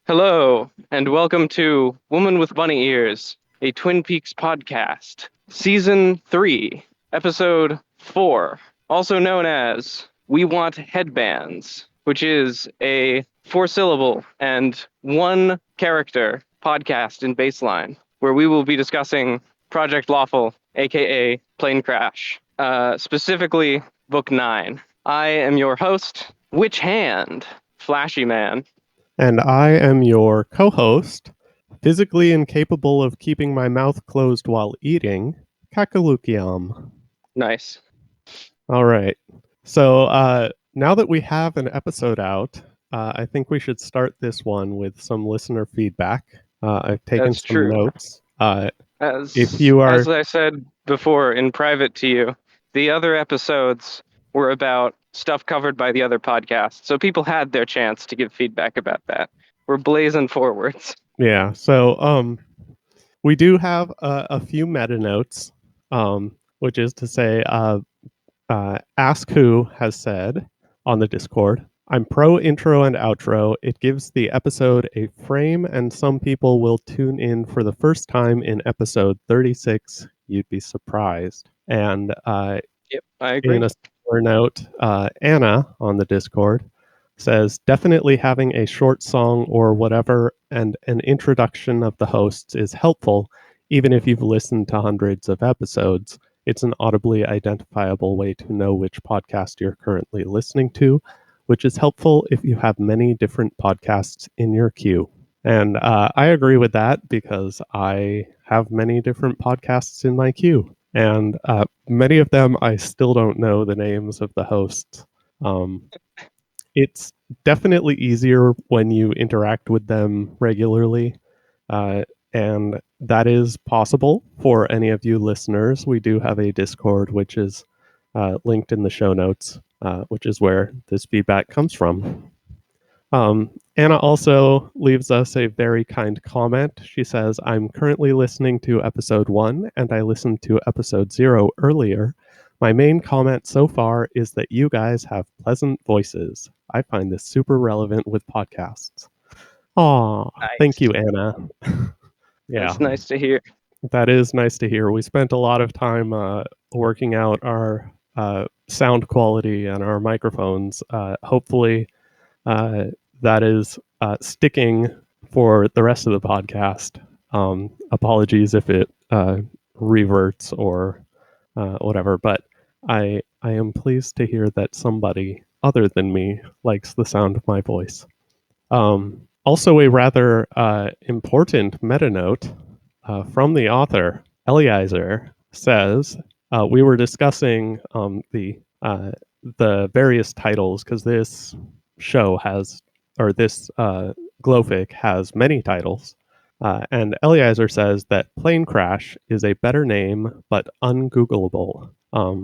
Hello, and welcome to Woman with Bunny Ears, a Twin Peaks podcast, Season 3, Episode 4, also known as We Want Headbands, which is a 4-syllable and 1-character podcast in Baseline, where we will be discussing Project Lawful, aka Planecrash, specifically Book 9. I am your host, Witch Hand, Flashy Man. And I am your co-host, physically incapable of keeping my mouth closed while eating, Cakoluchiam. Nice. All right. So now that we have an episode out, I think we should start this one with some listener feedback. I've taken That's some true. notes. If As you are, as I said before in private to you, the other episodes were about stuff covered by the other podcasts, so people had their chance to give feedback about that. We're blazing forwards. yeah. So we do have a few meta notes, which is to say, Ask Who has said on the Discord, I'm pro intro and outro. It gives the episode a frame, and some people will tune in for the first time in episode 36. You'd be surprised. And Yep, I agree. in a similar note, Anna on the Discord says, definitely having a short song or whatever and an introduction of the hosts is helpful, even if you've listened to hundreds of episodes. It's an audibly identifiable way to know which podcast you're currently listening to, which is helpful if you have many different podcasts in your queue. And I agree with that because I have many different podcasts in my queue. And many of them, I still don't know the names of the hosts. It's definitely easier when you interact with them regularly. And that is possible for any of you listeners. We do have a Discord, which is linked in the show notes, which is where this feedback comes from. Anna also leaves us a very kind comment. She says, I'm currently listening to episode 1, and I listened to episode 0 earlier. My main comment so far is that you guys have pleasant voices. I find this super relevant with podcasts. Aw, Nice. thank you, Anna. Yeah, That's nice to hear. that is nice to hear. We spent a lot of time working out our sound quality and our microphones. Hopefully, that is sticking for the rest of the podcast. Apologies if it reverts or whatever, but I am pleased to hear that somebody other than me likes the sound of my voice. Also, a rather important meta note from the author, Eliezer, says we were discussing the various titles because this show has, or this Glowfic has many titles. And Eliezer says that Planecrash is a better name, but ungoogleable,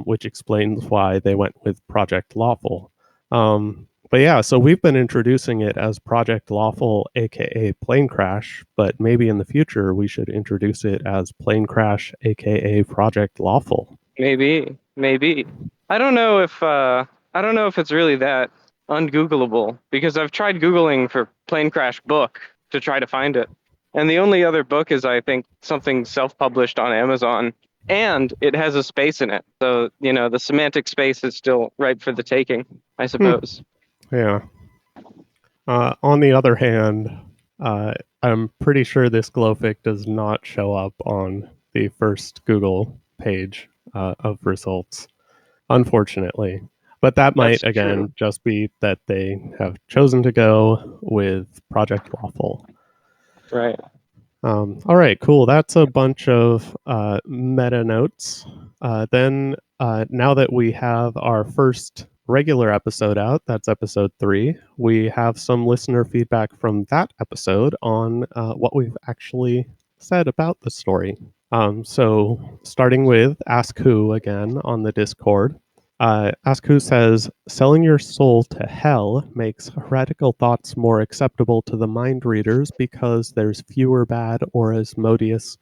which explains why they went with Project Lawful. But yeah, so we've been introducing it as Project Lawful, aka Planecrash, but maybe in the future we should introduce it as Planecrash, aka Project Lawful. Maybe. I don't know if it's really that ungoogleable, because I've tried Googling for Planecrash book to try to find it. And the only other book is, I think, something self-published on Amazon, and it has a space in it. So, the semantic space is still ripe for the taking, I suppose. Yeah. On the other hand, I'm pretty sure this Glowfic does not show up on the first Google page of results, unfortunately. But that might, That's true. just be that they have chosen to go with Project Lawful. Right. All right, cool. That's a bunch of meta notes. Then, now that we have our first regular episode out, that's episode 3, we have some listener feedback from that episode on what we've actually said about the story. So, starting with Ask Who again on the Discord. Ask Who says, selling your soul to hell makes heretical thoughts more acceptable to the mind readers because there's fewer bad or osmodeus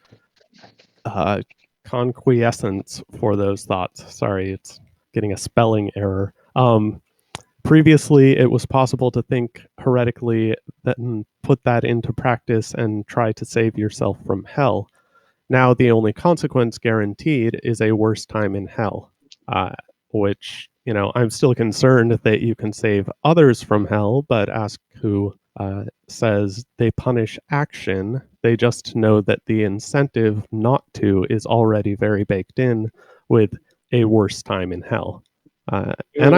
conquiescence for those thoughts. Sorry, it's getting a spelling error. Previously, it was possible to think heretically and put that into practice and try to save yourself from hell. Now, the only consequence guaranteed is a worse time in hell, which, I'm still concerned that you can save others from hell, but ask who says they punish action. They just know that the incentive not to is already very baked in with a worse time in hell. And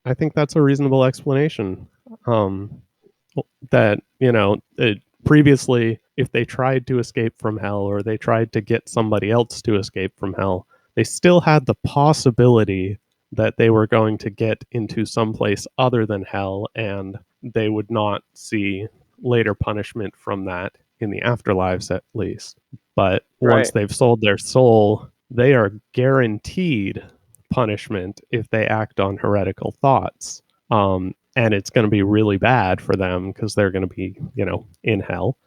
I think that's a reasonable explanation. Um, that previously, if they tried to escape from hell or they tried to get somebody else to escape from hell, they still had the possibility that they were going to get into someplace other than hell, and they would not see later punishment from that in the afterlives, at least. But once Right. they've sold their soul, they are guaranteed punishment if they act on heretical thoughts. And it's going to be really bad for them because they're going to be, in hell.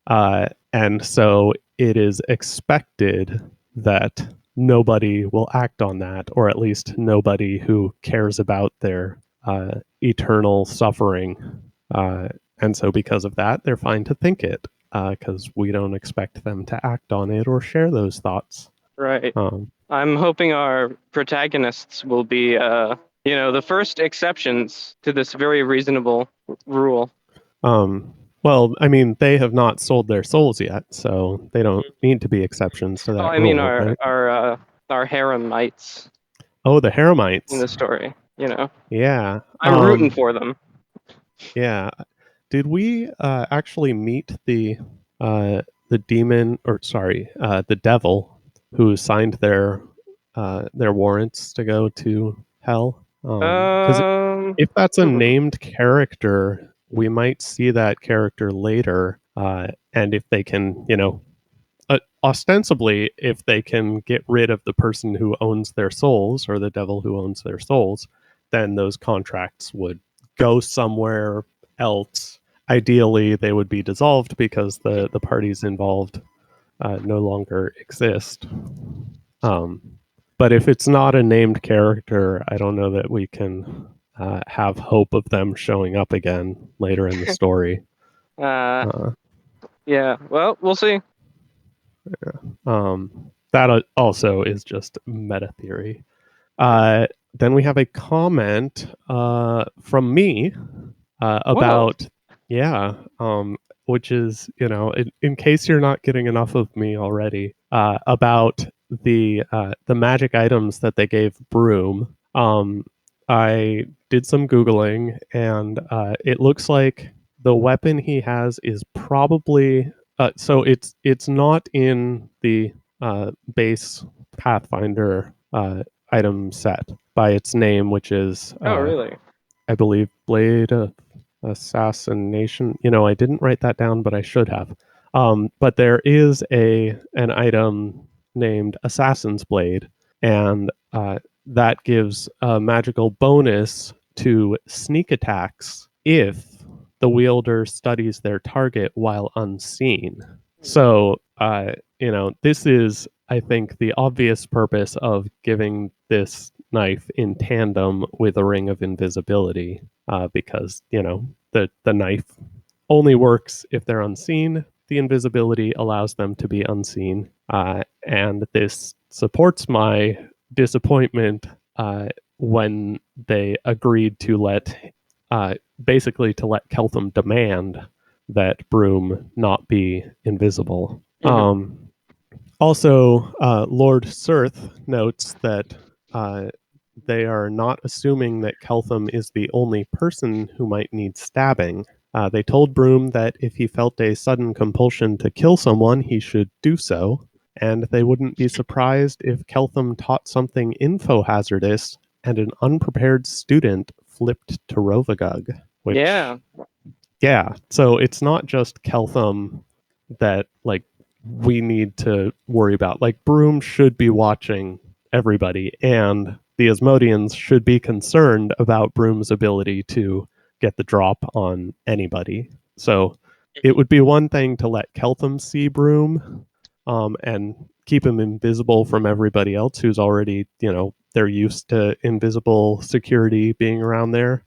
And so it is expected that nobody will act on that, or at least nobody who cares about their eternal suffering. And so, because of that, they're fine to think it because we don't expect them to act on it or share those thoughts. Right. Um, I'm hoping our protagonists will be, the first exceptions to this very reasonable rule. well, I mean, they have not sold their souls yet, so they don't need to be exceptions to Oh, that I mean rule, our right? our harem knights Oh, the in Haremites. the story. Yeah. I'm rooting for them. Yeah. Did we actually meet the demon, or sorry, the devil who signed their warrants to go to hell? Because if that's a Hmm. named character, we might see that character later, and if they can, ostensibly, if they can get rid of the person who owns their souls or the devil who owns their souls, then those contracts would go somewhere else. Ideally, they would be dissolved because the parties involved no longer exist. Um, but if it's not a named character, I don't know that we can have hope of them showing up again later in the story. Uh, Uh, yeah. Well, we'll see. that also is just meta theory. Then we have a comment from me Whoa. about, yeah, which is, in case you're not getting enough of me already, about the magic items that they gave Broom. I did some Googling, and it looks like the weapon he has is probably so it's not in the base Pathfinder item set by its name, which is Oh, really? I believe Blade of Assassination. I didn't write that down, but I should have. But there is an item named Assassin's Blade, and that gives a magical bonus to sneak attacks if the wielder studies their target while unseen. So, this is, I think, the obvious purpose of giving this knife in tandem with a ring of invisibility, because, the knife only works if they're unseen. The invisibility allows them to be unseen. And this supports my disappointment when they agreed to basically to let Keltham demand that Broom not be invisible. Hmm. Also, Lord Cirth notes that they are not assuming that Keltham is the only person who might need stabbing. They told Broom that if he felt a sudden compulsion to kill someone, he should do so, and they wouldn't be surprised if Keltham taught something info hazardous and an unprepared student flipped to Rovagug, Yeah. which, yeah, so it's not just Keltham that, like, we need to worry about. Like, Broom should be watching everybody, and the Asmodians should be concerned about Broom's ability to get the drop on anybody. So it would be one thing to let Keltham see Broom, and keep him invisible from everybody else who's already, they're used to invisible security being around there.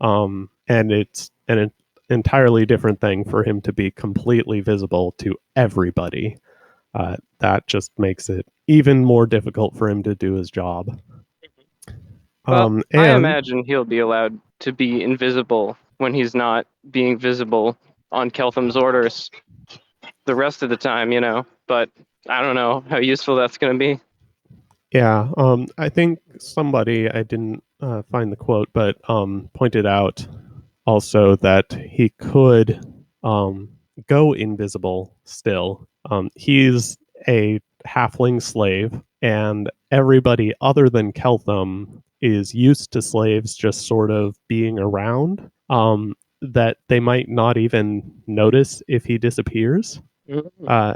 And it's an entirely different thing for him to be completely visible to everybody. That just makes it even more difficult for him to do his job. Well, I And imagine he'll be allowed to be invisible when he's not being visible on Keltham's orders the rest of the time, but I don't know how useful that's going to be. yeah, I think somebody, I didn't find the quote, but pointed out also that he could go invisible still. He's a halfling slave, and everybody other than Keltham is used to slaves just sort of being around, that they might not even notice if he disappears. Uh,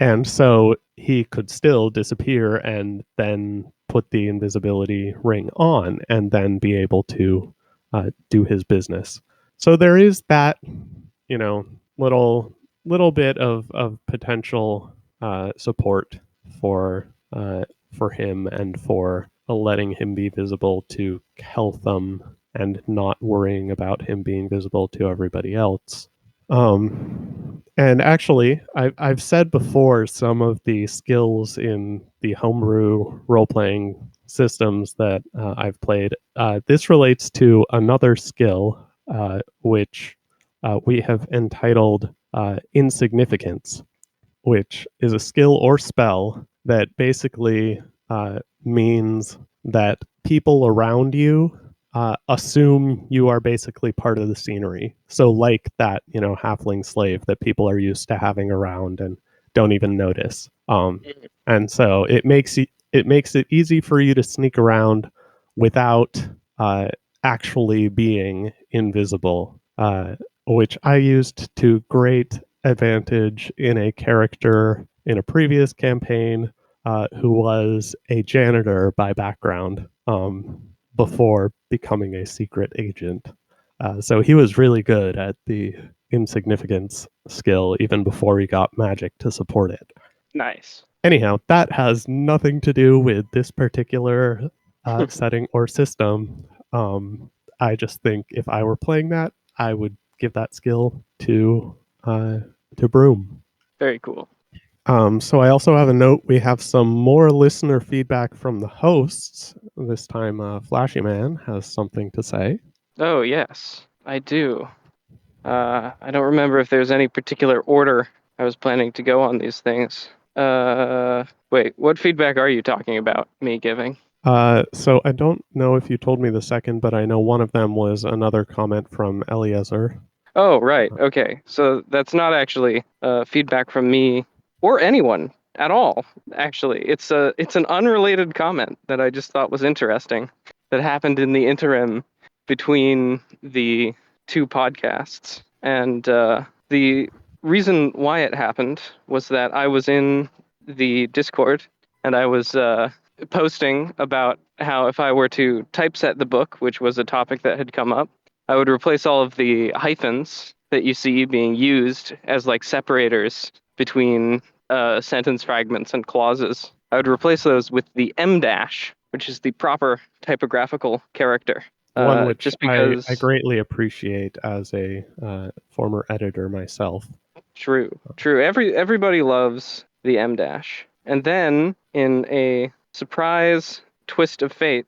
and so he could still disappear and then put the invisibility ring on and then be able to do his business. So there is that, you know, little bit of potential support for for him and for letting him be visible to Keltham and not worrying about him being visible to everybody else. And actually, I've said before some of the skills in the homebrew role playing systems that I've played. This relates to another skill, which we have entitled Insignificance, which is a skill or spell that basically means that people around you assume you are basically part of the scenery. So, like that, halfling slave that people are used to having around and don't even notice. And so it makes it easy for you to sneak around without actually being invisible, which I used to great advantage in a character in a previous campaign who was a janitor by background before becoming a secret agent. So he was really good at the insignificance skill even before he got magic to support it. Nice. Anyhow, that has nothing to do with this particular setting or system. I just think if I were playing that, I would give that skill to Broom. Very cool. So I also have a note. We have some more listener feedback from the hosts. This time, Flashy Man has something to say. Oh, yes, I do. I don't remember if there's any particular order I was planning to go on these things. Wait, what feedback are you talking about me giving? So I don't know if you told me the second, but I know one of them was another comment from Eliezer. Oh, right. Okay. So that's not actually feedback from me or anyone at all, actually. It's an unrelated comment that I just thought was interesting that happened in the interim between the two podcasts. And the reason why it happened was that I was in the Discord and I was posting about how if I were to typeset the book, which was a topic that had come up, I would replace all of the hyphens that you see being used as like separators between sentence fragments and clauses. I would replace those with the M dash, which is the proper typographical character. One which Just I because. greatly appreciate as a former editor myself. True. Everybody loves the M dash. And then, in a surprise twist of fate,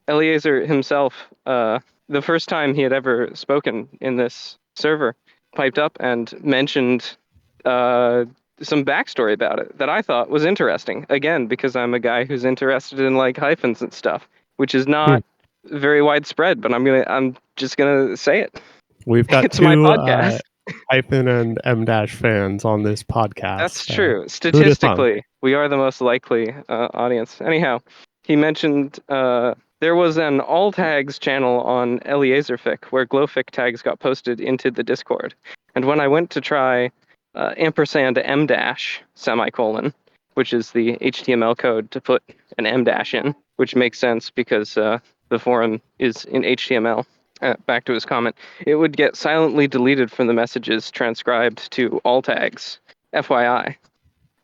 Eliezer himself, the first time he had ever spoken in this server, piped up and mentioned some backstory about it that I thought was interesting. Again, because I'm a guy who's interested in like hyphens and stuff, which is not very widespread. But I'm just gonna say it. We've got It's my two podcast. hyphen and M dash fans on this podcast. That's true. Who'd have thunk? Statistically, we are the most likely audience. Anyhow, he mentioned there was an all tags channel on Eliezerfic where glowfic tags got posted into the Discord. And when I went to try ampersand M dash semicolon, which is the HTML code to put an M dash in, which makes sense because the forum is in HTML. Back to his comment, it would get silently deleted from the messages transcribed to all tags. FYI.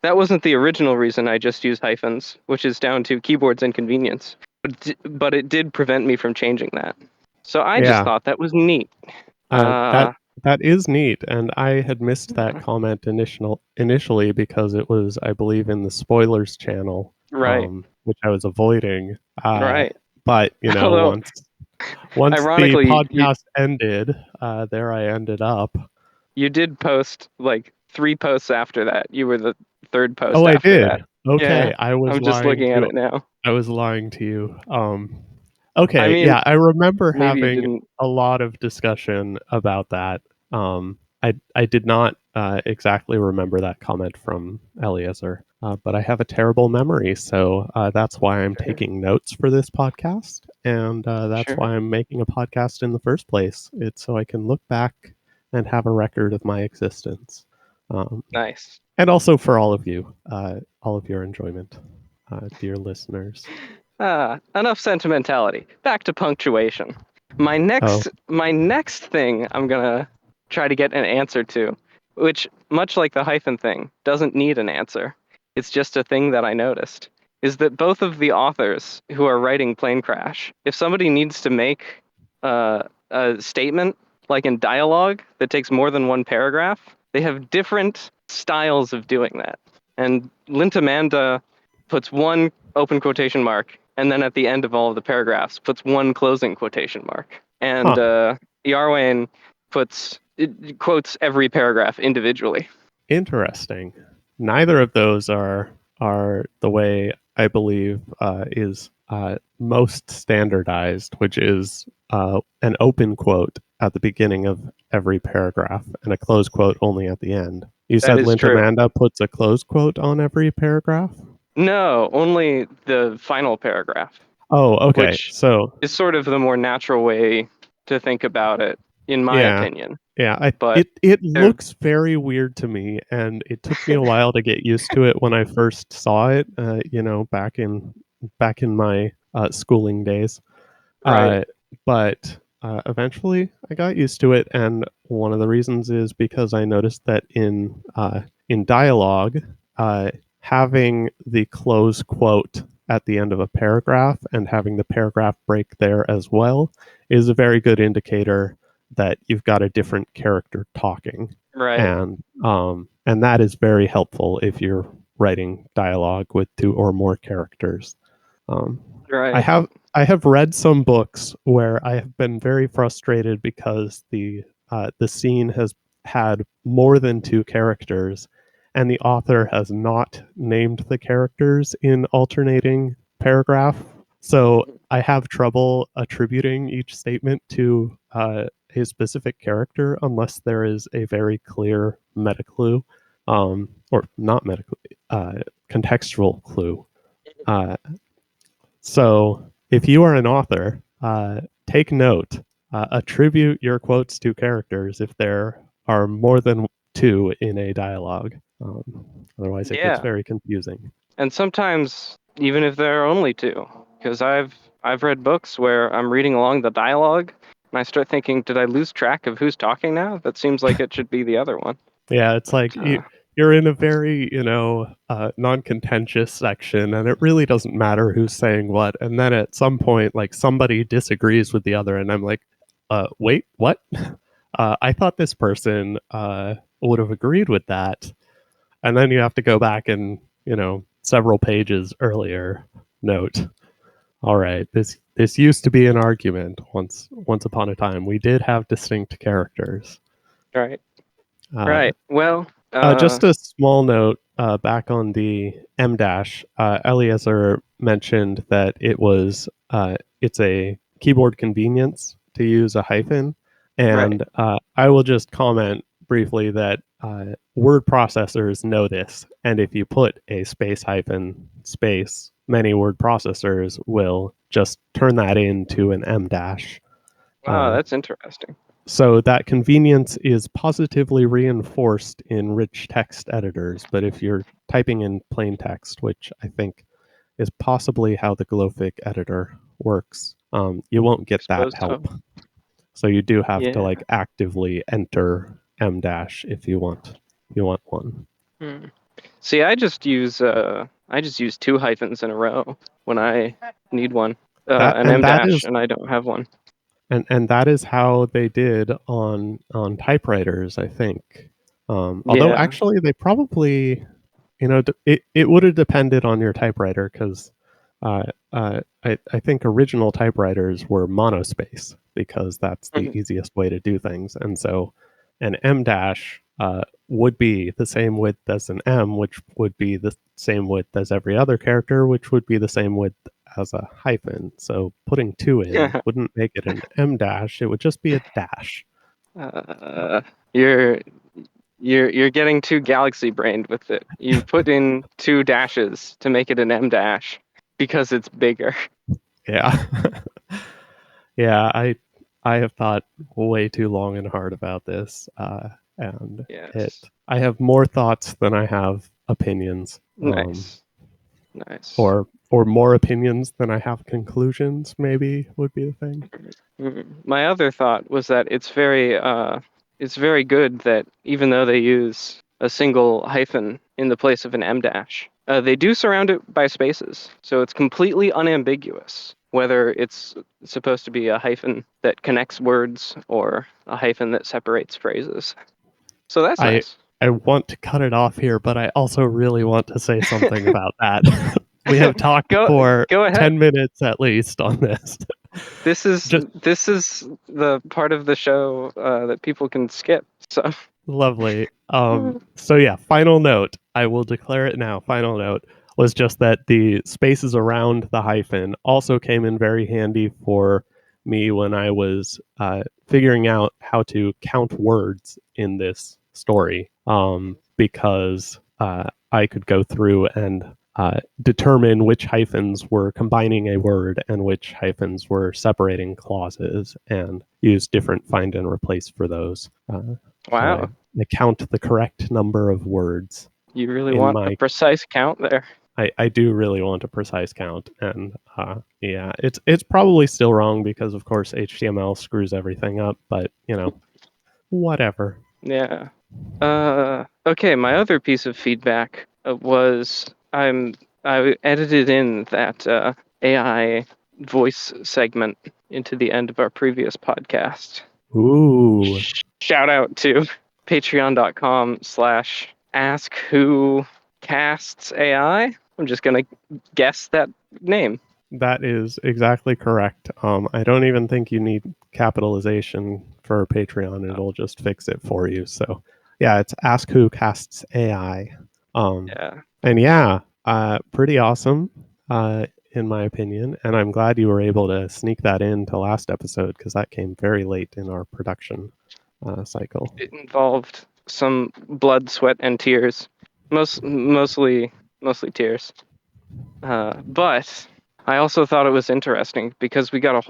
That wasn't the original reason I just use hyphens, which is down to keyboard's inconvenience. But it did prevent me from changing that. So I just Yeah. thought that was neat. That is neat, and I had missed that comment initially because it was, I believe, in the spoilers channel, Right, which I was avoiding. right. But Although, once the ironically, podcast ended, there I ended up. you did post like 3 posts after that. You were the third post Oh, I after did. that. Yeah, Okay, I was I'm just lying looking at to it now. I was lying to you. I Okay, mean, yeah, I remember maybe you having didn't. a lot of discussion about that. I did not exactly remember that comment from Eliezer, but I have a terrible memory, so that's why I'm Sure, taking notes for this podcast, and that's sure. why I'm making a podcast in the first place. It's so I can look back and have a record of my existence, Nice. and also for all of you, all of your enjoyment, dear listeners. Enough sentimentality. Back to punctuation. Oh, My next thing I'm gonna try to get an answer to, which, much like the hyphen thing, doesn't need an answer. It's just a thing that I noticed, is that both of the authors who are writing Planecrash, if somebody needs to make a statement, like in dialogue, that takes more than one paragraph, they have different styles of doing that. And Lintamanda puts one open quotation mark, and then at the end of all of the paragraphs puts one closing quotation mark. And huh. Yarwain quotes every paragraph individually. Interesting. Neither of those are the way I believe is most standardized, which is an open quote at the beginning of every paragraph and a close quote only at the end. You That said is true. Lintamanda puts a close quote on every paragraph? No, only the final paragraph, Oh, okay. which So, is sort of the more natural way to think about it, in my yeah. opinion. Yeah, But it they're looks very weird to me, and it took me a while to get used to it when I first saw it. Back in my schooling days. right, Uh, but eventually, I got used to it, and one of the reasons is because I noticed that in dialogue, uh, having the close quote at the end of a paragraph and having the paragraph break there as well is a very good indicator that you've got a different character talking, right, and that is very helpful if you're writing dialogue with two or more characters. Um, I right. have I have read some books where I have been very frustrated because the scene has had more than two characters, and the author has not named the characters in alternating paragraph. So I have trouble attributing each statement to a specific character unless there is a very clear meta clue, or not meta clue, contextual clue. Uh, so if you are an author, take note. Attribute your quotes to characters if there are more than two in a dialogue. Otherwise, it gets Yeah. very confusing. And sometimes even if there are only two, because I've read books where I'm reading along the dialogue and I start thinking, did I lose track of who's talking now? That seems like it should be the other one. Yeah, it's like you're in a very, non-contentious section, and it really doesn't matter who's saying what. And then at some point, like somebody disagrees with the other, and I'm like, wait, what? I thought this person would have agreed with that. And then you have to go back and, several pages earlier note. All right, this used to be an argument once upon a time. We did have distinct characters. Right. Uh, Right. Well, just a small note back on the M dash. Eliezer mentioned that it's a keyboard convenience to use a hyphen, right. and I will just comment briefly that word processors know this, and if you put a space hyphen space, many word processors will just turn that into an M dash. Wow, Uh, that's interesting. so that convenience is positively reinforced in rich text editors, but if you're typing in plain text, which I think is possibly how the Glowfic editor works, you won't get that Suppose help. so. So you do have to Yeah. like actively enter M dash if you want one. Hmm. See, I just use 2 hyphens in a row when I need one. That An and M that dash is and I don't have one. and that is how they did on typewriters, I think. Although Yeah. actually they probably, it would have depended on your typewriter because I think original typewriters were monospace because that's the Mhm. easiest way to do things, and so an M dash would be the same width as an M, which would be the same width as every other character, which would be the same width as a hyphen. So putting two in wouldn't make it an M dash; it would just be a dash. Uh, you're you're getting too galaxy brained with it. You put in two dashes to make it an M dash because it's bigger. Yeah. Yeah, I have thought way too long and hard about this, and Yes. I have more thoughts than I have opinions, Nice. Nice. or more opinions than I have conclusions. Maybe would be the thing. My other thought was that it's very good that even though they use a single hyphen in the place of an M dash, they do surround it by spaces, so it's completely unambiguous whether it's supposed to be a hyphen that connects words or a hyphen that separates phrases. So that's I nice. I want to cut it off here, but I also really want to say something about that. We have talked Go for go ahead. 10 minutes at least on this. This is Just this is the part of the show that people can skip. So lovely. So yeah, final note. I will declare it now. Final note was just that the spaces around the hyphen also came in very handy for me when I was figuring out how to count words in this story. Because I could go through and determine which hyphens were combining a word and which hyphens were separating clauses, and use different find and replace for those. So I wow. count the correct number of words You really in want a my. precise count there. I do really want a precise count, and yeah, it's probably still wrong because of course HTML screws everything up, but whatever. Yeah. Okay, my other piece of feedback was I edited in that AI voice segment into the end of our previous podcast. Ooh, Shout out to patreon.com/askwhocastsai. I'm just gonna guess that name. that is exactly correct. I don't even think you need capitalization for Patreon; it'll just fix it for you. So yeah, it's Ask Who Casts AI. Yeah. And yeah, pretty awesome, in my opinion. And I'm glad you were able to sneak that into last episode because that came very late in our production cycle. It involved some blood, sweat, and tears. Mostly tears. But I also thought it was interesting because we got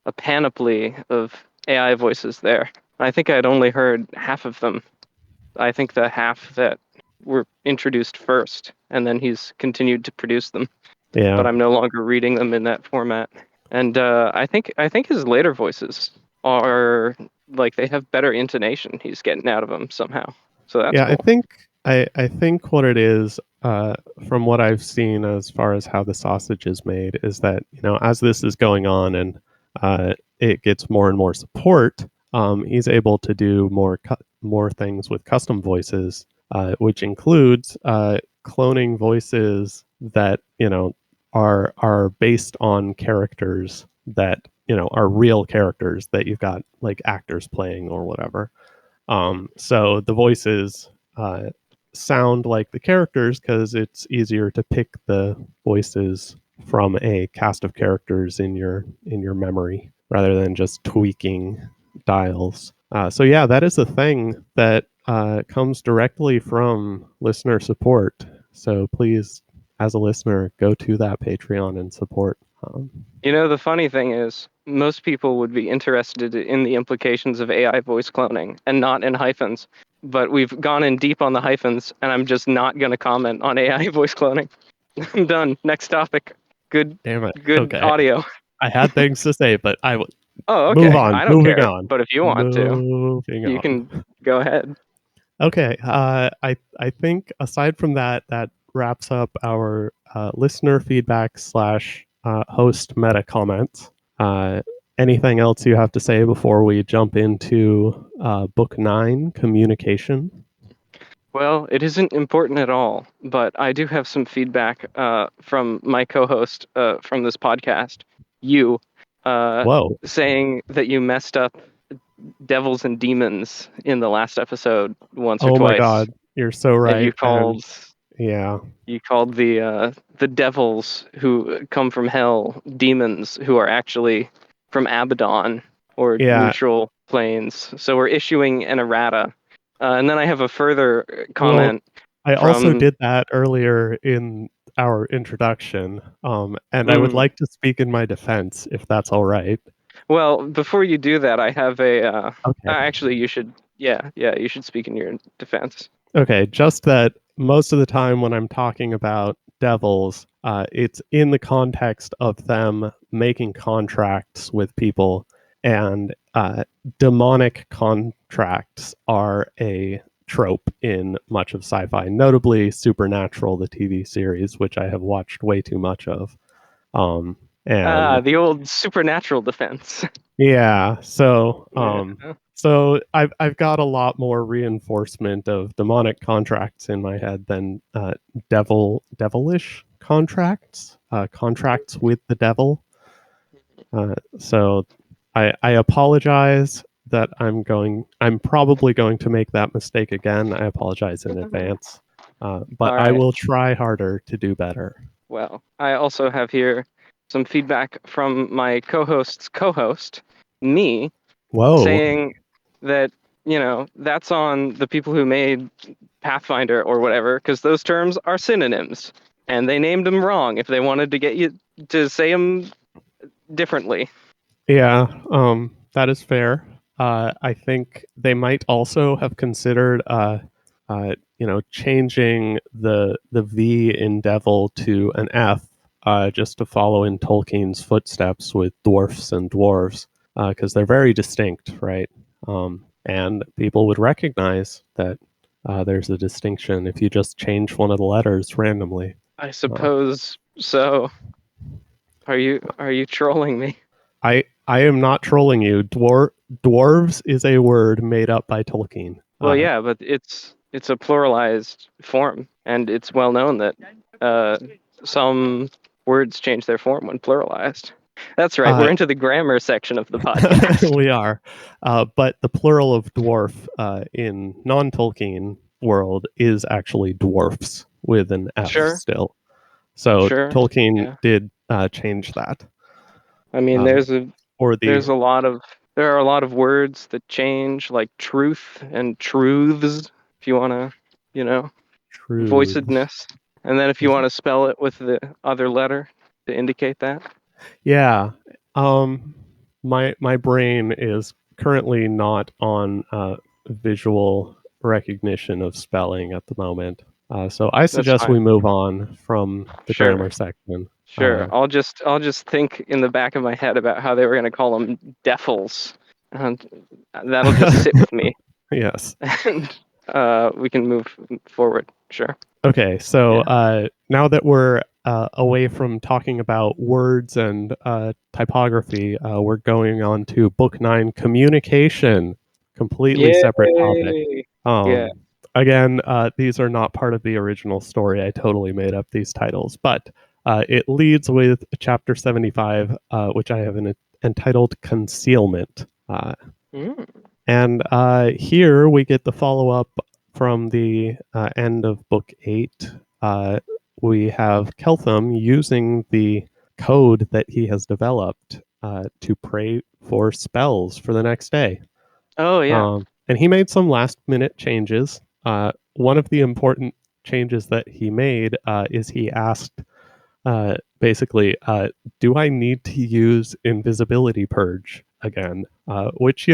a panoply of AI voices there. I think I'd only heard half of them. I think the half that were introduced first, and then he's continued to produce them. Yeah. But I'm no longer reading them in that format. And I think his later voices are like they have better intonation. He's getting out of them somehow. So that's Yeah, cool. I think what it is, from what I've seen as far as how the sausage is made, is that as this is going on and it gets more and more support, he's able to do more things with custom voices, which includes cloning voices that are based on characters that are real characters that you've got like actors playing or whatever. So the voices sound like the characters because it's easier to pick the voices from a cast of characters in your memory rather than just tweaking dials. So yeah, that is a thing that comes directly from listener support. So please, as a listener, go to that Patreon and support. The funny thing is, most people would be interested in the implications of AI voice cloning and not in hyphens. But we've gone in deep on the hyphens, and I'm just not going to comment on AI voice cloning. I'm done. Next topic. Good, Damn it. good Okay. audio. I had things to say, but I will Oh, move okay. on. I don't Moving care. on. But if you want to, Moving you on. can go ahead. Okay. I think aside from that, that wraps up our listener feedback slash host meta comments. anything else you have to say before we jump into Book 9, Communication? Well, it isn't important at all, but I do have some feedback from my co-host from this podcast, you, Whoa. saying that you messed up devils and demons in the last episode once or Oh my twice, God. You're so and right. And yeah. you called the devils who come from hell demons who are actually from Abaddon or Yeah. neutral planes. So we're issuing an errata. And then I have a further Well, comment I also from. did that earlier in our introduction. And I would like to speak in my defense, if that's all right. Well, before you do that, I have a. Okay. Actually, you should. Yeah, you should speak in your defense. Okay, just that most of the time when I'm talking about devils, it's in the context of them making contracts with people, and demonic contracts are a trope in much of sci-fi, notably Supernatural, the TV series, which I have watched way too much of. And The old supernatural defense. yeah, so Yeah. so I've got a lot more reinforcement of demonic contracts in my head than devilish contracts, contracts with the devil. So I apologize that I'm probably going to make that mistake again. I apologize in advance, but All I right. will try harder to do better. Well, I also have here some feedback from my co-host's co-host, me, Whoa. saying that, that's on the people who made Pathfinder or whatever, because those terms are synonyms, and they named them wrong if they wanted to get you to say them differently. Yeah, that is fair. I think they might also have considered, changing the V in devil to an F, just to follow in Tolkien's footsteps with dwarfs and dwarves, because they're very distinct, right? And people would recognize that there's a distinction if you just change one of the letters randomly. I suppose so. Are you trolling me? I am not trolling you. Dwarves is a word made up by Tolkien. Well, yeah, but it's a pluralized form, and it's well known that some words change their form when pluralized. That's right. We're into the grammar section of the podcast. We are, but the plural of dwarf in non-Tolkien world is actually dwarfs with an F Sure, still. So sure. Tolkien Yeah. did change that. I mean, Um, or the there are a lot of words that change, like truth and truths, if you want to, truths. voicedness. And then if you want to spell it with the other letter to indicate that. Yeah. My brain is currently not on visual recognition of spelling at the moment. So I That's suggest we fine. move on from the Sure. grammar section. Sure. I'll just think in the back of my head about how they were going to call them defils. And that'll just sit with me. Yes. And we can move forward. Sure. Okay. So Yeah. now that we're away from talking about words and typography, we're going on to Book 9, Communication, completely separate topic. Yay. Yeah. Again, these are not part of the original story. I totally made up these titles, but it leads with chapter 75, which I have entitled Concealment. Mm. And here we get the follow up from the end of book 8. We have Keltham using the code that he has developed to pray for spells for the next day. Oh, yeah. And he made some last minute changes. One of the important changes that he made is he asked basically, do I need to use invisibility purge again? Which,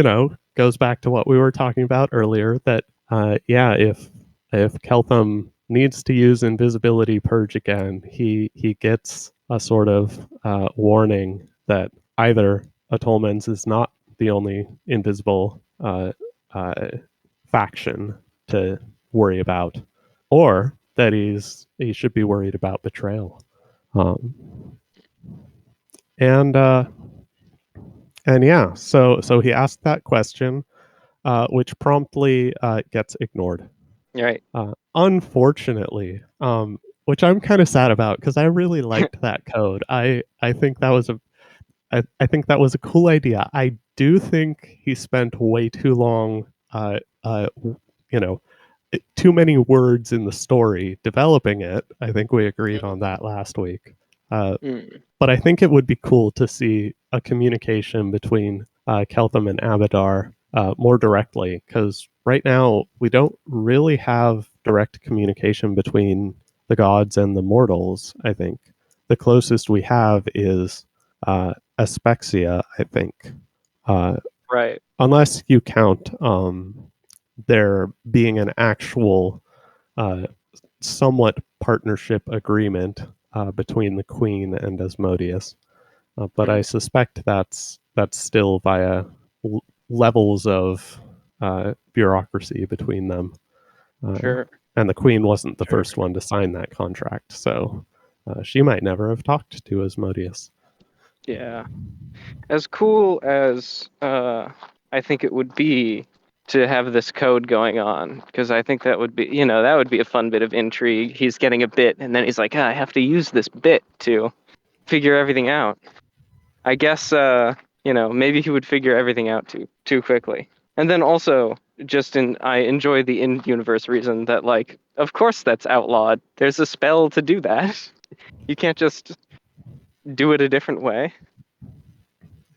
goes back to what we were talking about earlier that, if Keltham needs to use invisibility purge again, he gets a sort of warning that either Atollmens is not the only invisible uh, faction to worry about, or that he should be worried about betrayal. Um, and yeah, so he asked that question, which promptly gets ignored. Right. Unfortunately, which I'm kind of sad about because I really liked that code. I think that was I think that was a cool idea. I do think he spent way too long, you know, too many words in the story developing it. I think we agreed on that last week. Mm. But I think it would be cool to see a communication between Keltham and Abadar more directly, because right now we don't really have direct communication between the gods and the mortals. I think the closest we have is Aspexia, I think. Right. Unless you count there being an actual uh, somewhat partnership agreement between the Queen and Asmodeus. But I suspect that's still via levels of bureaucracy between them. Sure. And the Queen wasn't the first one to sign that contract, so she might never have talked to Asmodeus. Yeah. As cool as I think it would be to have this code going on, because I think that would be, that would be a fun bit of intrigue. He's getting a bit, and then he's like, I have to use this bit to figure everything out. I guess, maybe he would figure everything out too quickly. And then also, I enjoy the in-universe reason that, like, of course that's outlawed. There's a spell to do that. You can't just do it a different way.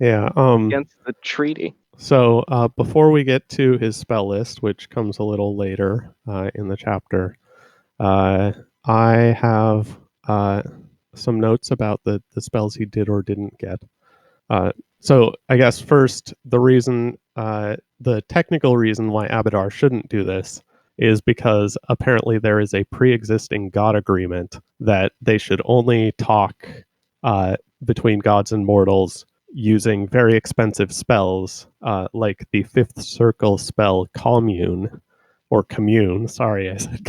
Yeah. Against the treaty. So before we get to his spell list, which comes a little later in the chapter, I have some notes about the spells he did or didn't get. So I guess first, the technical reason why Abadar shouldn't do this is because apparently there is a pre-existing god agreement that they should only talk between gods and mortals using very expensive spells, like the fifth circle spell Commune, or Commune. Sorry, I said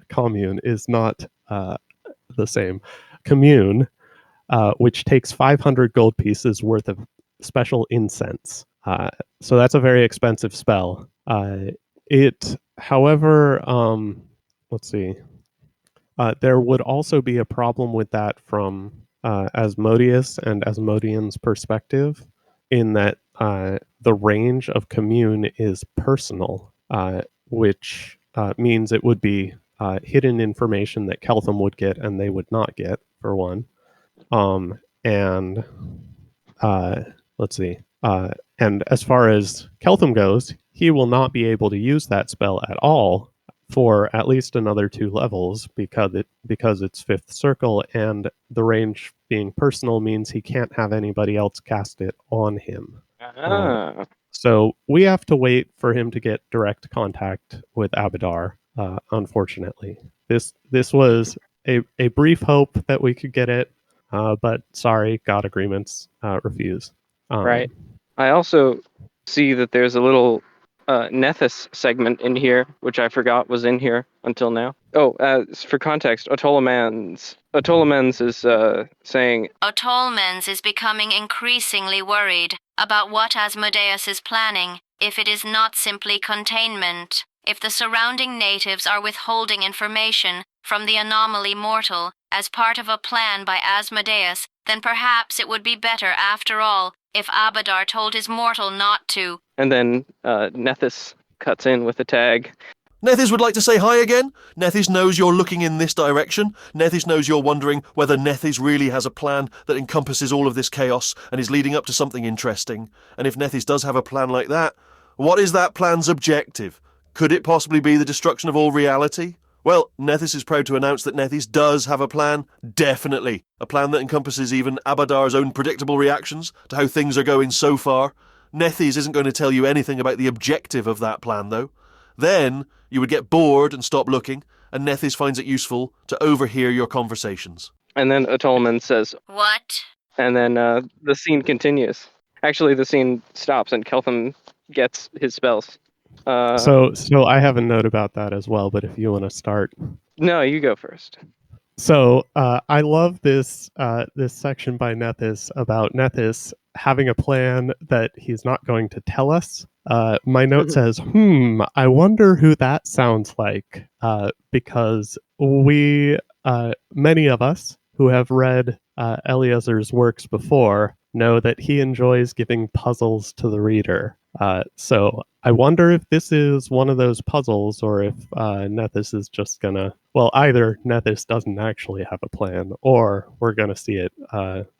Commune is not the same. Commune, which takes 500 gold pieces worth of special incense. So that's a very expensive spell. However, let's see. There would also be a problem with that from Asmodeus and Asmodean's perspective, in that the range of commune is personal, which means it would be hidden information that Keltham would get and they would not get, for one. And let's see. And as far as Keltham goes, he will not be able to use that spell at all for at least another 2 levels because it's fifth circle, and the range being personal means he can't have anybody else cast it on him. So we have to wait for him to get direct contact with Abadar. Unfortunately, this was a brief hope that we could get it, but sorry, God agreements refuse. Right. I also see that there's a little Nethys segment in here, which I forgot was in here until now. Oh, for context, Otolemans is saying, Otolemans is becoming increasingly worried about what Asmodeus is planning, if it is not simply containment. If the surrounding natives are withholding information from the anomaly mortal as part of a plan by Asmodeus, then perhaps it would be better, after all, if Abadar told his mortal not to. And then Nethys cuts in with a tag. Nethys would like to say hi again. Nethys knows you're looking in this direction. Nethys knows you're wondering whether Nethys really has a plan that encompasses all of this chaos and is leading up to something interesting. And if Nethys does have a plan like that, what is that plan's objective? Could it possibly be the destruction of all reality? Well, Nethys is proud to announce that Nethys does have a plan. Definitely. A plan that encompasses even Abadar's own predictable reactions to how things are going so far. Nethys isn't going to tell you anything about the objective of that plan, though. Then you would get bored and stop looking, and Nethys finds it useful to overhear your conversations. And then Otoleman says, "What?" And then the scene continues. Actually, the scene stops and Keltham gets his spells. So I have a note about that as well, but if you want to start. No, you go first. So I love this section by Nethys about Nethys having a plan that he's not going to tell us. My note Mhm. says, I wonder who that sounds like, because many of us who have read Eliezer's works before know that he enjoys giving puzzles to the reader. So I wonder if this is one of those puzzles, or if Nethys is just gonna. Well, either Nethys doesn't actually have a plan, or we're gonna see it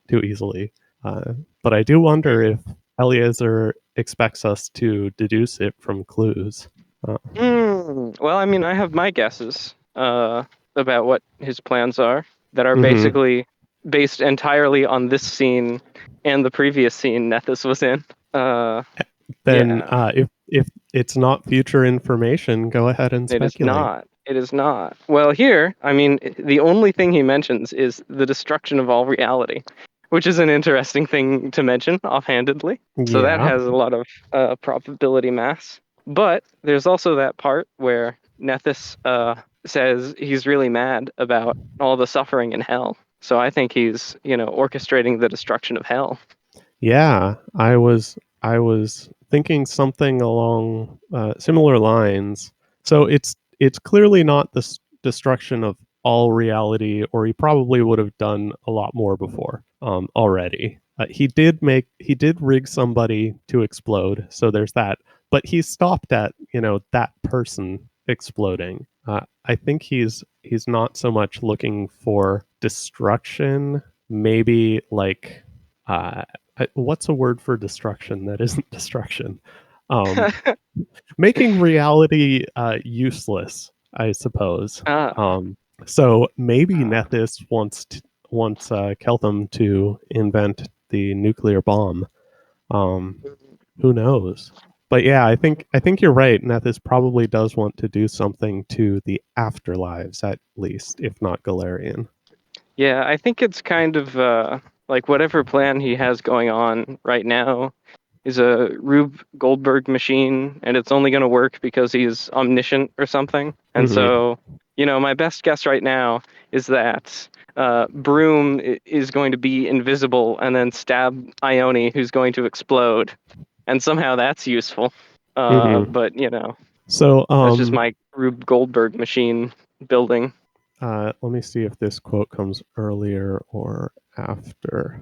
too easily. But I do wonder if Eliezer expects us to deduce it from clues. Well, I mean, I have my guesses about what his plans are that are Mhm. basically based entirely on this scene and the previous scene Nethys was in. Then, Yeah. if it's not future information, go ahead and It is speculate. not. It is not. Well, here, I mean, the only thing he mentions is the destruction of all reality, which is an interesting thing to mention offhandedly. So that Yeah. has a lot of probability mass. But there's also that part where Nethys says he's really mad about all the suffering in hell. So I think he's, orchestrating the destruction of hell. Yeah, I was thinking something along similar lines. So it's clearly not the destruction of all reality, or he probably would have done a lot more before already. He did rig somebody to explode, so there's that. But he stopped at that person exploding. I think he's not so much looking for destruction, maybe like. What's a word for destruction that isn't destruction? Um, Making reality useless, I suppose. Ah, So maybe ah. Nethys wants Keltham to invent the nuclear bomb. Who knows? But yeah, I think you're right. Nethys probably does want to do something to the afterlives, at least, if not Galarian. Yeah, I think it's kind of like whatever plan he has going on right now is a Rube Goldberg machine, and it's only going to work because he's omniscient or something. And Mm-hmm. so, my best guess right now is that Broom is going to be invisible and then stab Ione, who's going to explode, and somehow that's useful. Mm-hmm. But So that's just my Rube Goldberg machine building. let me see if this quote comes earlier or after.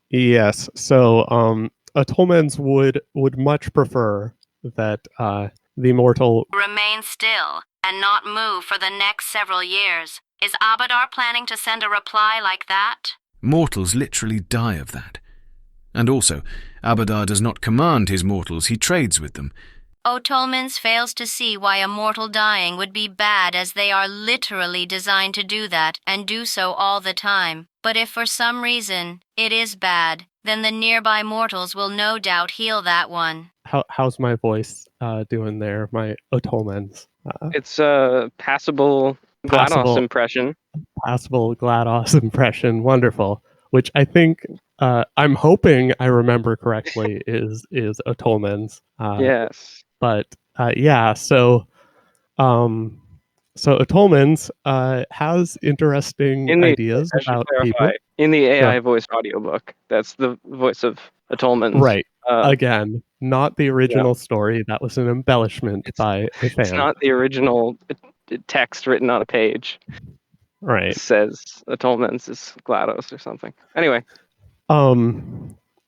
Yes. So Atolmens would much prefer that the mortal. Remain still and not move for the next several years. Is Abadar planning to send a reply like that? Mortals literally die of that. And also, Abadar does not command his mortals, he trades with them. Otolmens fails to see why a mortal dying would be bad, as they are literally designed to do that and do so all the time. But if for some reason it is bad, then the nearby mortals will no doubt heal that one. How's my voice doing there? My Otolmens. It's a passable GLaDOS Passable, impression. passable GLaDOS impression. Wonderful. Which I think I'm hoping I remember correctly is Otolmens. Yes. But yeah, so Otolmens has interesting ideas I should about clarify, people. in the Go AI ahead. voice audiobook, that's the voice of Atolmens. Right. Again, not the Yeah, original story. That was an embellishment it's by a it's fan. not the original text written on a page. It Right. says Atolmens is GLaDOS or something. Anyway,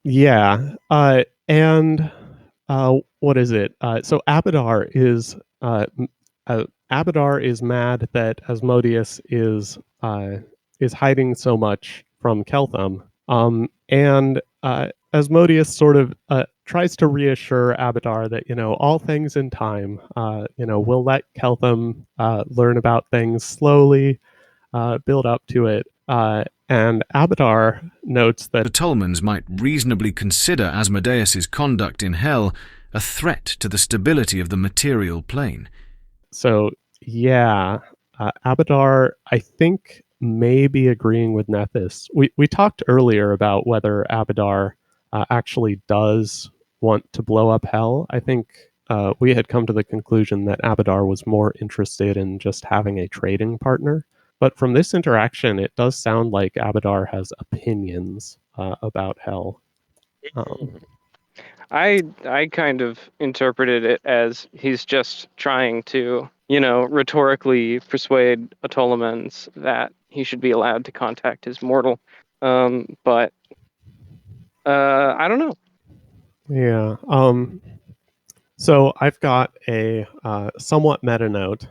Yeah. And what is it? So Abadar is mad that Asmodeus is hiding so much from Keltham. And Asmodeus sort of tries to reassure Abadar that all things in time. We'll let Keltham learn about things slowly, build up to it. And Abadar notes that Atolmens might reasonably consider Asmodeus's conduct in hell a threat to the stability of the material plane. So, yeah, Abadar, I think, may be agreeing with Nethys. We talked earlier about whether Abadar actually does want to blow up hell. I think we had come to the conclusion that Abadar was more interested in just having a trading partner. But from this interaction, it does sound like Abadar has opinions about hell. I kind of interpreted it as he's just trying to, rhetorically persuade Ptolemons that he should be allowed to contact his mortal. But I don't know. Yeah. So I've got a somewhat meta note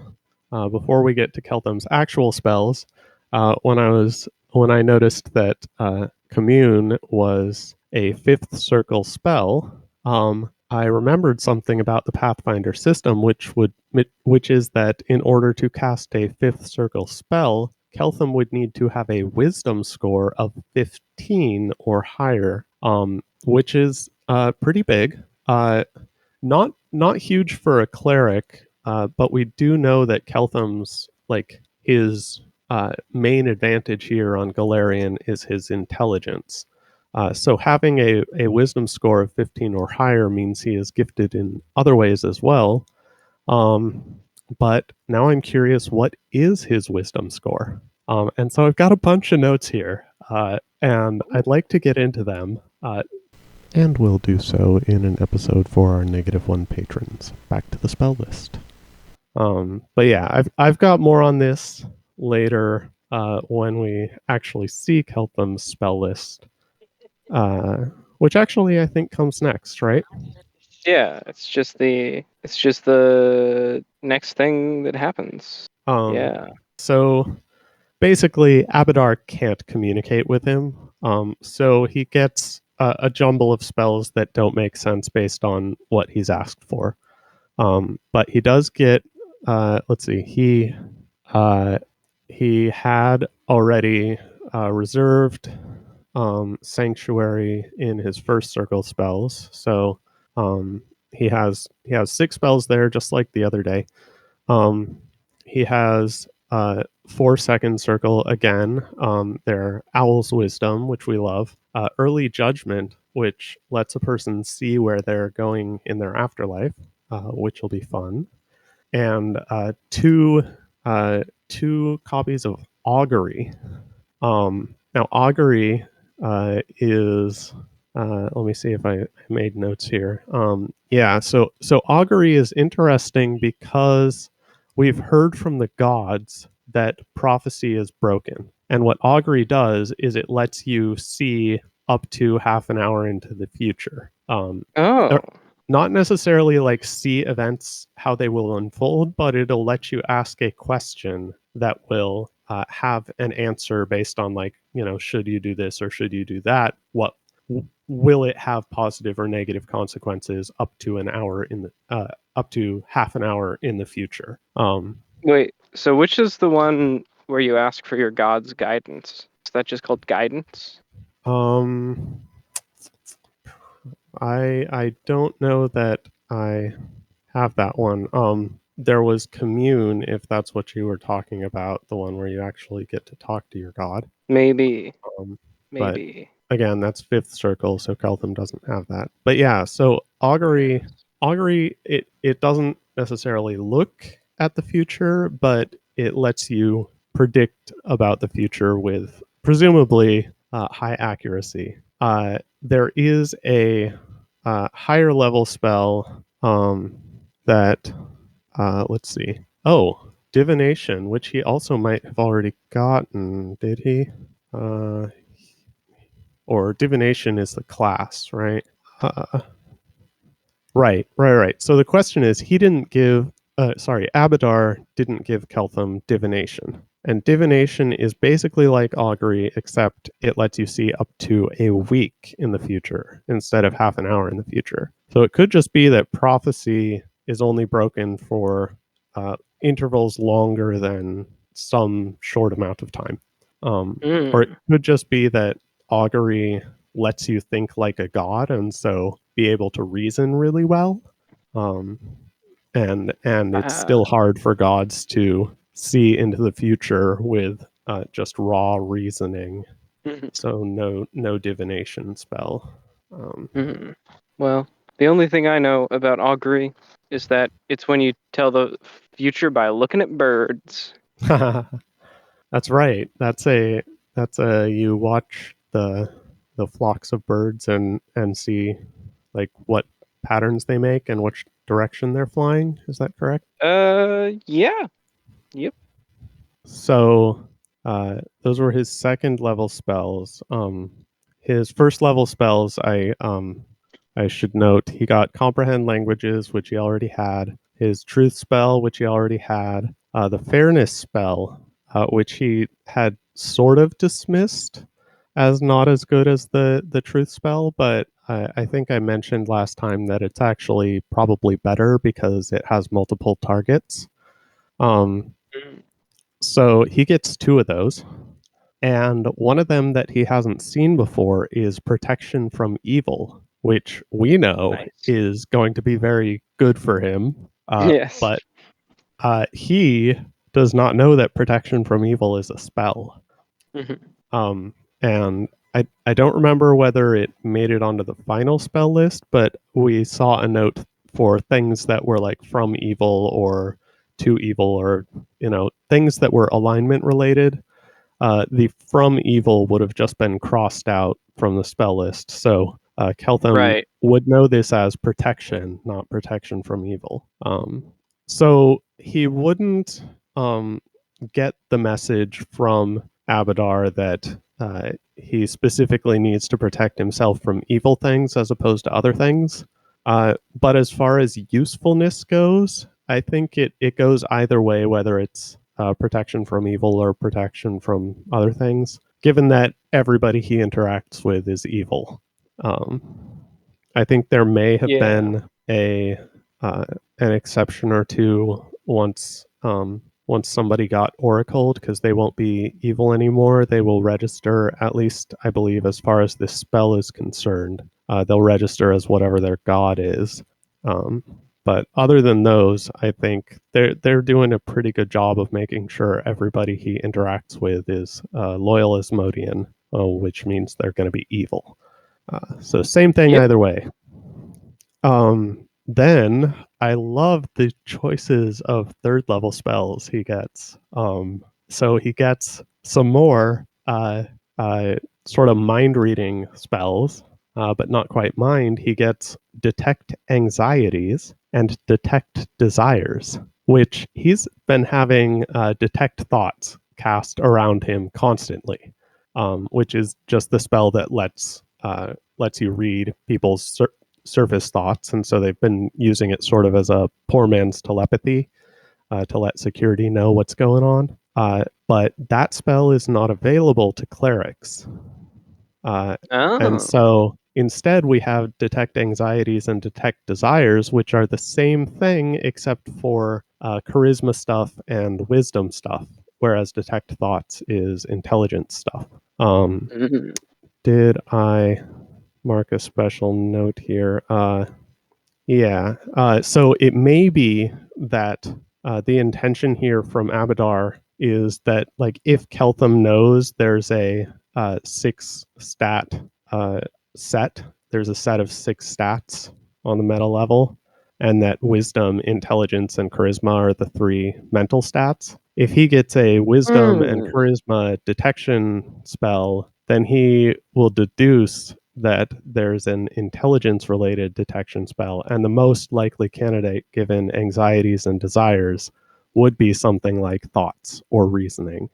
before we get to Keltham's actual spells. When I noticed that Commune was a fifth circle spell, I remembered something about the Pathfinder system, which is that in order to cast a fifth circle spell, Keltham would need to have a Wisdom score of 15 or higher, which is pretty big. Not huge for a cleric, but we do know that Keltham's his main advantage here on Galarian is his intelligence. So having a wisdom score of 15 or higher means he is gifted in other ways as well. But now I'm curious, what is his wisdom score? And so I've got a bunch of notes here, and I'd like to get into them. And we'll do so in an episode for our -1 patrons. Back to the spell list. But yeah, I've got more on this later when we actually see Keltham's spell list, which actually I think comes next, right? Yeah, it's just the next thing that happens. Yeah. So basically, Abadar can't communicate with him, so he gets a jumble of spells that don't make sense based on what he's asked for. But he does get, let's see, he had already reserved Sanctuary in his first circle spells, so he has 6 spells there, just like the other day. He has 4 second circle again. They're Owl's Wisdom, which we love. Early Judgment, which lets a person see where they're going in their afterlife, which will be fun. And two copies of Augury. Now, Augury is... let me see if I made notes here. So Augury is interesting because we've heard from the gods that prophecy is broken. And what Augury does is it lets you see up to half an hour into the future. Not necessarily like see events, how they will unfold, but it'll let you ask a question that will have an answer based on should you do this or should you do that? What will it have positive or negative consequences up to half an hour in the future? Wait, so which is the one where you ask for your god's guidance? Is that just called guidance? I don't know that I have that one. There was Commune, if that's what you were talking about, the one where you actually get to talk to your god. Maybe. But again, that's 5th circle, so Keltham doesn't have that. But yeah, so Augury, it doesn't necessarily look at the future, but it lets you predict about the future with presumably high accuracy. There is a higher level spell that, let's see. Oh, Divination, which he also might have already gotten. Did he? Or Divination is the class, right? Right. So the question is, Abadar didn't give Keltham Divination. And Divination is basically like Augury, except it lets you see up to a week in the future instead of half an hour in the future. So it could just be that prophecy is only broken for intervals longer than some short amount of time. Or it could just be that Augury lets you think like a god and so be able to reason really well. And it's still hard for gods to see into the future with just raw reasoning. So no divination spell. Well, the only thing I know about augury is that it's when you tell the future by looking at birds. That's right. That's a you watch the the flocks of birds and see like what patterns they make and which direction they're flying. Is that correct? Yeah. Yep. So those were his second level spells. His first level spells, I should note, he got comprehend languages, which he already had. His truth spell, which he already had. The fairness spell, which he had sort of dismissed as not as good as the truth spell, but I think I mentioned last time that it's actually probably better because it has multiple targets. So he gets 2 of those. And one of them that he hasn't seen before is protection from evil, which we know Nice. is going to be very good for him. Yes. But he does not know that protection from evil is a spell. And I don't remember whether it made it onto the final spell list, but we saw a note for things that were like from evil or to evil, or things that were alignment related. The from evil would have just been crossed out from the spell list. So Keltham Right. would know this as protection, not protection from evil. So he wouldn't get the message from Abadar that he specifically needs to protect himself from evil things as opposed to other things. But as far as usefulness goes, I think it goes either way, whether it's protection from evil or protection from other things, given that everybody he interacts with is evil. I think there may have been an exception or two once somebody got oracled, because they won't be evil anymore. They will register, at least I believe, as far as this spell is concerned. They'll register as whatever their god is. But other than those, I think they're doing a pretty good job of making sure everybody he interacts with is loyal Asmodean, which means they're going to be evil. So same thing either way. Then I love the choices of third level spells he gets. So he gets some more sort of mind reading spells, but not quite mind. He gets detect anxieties and detect desires, which he's been having detect thoughts cast around him constantly, which is just the spell that lets you read people's surface thoughts, and so they've been using it sort of as a poor man's telepathy to let security know what's going on. But that spell is not available to clerics. And so instead we have detect anxieties and detect desires, which are the same thing except for charisma stuff and wisdom stuff, whereas detect thoughts is intelligence stuff. Did I mark a special note here? So it may be that the intention here from Abadar is that, like, if Keltham knows there's a 6 stat set, there's a set of 6 stats on the meta level, and that wisdom, intelligence, and charisma are the 3 mental stats. If he gets a wisdom and charisma detection spell, then he will deduce that there's an intelligence related detection spell, and the most likely candidate, given anxieties and desires, would be something like thoughts or reasoning.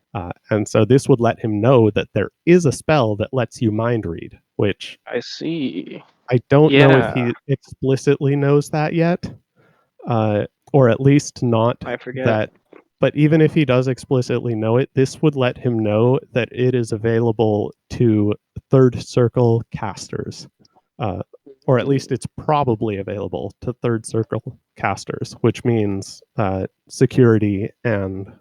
And so this would let him know that there is a spell that lets you mind read, which I see. I don't know if he explicitly knows that yet, or at least not I forget. that. But even if he does explicitly know it, this would let him know that it is available to third circle casters, or at least it's probably available to third circle casters, which means security and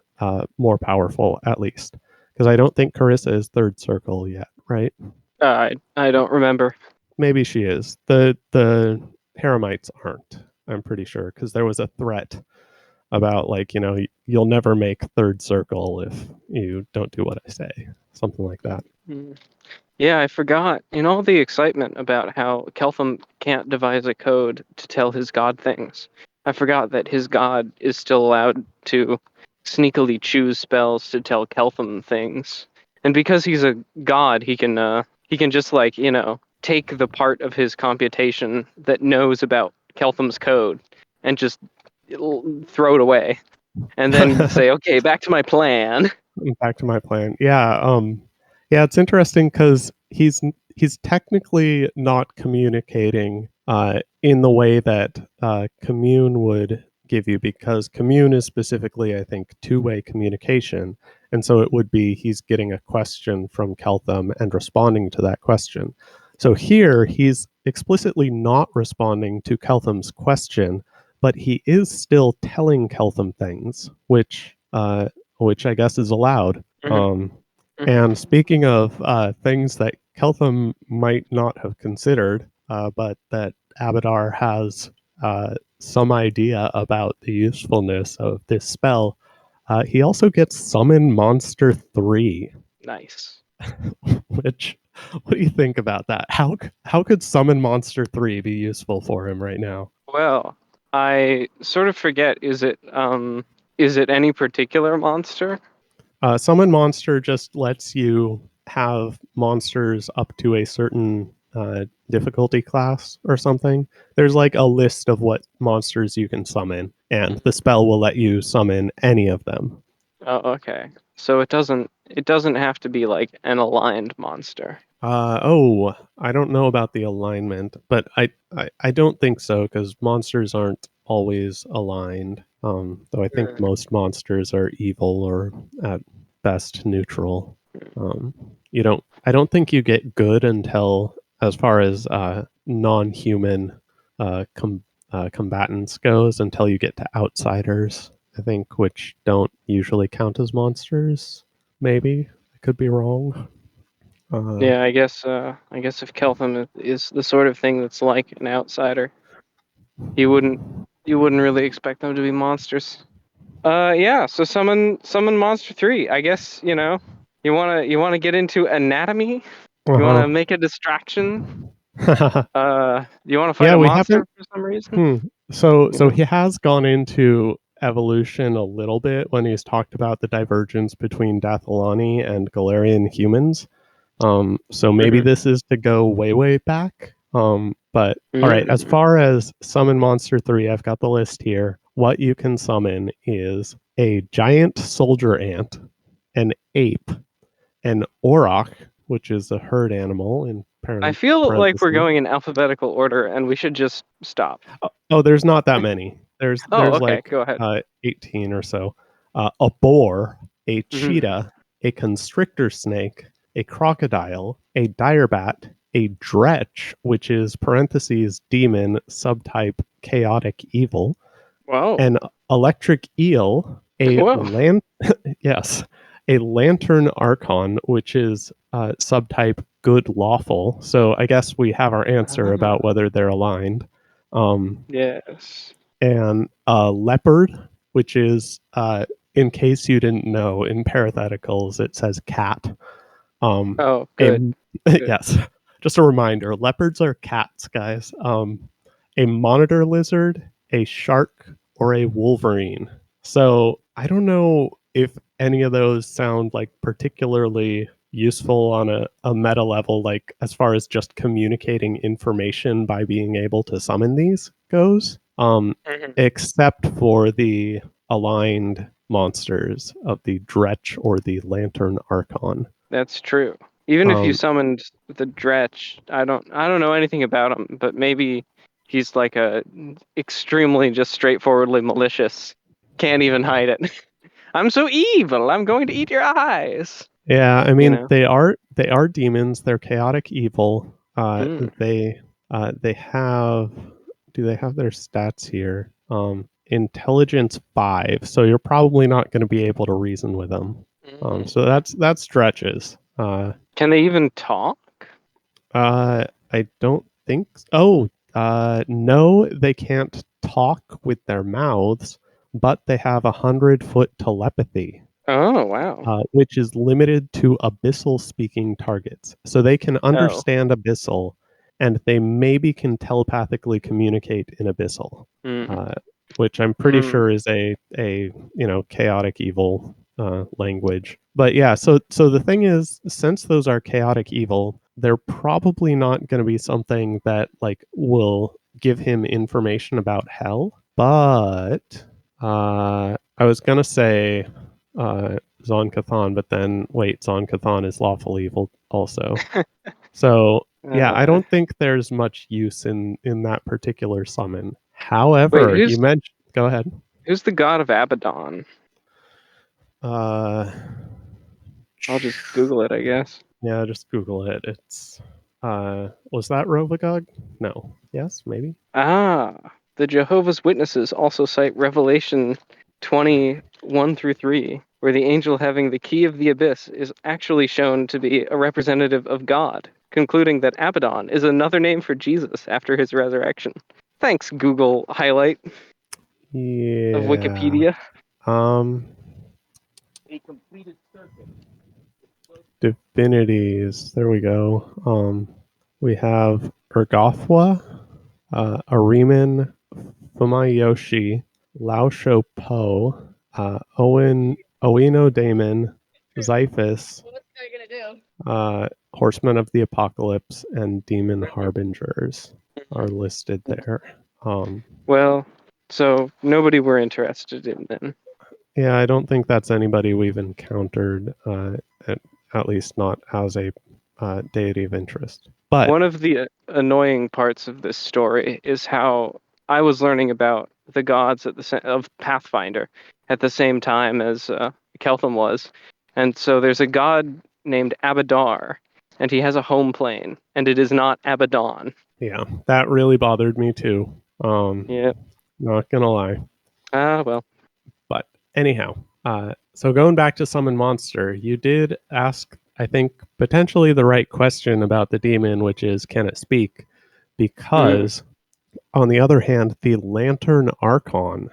more powerful, at least. Because I don't think Carissa is third circle yet, right? I don't remember. Maybe she is. The Haremites aren't, I'm pretty sure, because there was a threat about, like, you'll never make third circle if you don't do what I say, something like that. Yeah, I forgot. In all the excitement about how Keltham can't devise a code to tell his god things, I forgot that his god is still allowed to sneakily choose spells to tell Keltham things. And because he's a god, he can he can just like, take the part of his computation that knows about Keltham's code and just throw it away. And then say, okay, back to my plan. Back to my plan. Yeah, it's interesting because he's technically not communicating in the way that commune would give you, because commune is specifically, I think, two-way communication, and so it would be he's getting a question from Keltham and responding to that question. So here he's explicitly not responding to Keltham's question, but he is still telling Keltham things, which I guess is allowed. And speaking of things that Keltham might not have considered, but that Abadar has some idea about the usefulness of this spell, he also gets Summon Monster 3. Nice. Which, what do you think about that? How could Summon Monster 3 be useful for him right now? Well, I sort of forget, is it any particular monster? Summon Monster just lets you have monsters up to a certain difficulty class or something. There's like a list of what monsters you can summon, and the spell will let you summon any of them. Oh, okay. So it doesn't have to be like an aligned monster. I don't know about the alignment, but I don't think so, because monsters aren't always aligned. Though I think most monsters are evil or at best neutral. I don't think you get good until, as far as non-human combatants goes, until you get to outsiders, I think, which don't usually count as monsters. Maybe I could be wrong. Yeah, I guess if Keltham is the sort of thing that's like an outsider, you wouldn't really expect them to be monsters. Yeah, so summon Monster 3. I guess, you wanna get into anatomy? You wanna make a distraction? You wanna fight Yeah, a we monster haven't. for some reason? So he has gone into evolution a little bit when he's talked about the divergence between Dathalani and Galarian humans. So maybe this is to go way back. But all right, as far as Summon Monster 3, I've got the list here. What you can summon is a giant soldier ant, an ape, an auroch, which is a herd animal in I feel like we're parentheses. going in alphabetical order and we should just stop. Oh, there's not that many. There's Okay, like go ahead. 18 or so. A boar, a cheetah, a constrictor snake, a crocodile, a direbat, a dretch, which is parentheses demon subtype chaotic evil, Whoa. an electric eel, a Whoa. yes, a lantern archon, which is subtype good lawful. So I guess we have our answer about whether they're aligned. Yes. And a leopard, which is, in case you didn't know, in parentheticals it says cat. Oh, good. Yes, just a reminder: leopards are cats, guys. A monitor lizard, a shark, or a wolverine. So I don't know if any of those sound like particularly useful on a meta level, like as far as just communicating information by being able to summon these goes. Except for the aligned monsters of the Dretch or the Lantern Archon. That's true. Even if you summoned the Dretch, I don't know anything about him, but maybe he's like a extremely just straightforwardly malicious. Can't even hide it. I'm so evil. I'm going to eat your eyes. Yeah, I mean they are demons. They're chaotic evil. They have. Do they have their stats here? Intelligence 5. So you're probably not going to be able to reason with them. So that's stretches. Can they even talk? I don't think. No, they can't talk with their mouths, but they have 100-foot telepathy. Oh, wow. Which is limited to abyssal speaking targets. So they can understand abyssal, and they maybe can telepathically communicate in abyssal, which I'm pretty sure is a chaotic evil language. But yeah, so the thing is, since those are chaotic evil, they're probably not going to be something that like will give him information about hell. But I was going to say Zon Cathan, but then wait, Zon Cathan is lawful evil also. So yeah, I don't think there's much use in that particular summon. However, Wait, you mentioned. Go ahead. who's the god of Abaddon? Uh, I'll just Google it, I guess. Yeah, just Google it. It's was that Rovagog? No. Yes, maybe. Ah, the Jehovah's Witnesses also cite Revelation 21 through 3, where the angel having the key of the abyss is actually shown to be a representative of God, concluding that Abaddon is another name for Jesus after his resurrection. Thanks, Google highlight Yeah. of Wikipedia. A completed circuit. Divinities. There we go. We have Urgothwa, Ariman, Fumayoshi, Lao Shou Po, Owino Damon, Xiphus, Horsemen of the Apocalypse, and Demon Harbingers are listed there. Well, so nobody we're interested in then. Yeah, I don't think that's anybody we've encountered, at least not as a deity of interest. But one of the annoying parts of this story is how I was learning about the gods of Pathfinder at the same time as Keltham was, and so there's a god named Abadar, and he has a home plane, and it is not Abaddon. Yeah, that really bothered me too. Yeah. Not gonna lie. Well. But anyhow, so going back to Summon Monster, you did ask, I think, potentially the right question about the demon, which is, can it speak? Because, on the other hand, the Lantern Archon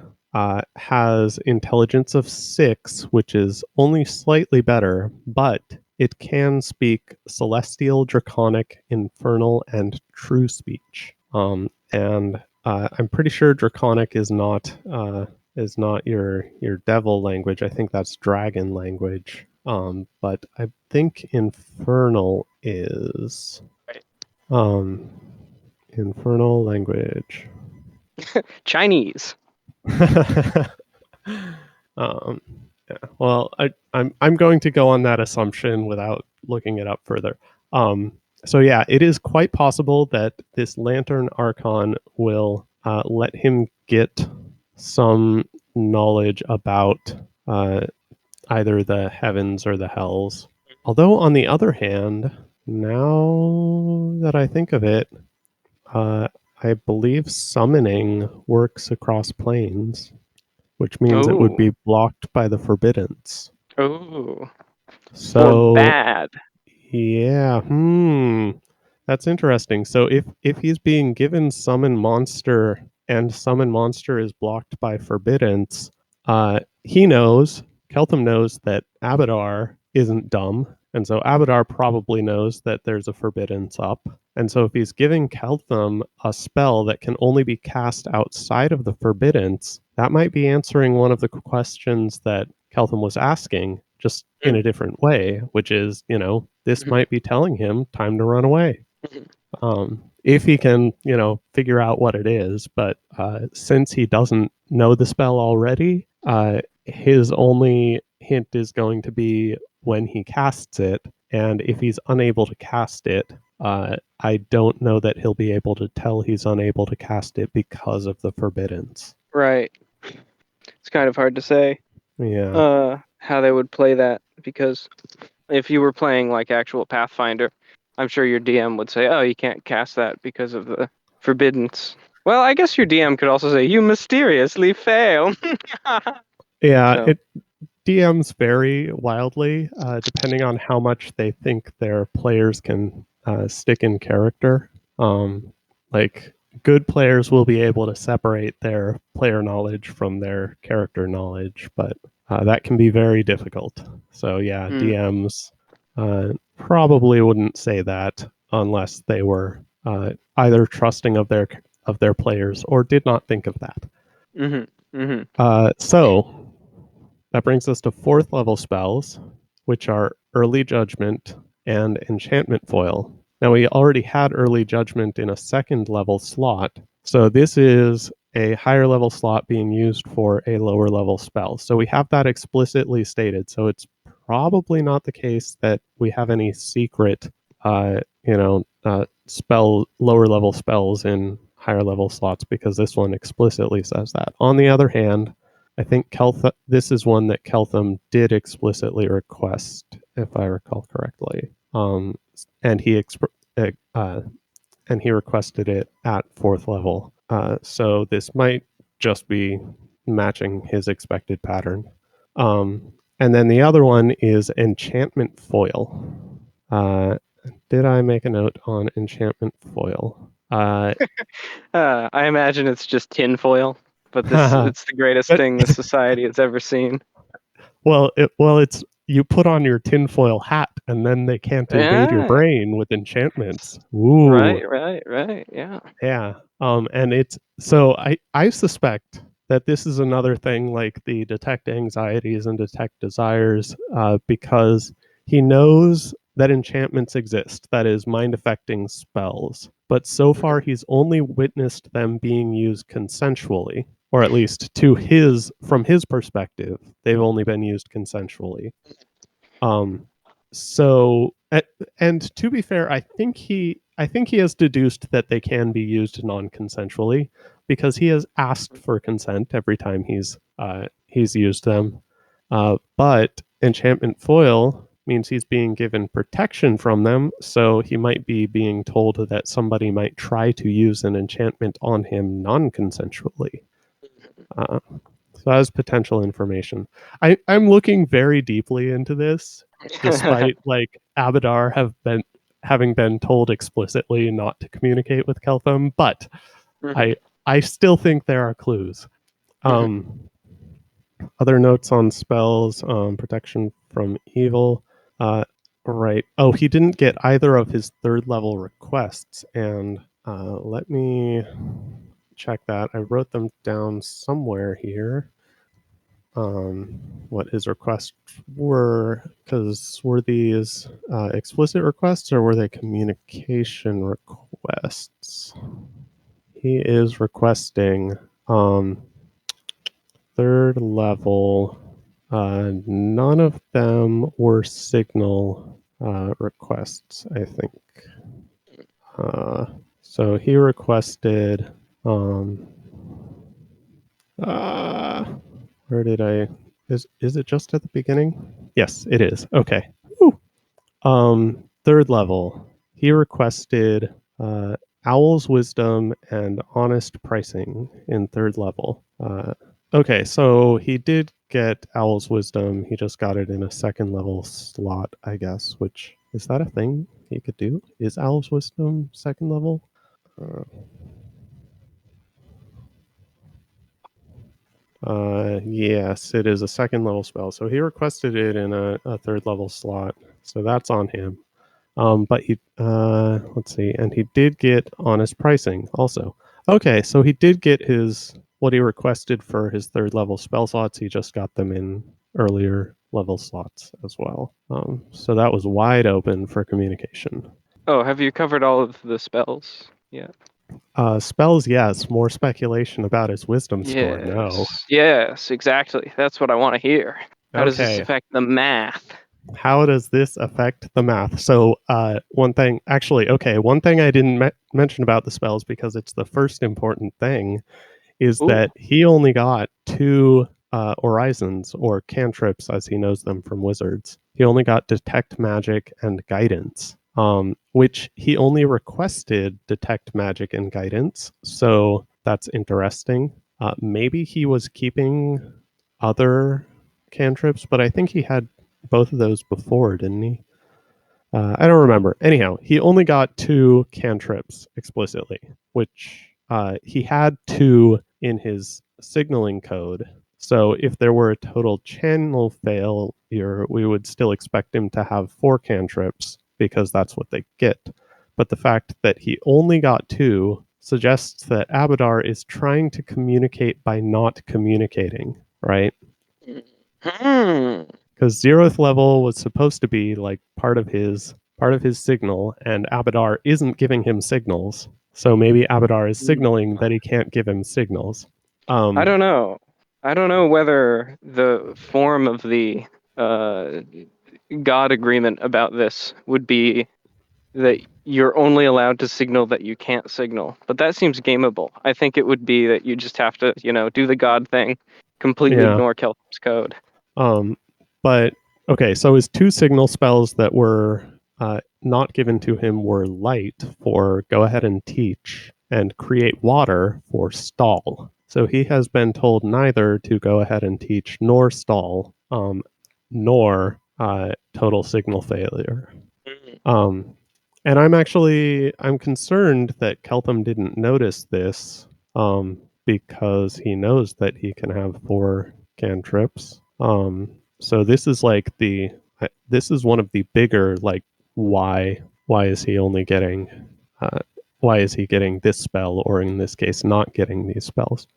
has intelligence of 6, which is only slightly better, but it can speak Celestial, Draconic, Infernal, and True Speech. And I'm pretty sure Draconic is not your devil language. I think that's dragon language. But I think Infernal is Infernal language. Chinese. Yeah. Well, I'm going to go on that assumption without looking it up further. So yeah, it is quite possible that this Lantern Archon will let him get some knowledge about either the heavens or the hells. Although, on the other hand, now that I think of it, I believe summoning works across planes, which means it would be blocked by the forbiddance. Oh. So or bad. Yeah. That's interesting. So if he's being given Summon Monster and Summon Monster is blocked by forbiddance, he knows, Keltham knows that Abadar isn't dumb. And so Abadar probably knows that there's a forbiddance up. And so if he's giving Keltham a spell that can only be cast outside of the forbiddance, that might be answering one of the questions that Keltham was asking, just in a different way, which is, this might be telling him time to run away. If he can, figure out what it is. But since he doesn't know the spell already, his only hint is going to be when he casts it. And if he's unable to cast it, I don't know that he'll be able to tell he's unable to cast it because of the forbiddance. Right. It's kind of hard to say. Yeah. How they would play that, because if you were playing like actual Pathfinder, I'm sure your DM would say, oh, you can't cast that because of the forbiddance. Well, I guess your DM could also say, you mysteriously fail. Yeah, DMs vary wildly depending on how much they think their players can stick in character. Like, good players will be able to separate their player knowledge from their character knowledge, but that can be very difficult. So yeah, DMs probably wouldn't say that unless they were either trusting of their players or did not think of that. So that brings us to 4th level spells, which are Early Judgment and Enchantment Foil. Now, we already had early judgment in a second level slot, so this is a higher level slot being used for a lower level spell. So we have that explicitly stated. So it's probably not the case that we have any secret, spell lower level spells in higher level slots, because this one explicitly says that. On the other hand, I think this is one that Keltham did explicitly request, if I recall correctly. And he requested it at 4th level. So this might just be matching his expected pattern. And then the other one is enchantment foil. Did I make a note on enchantment foil? I imagine it's just tinfoil, but it's the greatest thing the society has ever seen. It's you put on your tinfoil hat, and then they can't invade your Yeah. brain with enchantments. Ooh. Right. Yeah. Yeah. And it's so I suspect that this is another thing like the detect anxieties and detect desires, because he knows that enchantments exist, that is, mind affecting spells. But so far, he's only witnessed them being used consensually, or at least from his perspective, they've only been used consensually. So, and to be fair, I think he has deduced that they can be used non-consensually, because he has asked for consent every time he's used them. But enchantment foil means he's being given protection from them, so he might be being told that somebody might try to use an enchantment on him non-consensually. So that is potential information. I'm looking very deeply into this, despite like Abadar having been told explicitly not to communicate with Keltham, but I still think there are clues. Other notes on spells, protection from evil. Right. Oh, he didn't get either of his 3rd level requests, and let me check that. I wrote them down somewhere here. What his requests were, because were these explicit requests or were they communication requests? He is requesting 3rd level. None of them were signal requests, I think. So he requested where did I is it just at the beginning? Yes, it is. Okay. Woo. 3rd level. He requested Owl's Wisdom and Honest Pricing in 3rd level. Okay, so he did get Owl's Wisdom. He just got it in a 2nd level slot, I guess, which is that a thing he could do? Is Owl's Wisdom 2nd level? Yes, it is a 2nd level spell. So he requested it in a 3rd level slot. So that's on him. But he, let's see, and he did get Honest Pricing also. Okay, so he did get what he requested for his 3rd level spell slots. He just got them in earlier level slots as well. So that was wide open for communication. Oh, have you covered all of the spells? Yeah. Spells, yes. More speculation about his wisdom score. No. Yes, exactly. That's what I want to hear. How does this Okay. affect the math? How does this affect the math? So one thing I didn't mention about the spells, because it's the first important thing, is that he only got 2 orisons, or cantrips as he knows them from wizards. He only got Detect Magic and Guidance, which he only requested Detect Magic and Guidance. So that's interesting. Maybe he was keeping other cantrips, but I think he had both of those before, didn't he? I don't remember. Anyhow, he only got 2 cantrips explicitly, which he had 2 in his signaling code. So if there were a total channel failure, we would still expect him to have 4 cantrips, because that's what they get. But the fact that he only got 2 suggests that Abadar is trying to communicate by not communicating, right? Because 0th level was supposed to be like part of his part of his signal, and Abadar isn't giving him signals. So maybe Abadar is signaling that he can't give him signals. I don't know. I don't know whether the form of the God agreement about this would be that you're only allowed to signal that you can't signal. But that seems gameable. I think it would be that you just have to, do the God thing, completely Yeah. ignore Kelp's code. But okay, so his two signal spells that were not given to him were light for go ahead and teach and create water for stall. So he has been told neither to go ahead and teach nor stall, nor total signal failure. And I'm concerned that Keltham didn't notice this because he knows that he can have 4 cantrips. So this is like this is one of the bigger like why is he only getting why is he getting this spell, or in this case not getting these spells.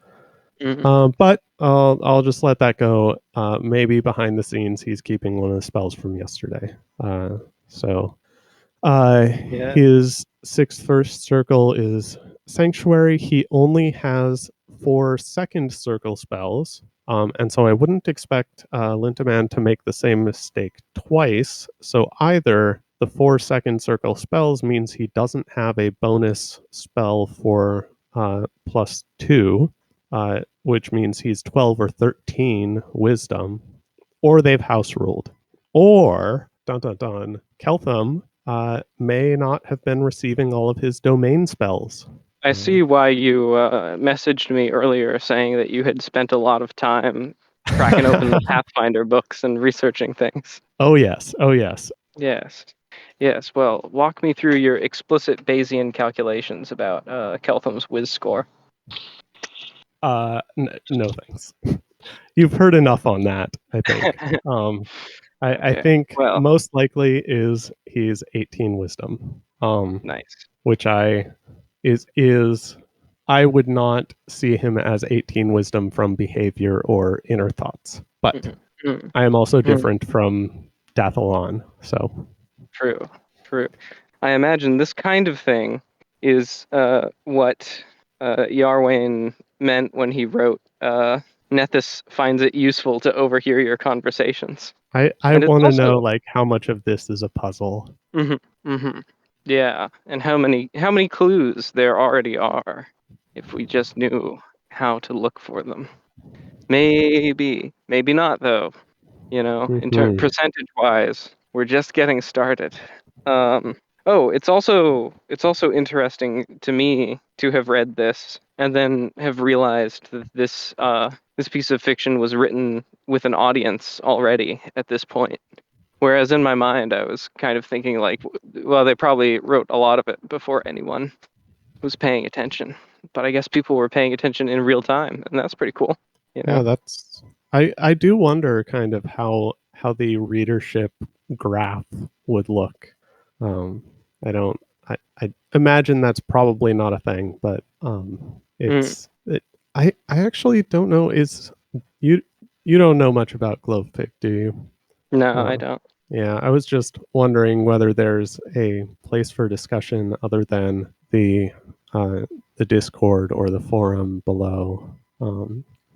But I'll just let that go. Maybe behind the scenes he's keeping one of the spells from yesterday. His 6th first circle is Sanctuary. He only has 4 second circle spells. And so I wouldn't expect Lintaman to make the same mistake twice. So either the 4 second circle spells means he doesn't have a bonus spell for +2, which means he's 12 or 13 wisdom, or they've house ruled. Or, dun dun dun, Keltham may not have been receiving all of his domain spells. I see why you messaged me earlier saying that you had spent a lot of time cracking open the Pathfinder books and researching things. Oh, yes. Oh, yes. Yes. Well, walk me through your explicit Bayesian calculations about Keltham's Wiz score. No thanks. You've heard enough on that, I think. I think most likely is he's 18 wisdom. Nice. Which I would not see him as 18 wisdom from behavior or inner thoughts. But I am also different from Dathalon, so. True. I imagine this kind of thing is what Yarwain meant when he wrote Nethys finds it useful to overhear your conversations. I want to know like how much of this is a puzzle. Yeah, and how many clues there already are if we just knew how to look for them. Maybe not though. In percentage wise, we're just getting started. It's also interesting to me to have read this and then have realized that this piece of fiction was written with an audience already at this point. Whereas in my mind, I was kind of thinking like, well, they probably wrote a lot of it before anyone was paying attention. But I guess people were paying attention in real time, and that's pretty cool. Yeah, that's. I do wonder kind of how the readership graph would look. I imagine that's probably not a thing, but I actually don't know. You don't know much about Glovepig, do you? No, I don't. Yeah, I was just wondering whether there's a place for discussion other than the Discord or the forum below.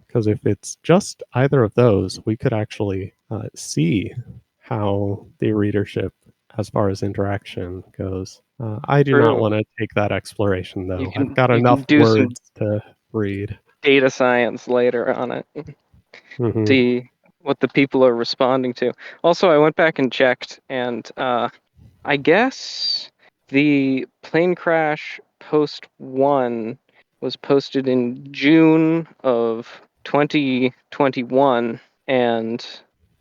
Because if it's just either of those, we could actually see how the readership, as far as interaction goes. I do not want to take that exploration, though. I've got enough words to read. Data science later on it. See what the people are responding to. Also, I went back and checked, and I guess the Planecrash post 1 was posted in June of 2021, and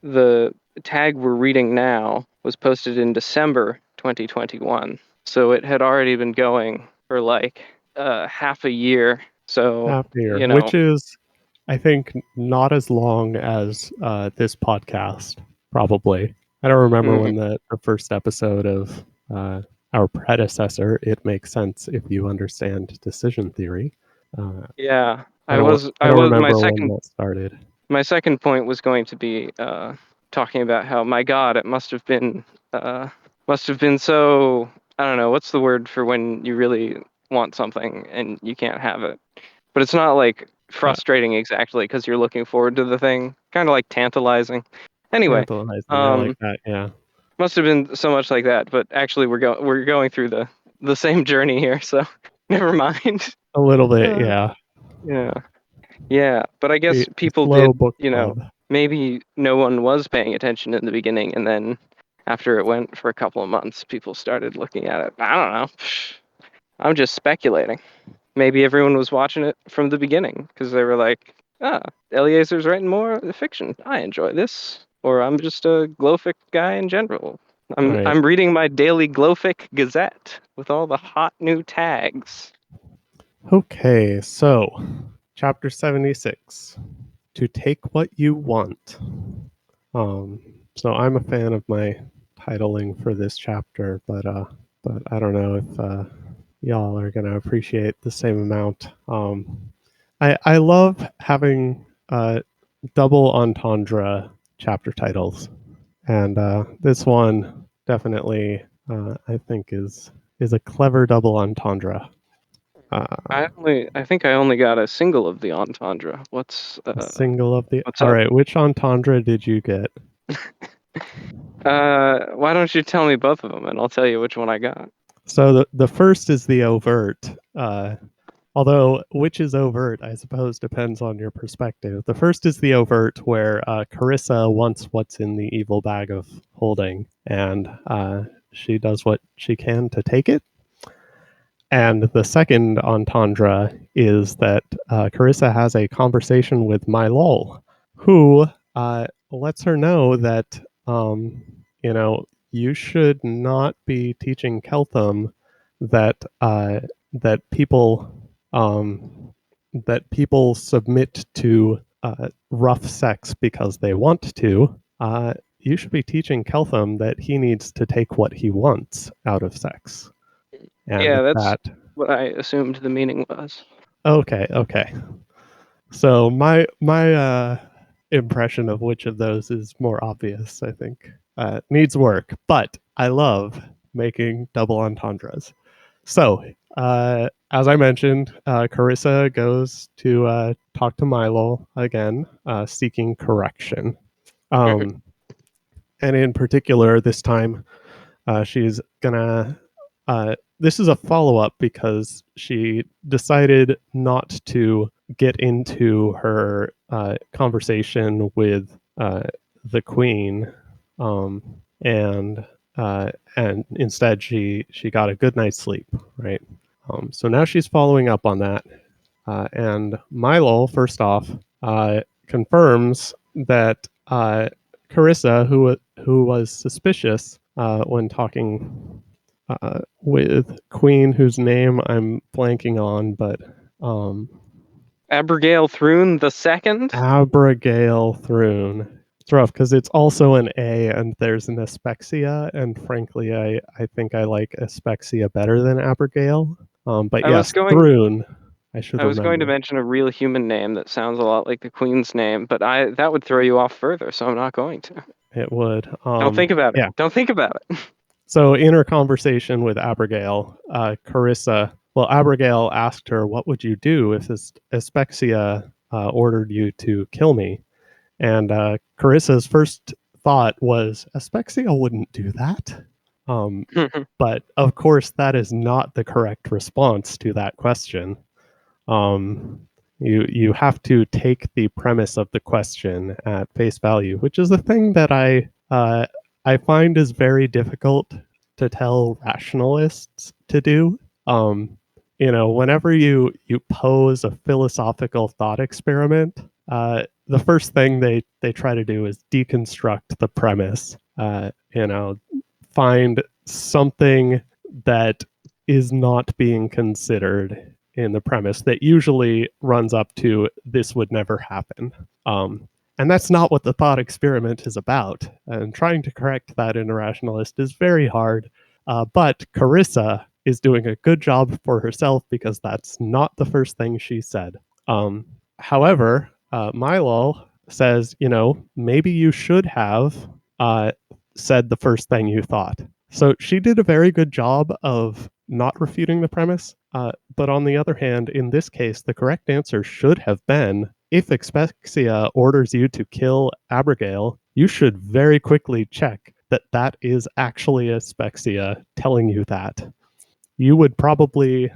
the tag we're reading now was posted in December 2021. So it had already been going for like half a year. So half a year, which is, I think, not as long as this podcast, probably. I don't remember when the first episode of our predecessor, It Makes Sense If You Understand Decision Theory. Yeah, I don't remember when that started. My second point was going to be talking about how, my God, it must have been Must have been so, I don't know, what's the word for when you really want something and you can't have it? But it's not like frustrating exactly because you're looking forward to the thing. Kind of like tantalizing. Anyway, Tantalizing, I like that. Yeah, must have been so much like that. But actually, we're going through the same journey here, so never mind. a little bit. Uh, Yeah, yeah, yeah. But I guess the people slow did, book club. maybe no one was paying attention in the beginning, and then after it went for a couple of months, people started looking at it. I don't know. I'm just speculating. Maybe everyone was watching it from the beginning because they were like, Eliezer's writing more fiction. I enjoy this. Or I'm just a Glowfic guy in general. Right. I'm reading my daily Glowfic Gazette with all the hot new tags. Okay, so chapter 76. To take what you want. So I'm a fan of my titling for this chapter, but I don't know if y'all are gonna appreciate the same amount. I love having double entendre chapter titles, and this one definitely I think is a clever double entendre. I think I only got a single of the entendre. A single of the. What's All up? right, which entendre did you get? Why don't you tell me both of them and I'll tell you which one I got. So the first is the overt. Although which is overt, I suppose, depends on your perspective. The first is the overt, where Carissa wants what's in the evil bag of holding, and she does what she can to take it. And the second entendre is that Carissa has a conversation with Mylol, who lets her know that, you should not be teaching Keltham that that people that people submit to rough sex because they want to. You should be teaching Keltham that he needs to take what he wants out of sex. And Yeah, that's that. what I assumed the meaning was. Okay. So my impression of which of those is more obvious, I think, needs work. But I love making double entendres. So as I mentioned, Carissa goes to talk to Milo again, seeking correction. Um, and in particular, this time, she's gonna. This is a follow up because she decided not to get into her conversation with the queen, and instead she got a good night's sleep. Right. So now she's following up on that, and Milo, first off, confirms that Carissa, who was suspicious when talking with Queen, whose name I'm blanking on, but Abigail Thrune the second. Abigail Thrune. It's rough because it's also an A and there's an Aspexia, and frankly, I think I like Aspexia better than Abigail. But I was yes, going. Thrune. I should I was going to remember. mention a real human name that sounds a lot like the Queen's name, but that would throw you off further, so I'm not going to. It would. Don't think about it. Yeah. Don't think about it. So in her conversation with Abigail, Abigail asked her, "What would you do if Aspexia ordered you to kill me?" And Carissa's first thought was, "Aspexia wouldn't do that." But of course, that is not the correct response to that question. You have to take the premise of the question at face value, which is the thing that I find is very difficult to tell rationalists to do. Whenever you pose a philosophical thought experiment, the first thing they try to do is deconstruct the premise. Find something that is not being considered in the premise that usually runs up to this would never happen. And that's not what the thought experiment is about. And trying to correct that in a rationalist is very hard. But Carissa is doing a good job for herself because that's not the first thing she said. However, Milo says, maybe you should have said the first thing you thought. So she did a very good job of not refuting the premise. But on the other hand, in this case, the correct answer should have been, if Expexia orders you to kill Abigail, you should very quickly check that that is actually Expexia telling you that. You would probably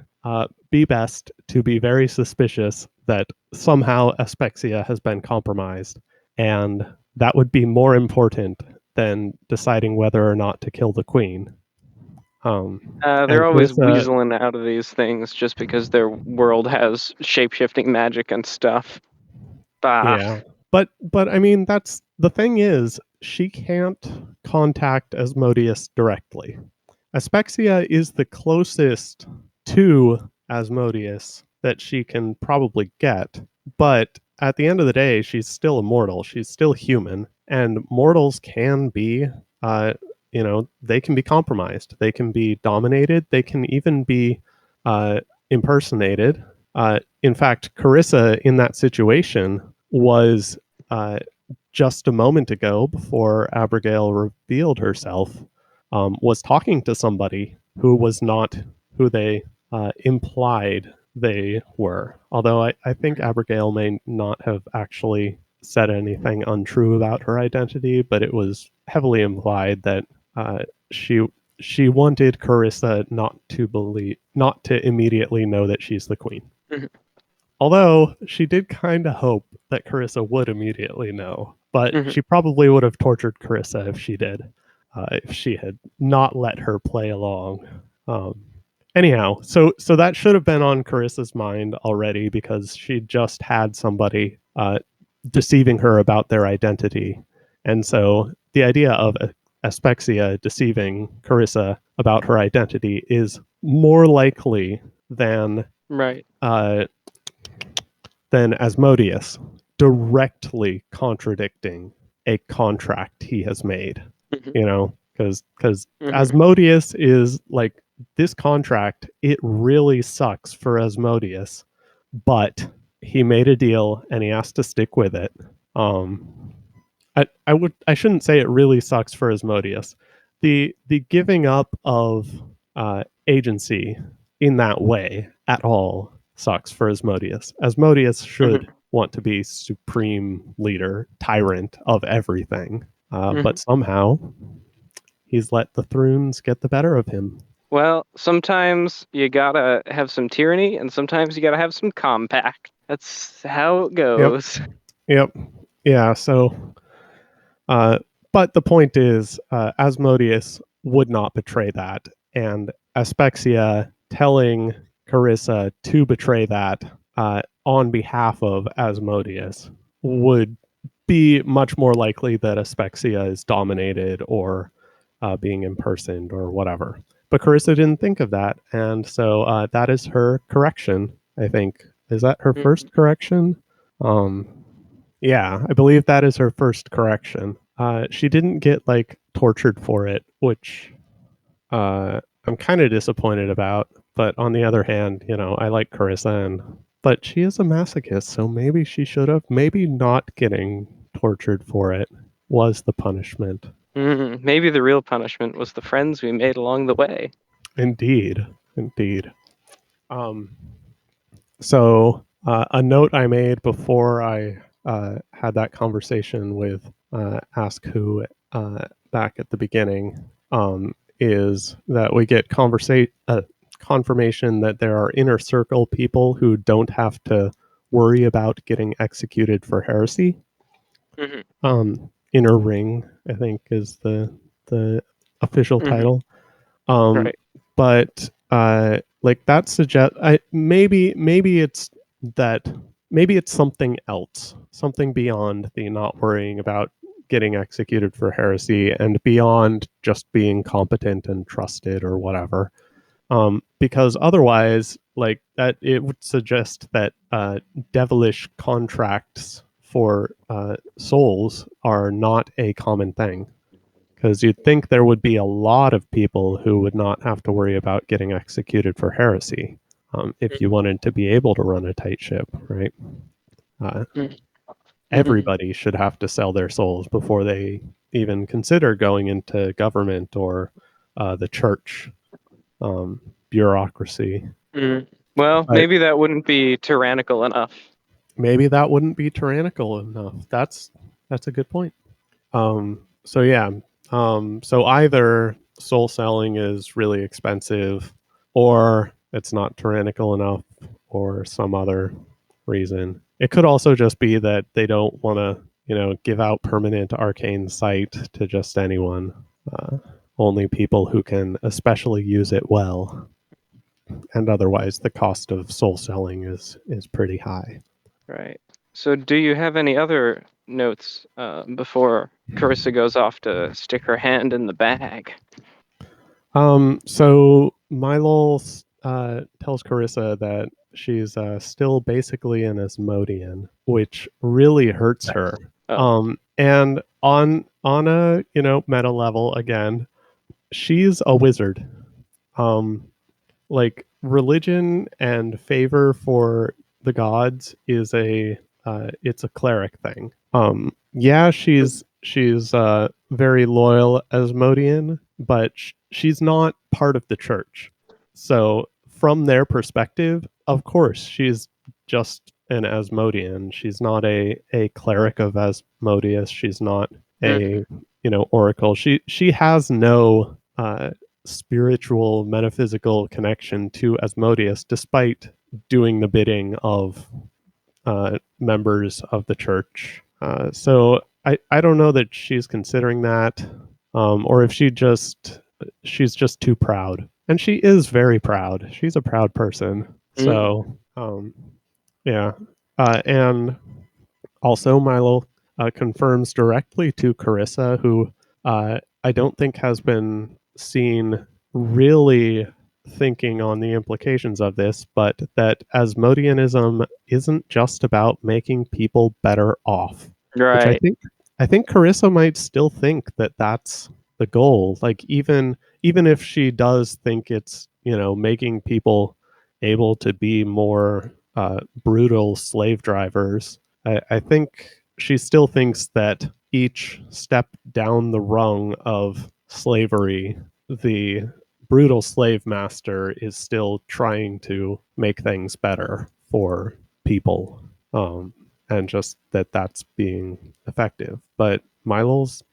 be best to be very suspicious that somehow Expexia has been compromised, and that would be more important than deciding whether or not to kill the queen. They're And always Carissa, weaseling out of these things just because their world has shape-shifting magic and stuff. Bah. yeah, but I mean, that's the thing is, she can't contact Asmodeus directly. Aspexia is the closest to Asmodeus that she can probably get, but at the end of the day, she's still immortal. She's still human, and mortals can be, they can be compromised. They can be dominated. They can even be impersonated. In fact, Carissa in that situation was just a moment ago, before Abigail revealed herself, was talking to somebody who was not who they implied they were. Although I think Abigail may not have actually said anything untrue about her identity, but it was heavily implied that she wanted Carissa not to immediately know that she's the queen. Mhm. Although she did kind of hope that Carissa would immediately know, but Mhm. she probably would have tortured Carissa if she did, if she had not let her play along. Anyhow, so that should have been on Carissa's mind already, because she just had somebody deceiving her about their identity, and so the idea of Aspexia deceiving Carissa about her identity is more likely than Right. Asmodeus directly contradicting a contract he has made. Mhm. Because Mhm. Asmodeus is like, this contract, it really sucks for Asmodeus, but he made a deal and he has to stick with it. I shouldn't say it really sucks for Asmodeus. The giving up of agency in that way at all sucks for Asmodeus. Asmodeus should Mhm. want to be supreme leader, tyrant of everything, but Mhm. somehow he's let the Thrones get the better of him. Well, sometimes you gotta have some tyranny, and sometimes you gotta have some compact. That's how it Yep. goes. Yep. Yeah. So, but the point is, Asmodeus would not betray that, and Aspexia telling Carissa to betray that on behalf of Asmodeus would be much more likely that Aspexia is dominated or being impersoned or whatever. But Carissa didn't think of that, and so that is her correction, I think. Is that her first correction? Um, yeah, I believe that is her first correction. She didn't get like tortured for it, which I'm kind of disappointed about. But on the other hand, I like Carissa, but she is a masochist, so maybe she should have. Maybe not getting tortured for it was the punishment. Maybe the real punishment was the friends we made along the way. Indeed, indeed. Um, so a note I made before I had that conversation with Ask Who back at the beginning is that we get confirmation that there are inner circle people who don't have to worry about getting executed for heresy. Inner ring, I think, is the official title. Right. But like that suggests, maybe it's that maybe it's something else, something beyond the not worrying about getting executed for heresy and beyond just being competent and trusted or whatever. Because otherwise, like that, it would suggest that devilish contracts for souls are not a common thing. Because you'd think there would be a lot of people who would not have to worry about getting executed for heresy if you wanted to be able to run a tight ship, right? Everybody should have to sell their souls before they even consider going into government or the church bureaucracy. Well, maybe that wouldn't be tyrannical enough. Maybe that wouldn't be tyrannical enough. That's a good point. So yeah. So either soul selling is really expensive, or it's not tyrannical enough, or some other reason. It could also just be that they don't want to, give out permanent arcane sight to just anyone. Only people who can especially use it well. And otherwise, the cost of soul selling is pretty high. Right. So do you have any other notes before Carissa goes off to stick her hand in the bag? So Milo tells Carissa that she's still basically an Asmodean, which really hurts her. Oh. And on a meta level, again, she's a wizard. Like religion and favor for the gods is it's a cleric thing. Yeah, she's very loyal Asmodean, but she's not part of the church. So from their perspective, of course, she's just an Asmodean. She's not a cleric of Asmodeus. She's not a oracle. She has no spiritual metaphysical connection to Asmodeus, despite doing the bidding of members of the church. So I don't know that she's considering that, or if she's just too proud. And she is very proud. She's a proud person. So yeah. And also Milo confirms directly to Carissa, who I don't think has been seen really thinking on the implications of this, but that Asmodeanism isn't just about making people better off. Which Right. I think Carissa might still think that that's the goal. Like even if she does think it's making people able to be more brutal slave drivers, I think she still thinks that each step down the rung of slavery, the brutal slave master is still trying to make things better for people, and just that's being effective. But Milo's,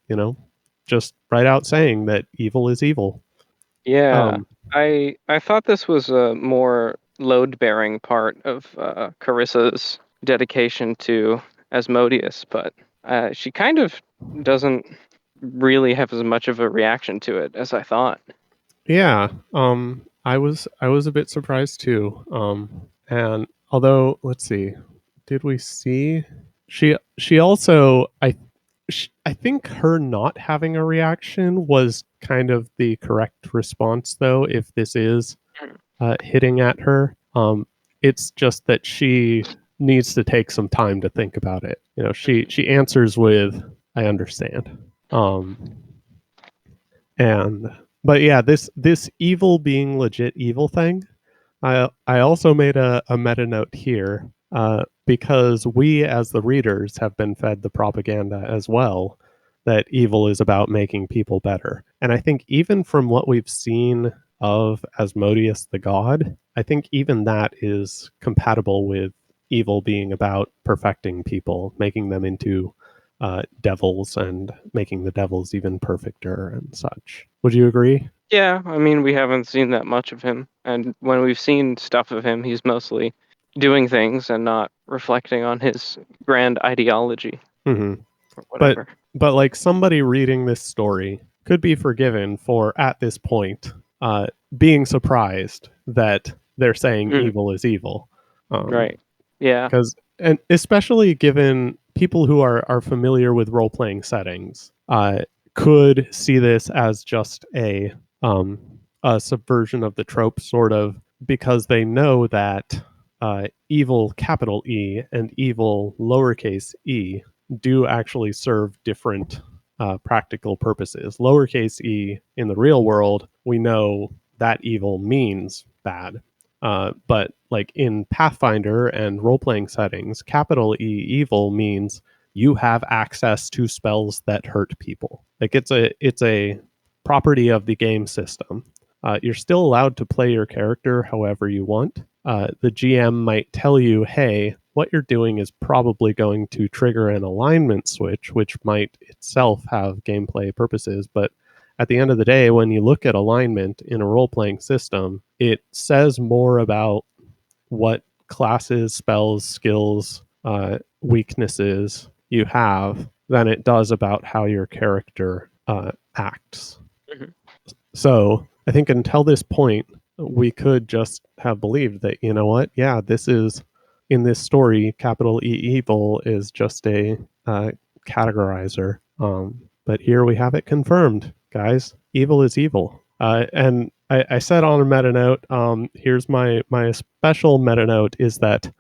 just right out saying that evil is evil. Yeah. I thought this was a more load-bearing part of Carissa's dedication to Asmodeus, but she kind of doesn't really have as much of a reaction to it as I thought. Yeah, I was a bit surprised too. And although, let's see, did we see she also I think her not having a reaction was kind of the correct response, though. If this is hitting at her, it's just that she needs to take some time to think about it. She answers with, "I understand." And but yeah, this evil being legit evil thing, I also made a meta note here, because we as the readers have been fed the propaganda as well that evil is about making people better. And I think even from what we've seen of Asmodeus the god, I think even that is compatible with evil being about perfecting people, making them into devils and making the devils even perfecter and such. Would you agree? Yeah, I mean, we haven't seen that much of him, and when we've seen stuff of him, he's mostly doing things and not reflecting on his grand ideology or whatever. But like somebody reading this story could be forgiven for, at this point, being surprised that they're saying evil is evil. Right. Yeah. And especially given people who are familiar with role-playing settings could see this as just a subversion of the trope, sort of, because they know that evil capital E and evil lowercase e do actually serve different practical purposes. Lowercase e in the real world, we know that evil means bad. But like in Pathfinder and role-playing settings, capital E evil means you have access to spells that hurt people. Like it's a property of the game system. You're still allowed to play your character however you want. The GM might tell you, hey, what you're doing is probably going to trigger an alignment switch, which might itself have gameplay purposes. But at the end of the day, when you look at alignment in a role-playing system, it says more about what classes, spells, skills, weaknesses you have than it does about how your character acts. Mhm. So I think until this point, we could just have believed that, you know what, yeah, this is, in this story, capital E evil is just a categorizer. But here we have it confirmed, guys. Evil is evil. And I said on a meta note, here's my special meta note is that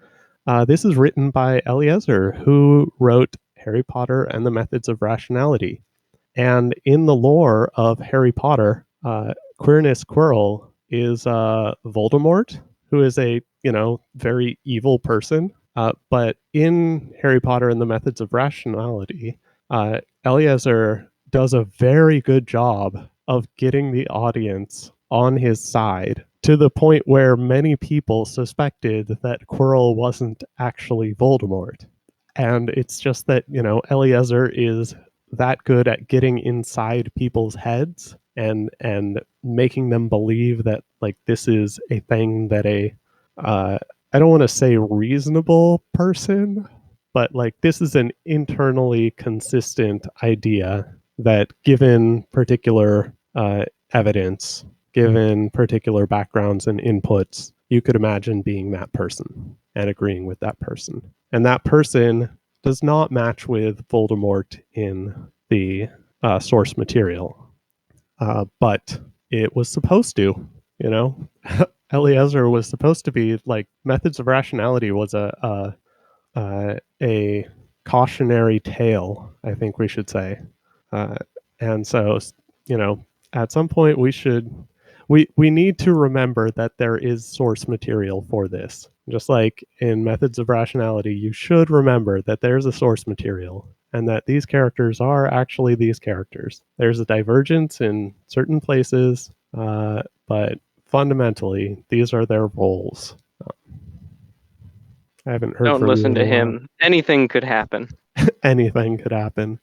this is written by Eliezer, who wrote Harry Potter and the Methods of Rationality. And in the lore of Harry Potter, Quirinius Quirrell is Voldemort, who is a very evil person. But in Harry Potter and the Methods of Rationality, Eliezer does a very good job of getting the audience on his side to the point where many people suspected that Quirrell wasn't actually Voldemort. And it's just that, Eliezer is that good at getting inside people's heads and making them believe that like this is a thing that I don't want to say reasonable person, but like this is an internally consistent idea that given particular evidence, given particular backgrounds and inputs, you could imagine being that person and agreeing with that person. And that person does not match with Voldemort in the source material. But it was supposed to, Eliezer was supposed to be like Methods of Rationality was a cautionary tale, I think we should say. And so, at some point we need to remember that there is source material for this. Just like in Methods of Rationality, you should remember that there's a source material and that these characters are actually these characters. There's a divergence in certain places, but fundamentally, these are their roles. I haven't heard Don't from listen you to in a while. him. Anything could happen. Anything could happen.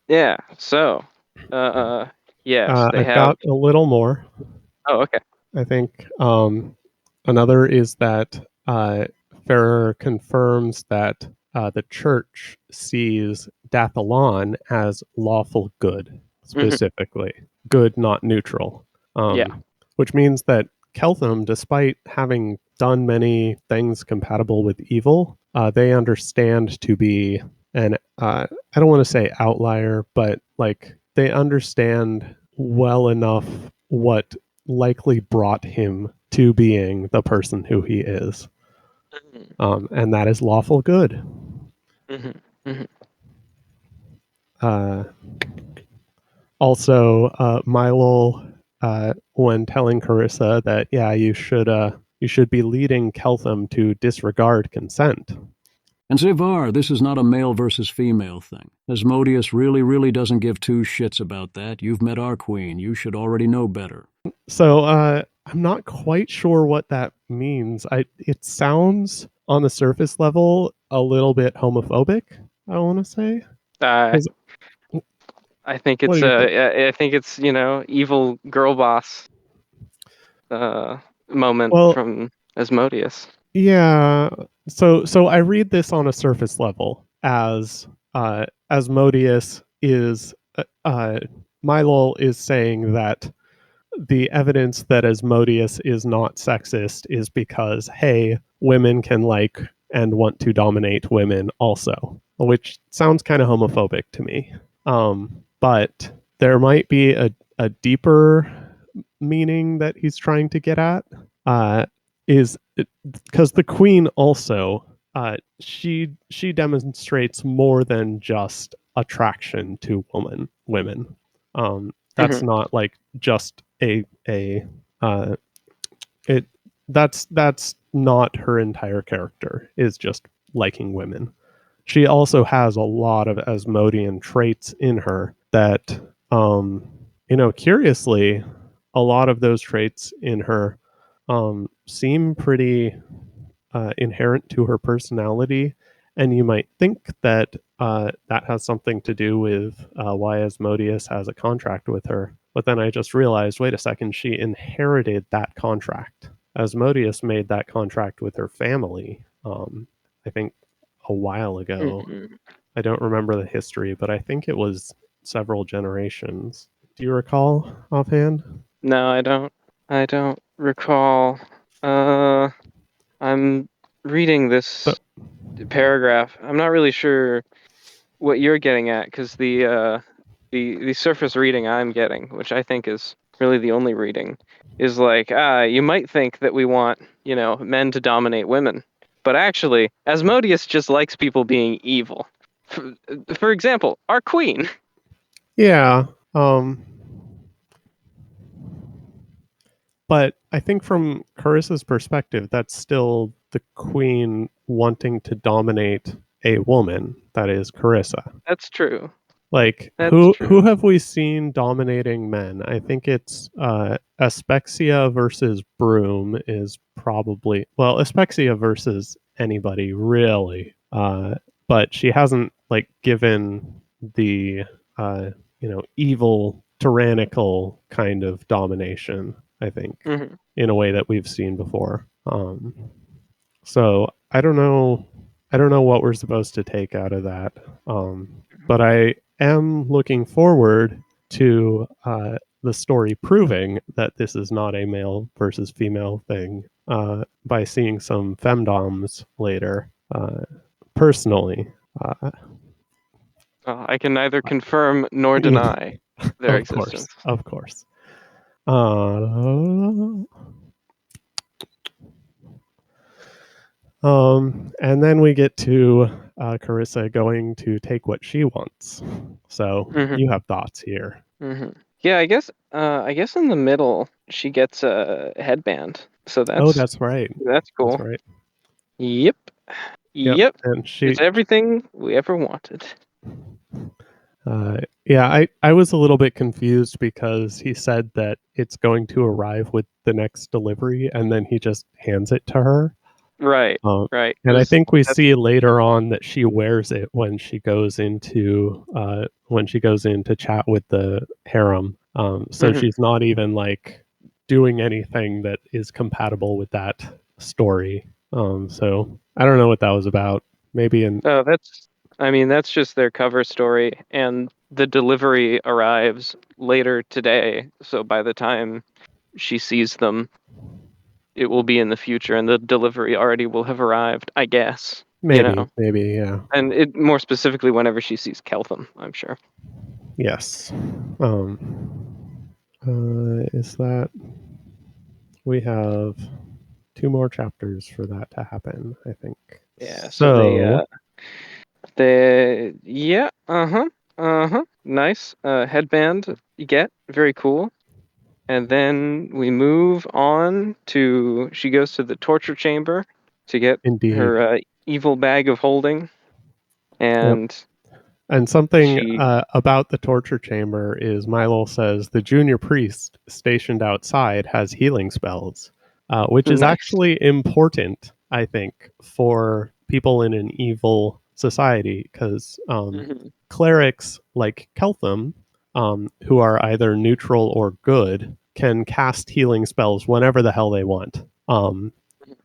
Yeah. So, yes, they I've have. got a little more. Oh, okay. I think another is that Ferrer confirms that the church sees Dathalon as lawful good, specifically. Good, not neutral. Yeah. Which means that Keltham, despite having done many things compatible with evil, they understand to be an, I don't want to say outlier, but like they understand well enough what likely brought him to being the person who he is. And that is lawful good. Also, Milo, when telling Carissa that, yeah, you should be leading Keltham to disregard consent. And Zivar, this is not a male versus female thing. Asmodeus really doesn't give two shits about that. You've met our queen. You should already know better. So I'm not quite sure what that means. It sounds on the surface level a little bit homophobic, I want to say. I think it's evil girl boss moment from Asmodeus. Yeah. So I read this on a surface level as Asmodeus is Mylol is saying that the evidence that Asmodeus is not sexist is because, hey, women can like and want to dominate women also, which sounds kind of homophobic to me. But there might be a deeper meaning that he's trying to get at. Is because the queen also she demonstrates more than just attraction to women. That's not like just that's not her entire character, is just liking women. She also has a lot of Asmodean traits in her that curiously, a lot of those traits in her seem pretty inherent to her personality, and you might think that that has something to do with why Asmodeus has a contract with her. But then I just realized, wait a second, she inherited that contract. Asmodeus made that contract with her family, I think a while ago. Mhm. I don't remember the history, but I think it was several generations. Do you recall offhand? No, I don't. I don't recall. I'm reading So, this paragraph. I'm not really sure what you're getting at, because the surface reading I'm getting, which I think is really the only reading, is like, you might think that we want, men to dominate women, but actually, Asmodeus just likes people being evil. For example, our queen. yeah. But I think from Carissa's perspective, that's still the queen wanting to dominate a woman, that is Carissa. That's true. Like That's who true. have we seen dominating men? I think it's Aspexia versus Broom is probably, well, Aspexia versus anybody really. But she hasn't like given the evil tyrannical kind of domination, I think, Hmm. in a way that we've seen before. So I don't know. I don't know what we're supposed to take out of that. But I am looking forward to the story proving that this is not a male versus female thing by seeing some femdoms later. Personally, uh, I can neither confirm nor deny their of existence. course, of course. Uh, and then we get to Carissa going to take what she wants. So Hmm. you have thoughts here. Hmm. Yeah, I guess in the middle she gets a headband, so Oh, that's that's right. that's That's cool. right. Yep, Yep. yep. And It's everything we ever wanted. yeah, I was a little bit confused because he said that it's going to arrive with the next delivery, and then he just hands it to her. Right, Um, right. and I think we That's see later on that she wears it when she goes into chat with the harem. So mhm. she's not even like doing anything that is compatible with that story. So I don't know what that was about. Maybe in I mean, that's just their cover story, and the delivery arrives later today. So by the time she sees them, it will be in the future, and the delivery already will have arrived, I guess. maybe yeah. And it more specifically whenever she sees Keltham, I'm sure. Yes. Is that we have 2 more chapters for that to happen, I think. Yeah. So So yeah, nice headband you get, very cool. And then we move on to she goes to the torture chamber to get indeed. her evil bag of holding, Yep. and And something she about the torture chamber is Milo says the junior priest stationed outside has healing spells, which is nice. actually important, I think, for people in an evil society because Hmm. clerics like Keltham, who are either neutral or good, can cast healing spells whenever the hell they want.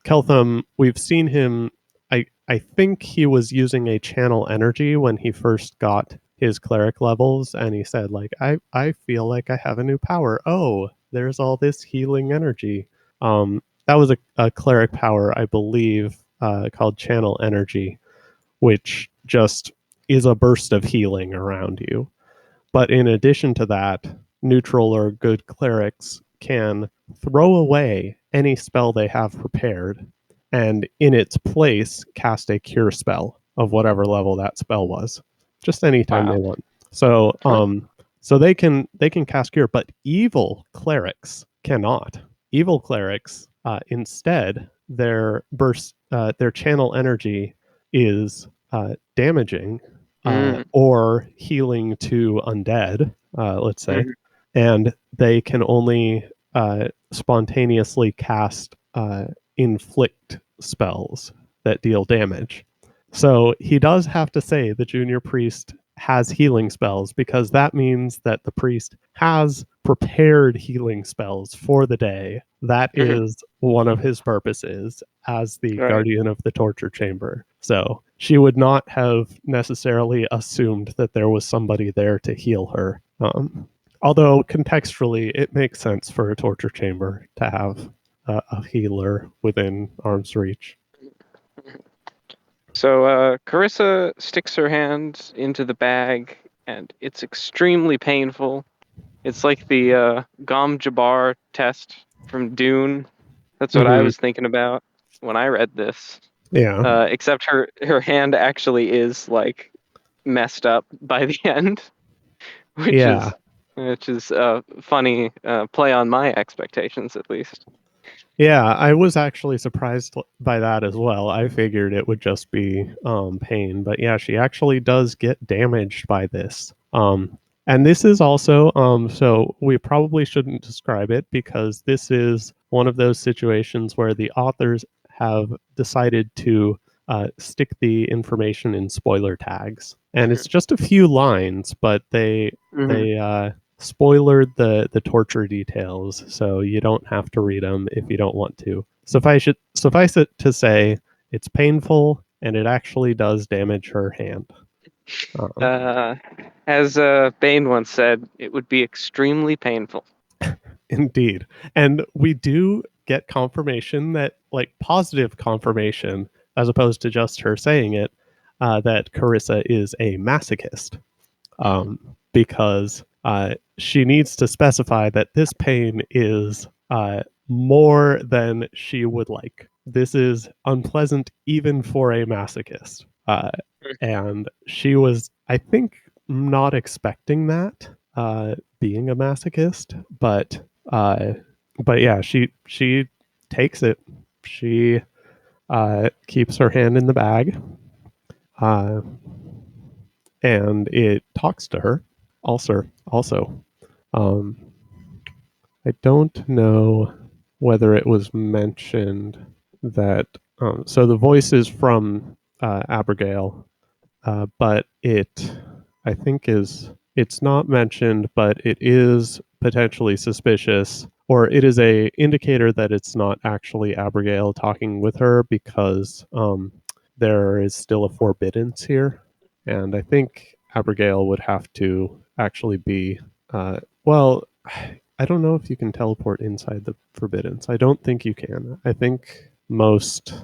Keltham, we've seen him. I think he was using a channel energy when he first got his cleric levels, and he said, like, I feel like I have a new power. Oh, there's all this healing energy. That was a cleric power, I believe, called channel energy, which just is a burst of healing around you. But in addition to that, neutral or good clerics can throw away any spell they have prepared and in its place cast a cure spell of whatever level that spell was, just anytime they Wow. want. So Huh. so they can cast cure, but evil clerics cannot. Evil clerics instead their channel energy is damaging Mm. or healing to undead, let's say. Mhm. and they can only spontaneously cast inflict spells that deal damage. So he does have to say the junior priest has healing spells, because that means that the priest has prepared healing spells for the day. That is one of his purposes as the Right. guardian of the torture chamber. So she would not have necessarily assumed that there was somebody there to heal her. Although contextually, it makes sense for a torture chamber to have a healer within arm's reach. So Carissa sticks her hand into the bag, and it's extremely painful. It's like the Gom Jabbar test from Dune. That's what I was thinking about when I read this. Yeah. Except her hand actually is like messed up by the end, which is a funny play on my expectations, at least. Yeah, I was actually surprised by that as well. I figured it would just be pain, but yeah, she actually does get damaged by this. And this is also so we probably shouldn't describe it, because this is one of those situations where the authors have decided to stick the information in spoiler tags, and it's just a few lines, but they spoilered the torture details, so you don't have to read them if you don't want to. Suffice it to say, it's painful, and it actually does damage her hand. As Bane once said, it would be extremely painful. Indeed. And we do get confirmation that, like, positive confirmation, as opposed to just her saying it, that Carissa is a masochist. Because she needs to specify that this pain is more than she would like. This is unpleasant even for a masochist. And she was, I think, not expecting that, being a masochist, but yeah, she takes it. She keeps her hand in the bag, and it talks to her. Also, I don't know whether it was mentioned that. So the voice is from Abigail, but I think it's not mentioned, but it is potentially suspicious, or it is a indicator that it's not actually Abigail talking with her, because there is still a forbiddance here, and I think Abigail would have to actually be well. I don't know if you can teleport inside the forbiddance. I don't think you can. I think most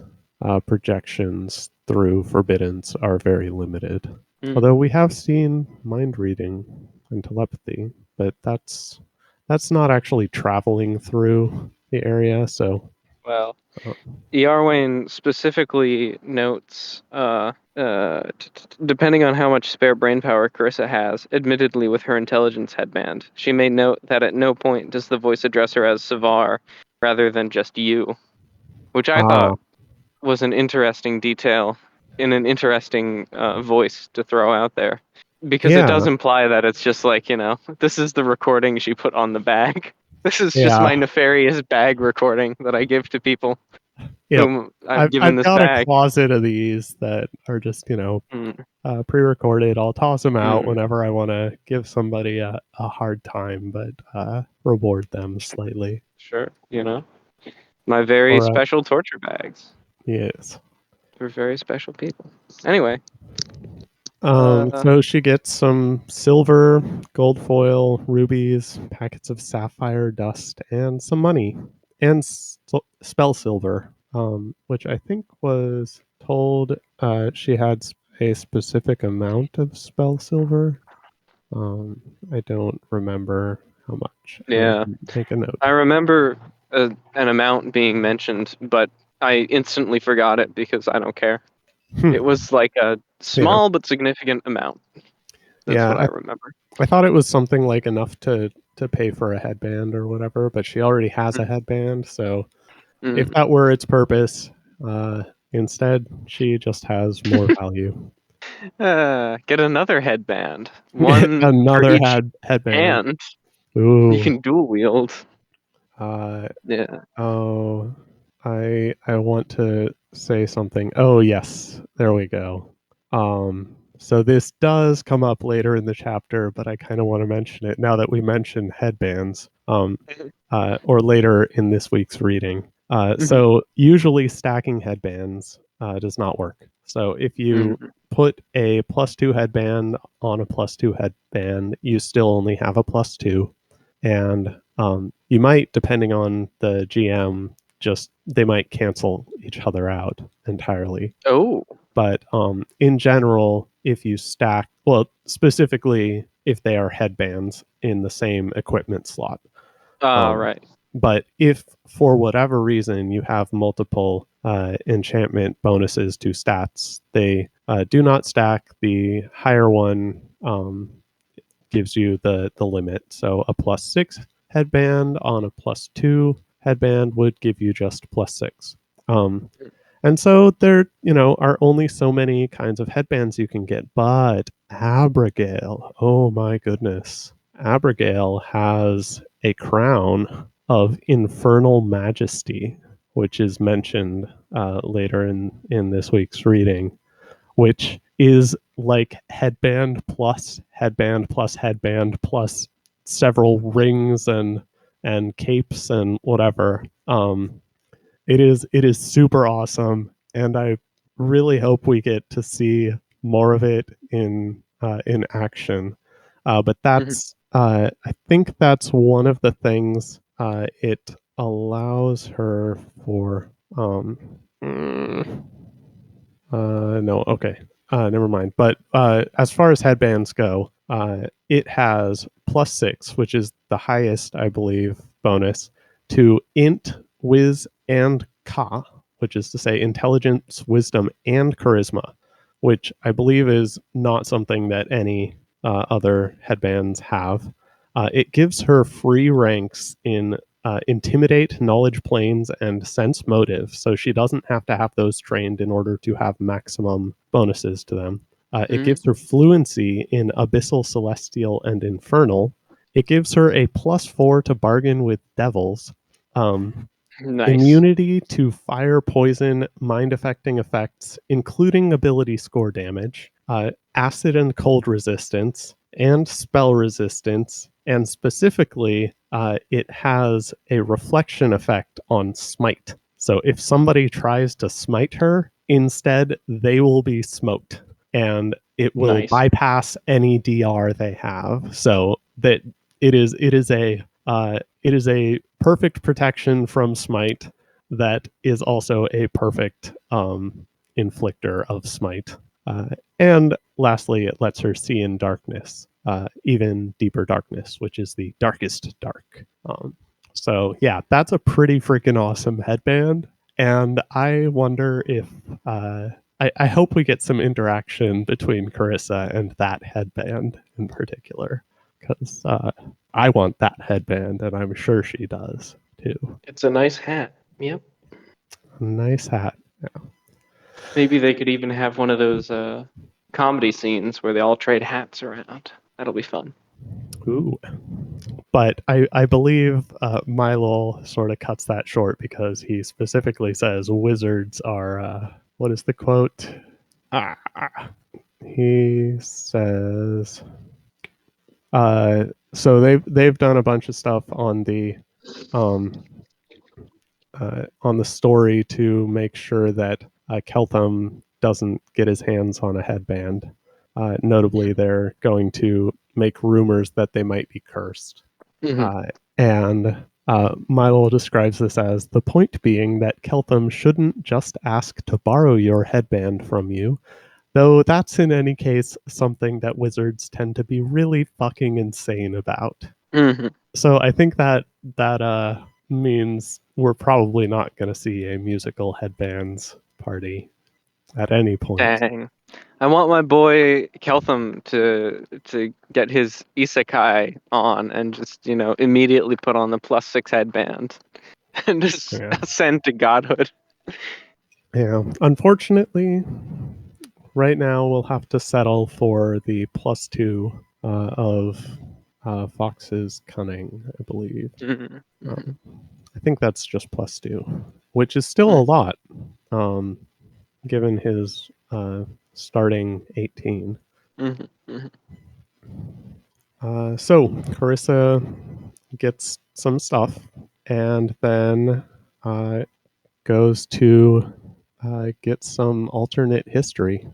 projections through forbiddance are very limited. Although we have seen mind reading and telepathy, but that's not actually traveling through the area. So, Well, Yarwain specifically notes, depending on how much spare brain power Carissa has, admittedly with her intelligence headband, she may note that at no point does the voice address her as Savar rather than just you, which I thought was an interesting detail in an interesting voice to throw out there. Because it does imply that it's just like, this is the recording she put on the bag. This is just my nefarious bag recording that I give to people whom I've given this got bag. a closet of these that are just, pre-recorded. I'll toss them out whenever I want to give somebody a hard time, but reward them slightly. Sure, my very special torture bags. Yes. For very special people. Anyway. So she gets some silver, gold foil, rubies, packets of sapphire dust, and some money, and spell silver, which I think was told she had a specific amount of spell silver. I don't remember how much. Yeah. Make a note. I remember an amount being mentioned, but I instantly forgot it because I don't care. It was like a small but significant amount. That's what I remember. I thought it was something like enough to pay for a headband or whatever, but she already has a headband, so if that were its purpose, instead she just has more value. Get another headband. One another for each headband hand. Ooh. You can dual wield. Uh, Yeah. oh, I want to say something. Oh yes, there we go. So this does come up later in the chapter, but I kind of want to mention it now that we mentioned headbands. Or later in this week's reading. So usually stacking headbands does not work. So if you put a +2 headband on a +2 headband, you still only have a +2. And you might, depending on the GM, they might cancel each other out entirely. Oh. But in general, if you stack, well, specifically if they are headbands in the same equipment slot. Right. But if for whatever reason you have multiple enchantment bonuses to stats, they do not stack. The higher one gives you the limit. So a +6 headband on a +2 headband would give you just +6. And so there, are only so many kinds of headbands you can get. But Abigail, oh my goodness, Abigail has a crown of infernal majesty, which is mentioned later in this week's reading, which is like headband plus headband plus headband plus several rings and capes and whatever. It is super awesome, and I really hope we get to see more of it in action. But that's I think that's one of the things it allows her for. No, okay, never mind. But as far as headbands go, it has +6, which is the highest, I believe, bonus to int, wiz, and ka, which is to say intelligence, wisdom, and charisma, which I believe is not something that any other headbands have. It gives her free ranks in intimidate, knowledge planes, and sense motive, so she doesn't have to have those trained in order to have maximum bonuses to them. It gives her fluency in abyssal, celestial, and infernal. It gives her a +4 to bargain with devils. Nice. Immunity to fire, poison, mind affecting effects, including ability score damage, acid and cold resistance, and spell resistance. And specifically, it has a reflection effect on smite. So if somebody tries to smite her, instead they will be smoked, and it will bypass any DR they have. So that it is a perfect protection from smite that is also a perfect inflictor of smite. And lastly, it lets her see in darkness, even deeper darkness, which is the darkest dark. So yeah, that's a pretty freaking awesome headband. And I wonder if I hope we get some interaction between Carissa and that headband in particular, because I want that headband, and I'm sure she does too. It's a nice hat. Yep. Nice hat. Yeah. Maybe they could even have one of those comedy scenes where they all trade hats around. That'll be fun. Ooh. But I believe Milo sort of cuts that short because he specifically says wizards are, what is the quote? He says, so they've done a bunch of stuff on the story to make sure that Keltham doesn't get his hands on a headband. Notably, they're going to make rumors that they might be cursed. And Milo describes this as the point being that Keltham shouldn't just ask to borrow your headband from you, though that's in any case something that wizards tend to be really fucking insane about. So I think that means we're probably not going to see a musical headbands party at any point. Dang. I want my boy Keltham to get his isekai on and just, immediately put on the +6 headband and just ascend to godhood. Yeah. Unfortunately, right now we'll have to settle for the +2 of Fox's cunning, I believe. Mhm. I think that's just +2, which is still a lot, given his starting 18. Mhm. Mhm. So Carissa gets some stuff and then goes to get some alternate history,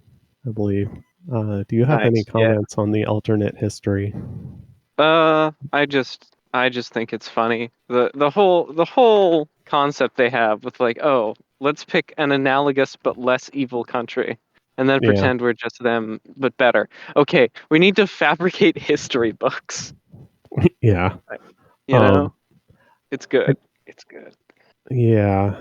I believe. Do you have any Nice. Yeah. comments on the alternate history? I just think it's funny. The whole concept they have with like, oh, let's pick an analogous but less evil country and then Yeah. pretend we're just them but better. Okay, we need to fabricate history books. Yeah. You know? It's good. it- It's good. Yeah.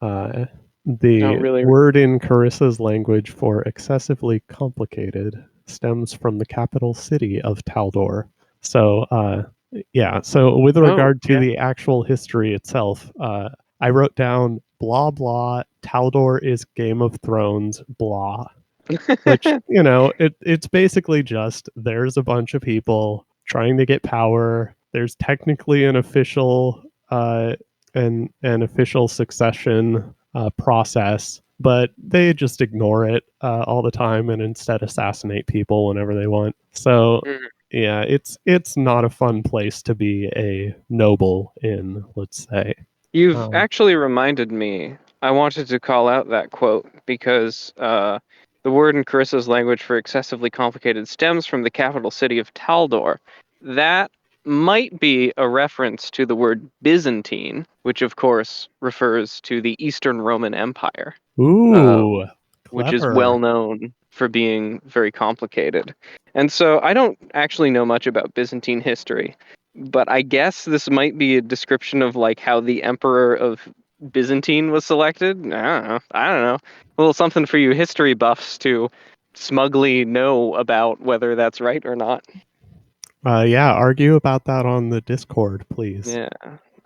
No, The really. word in Carissa's language for excessively complicated stems from the capital city of Taldor. So, yeah. So, with Oh, regard to yeah. the actual history itself, I wrote down blah blah. Taldor is Game of Thrones blah, which it's basically just there's a bunch of people trying to get power. There's technically an official an official succession process, but they just ignore it all the time and instead assassinate people whenever they want. So Mhm. yeah, it's not a fun place to be a noble in, let's say. You've Um, actually reminded me. I wanted to call out that quote because the word in Carissa's language for excessively complicated stems from the capital city of Taldor. That might be a reference to the word Byzantine, which of course refers to the Eastern Roman Empire, uh, ooh, which is well clever. known for being very complicated. And so I don't actually know much about Byzantine history, but I guess this might be a description of like how the emperor of Byzantine was selected. I don't know. A little something for you history buffs to smugly know about whether that's right or not. Yeah, argue about that on the Discord, please. Yeah.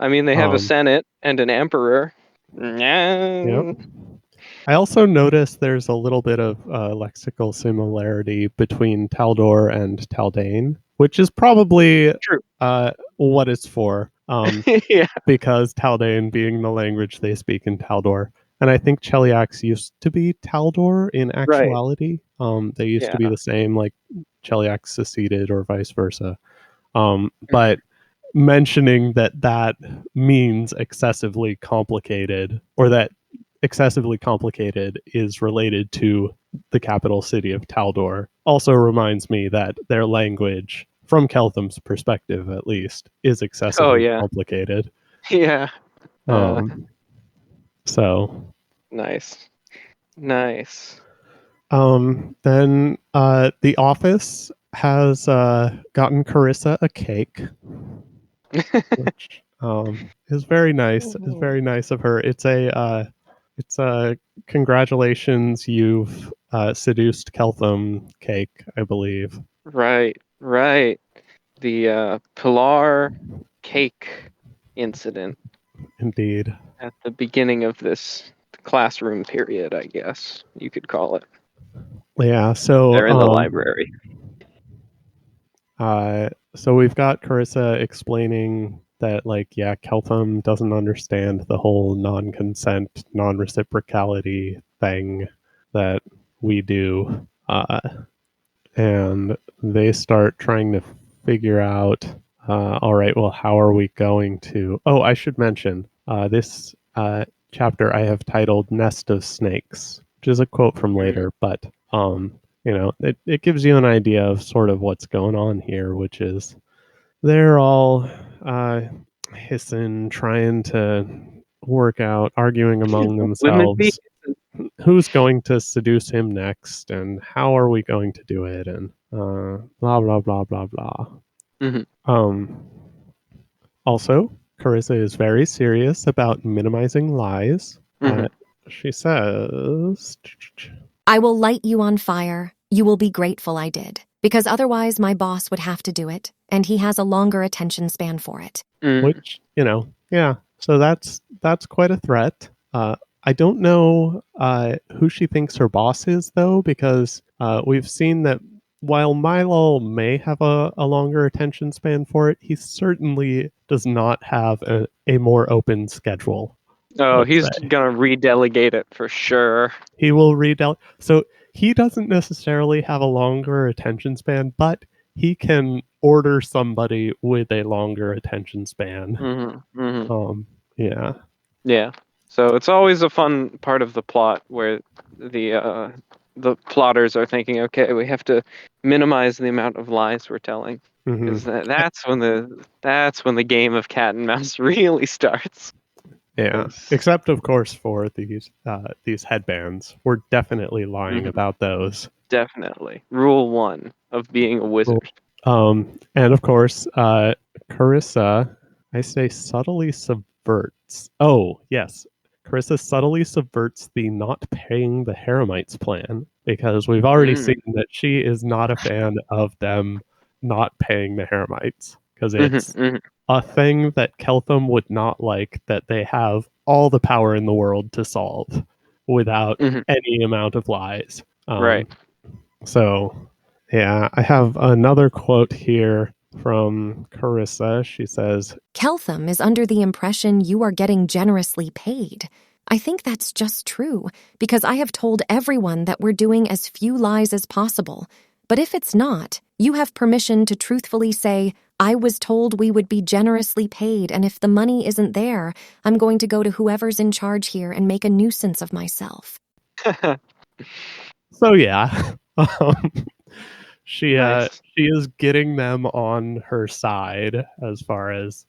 I mean, they have a Um, senate and an emperor. yep. Yeah. I also noticed there's a little bit of lexical similarity between Taldor and Taldane, which is probably True. what it's for, Yeah. because Taldane being the language they speak in Taldor. And I think Cheliax used to be Taldor in Right. actuality. They used to be Yeah. the same, like Cheliax seceded or vice versa. Mhm. But mentioning that means excessively complicated, or that excessively complicated is related to the capital city of Taldor, also reminds me that their language, from Keltham's perspective at least, is Oh excessively yeah. complicated. Yeah. Uh, Um, so nice. Nice. then the office has gotten Carissa a cake, which is very nice. Is very nice of her. It's a congratulations, you've seduced Keltham cake, I believe. Right, right. The Pilar cake incident Indeed. at the beginning of this classroom period, I guess you could call it. Yeah. So They're in the library. so we've got Carissa explaining that, like, yeah, Keltham doesn't understand the whole non-consent, non-reciprocality thing that we do. And they start trying to figure out, all right, well, how are we going to? Oh, I should mention this chapter I have titled "Nest of Snakes," which is a quote from Mhm. later, but it gives you an idea of sort of what's going on here, which is they're all hissing, trying to work out, arguing among Women be themselves who's going to seduce him next and how are we going to do it, and blah blah blah blah blah. Mhm. um Also, Carissa is very serious about minimizing lies. Mhm. She says, I will light you on fire. You will be grateful I did, because otherwise my boss would have to do it, and he has a longer attention span for it. Mhm. which, yeah, so that's quite a threat. I don't know who she thinks her boss is, though, because we've seen that while Milo may have a longer attention span for it, he certainly does not have a more open schedule. Oh, let's he's say. gonna redelegate it for sure. He will so he doesn't necessarily have a longer attention span, but he can order somebody with a longer attention span. Mm-hmm, mm-hmm. Yeah. Yeah. So it's always a fun part of the plot where the plotters are thinking, okay, we have to minimize the amount of lies we're telling, because that's when the game of cat and mouse really starts. Yeah. Except of course for these headbands. We're definitely lying about those. Definitely. Rule 1 of being a wizard. And of course, Carissa, I say subtly subverts. Oh, yes. Carissa subtly subverts the not paying the Heremites plan, because we've already seen that she is not a fan of them not paying the Heremites, because it's a thing that Keltham would not like, that they have all the power in the world to solve without any amount of lies. Right. So, yeah, I have another quote here from Carissa. She says, Keltham is under the impression you are getting generously paid. I think that's just true, because I have told everyone that we're doing as few lies as possible. But if it's not, you have permission to truthfully say, I was told we would be generously paid, and if the money isn't there, I'm going to go to whoever's in charge here and make a nuisance of myself. So yeah, she Nice. she is getting them on her side as far as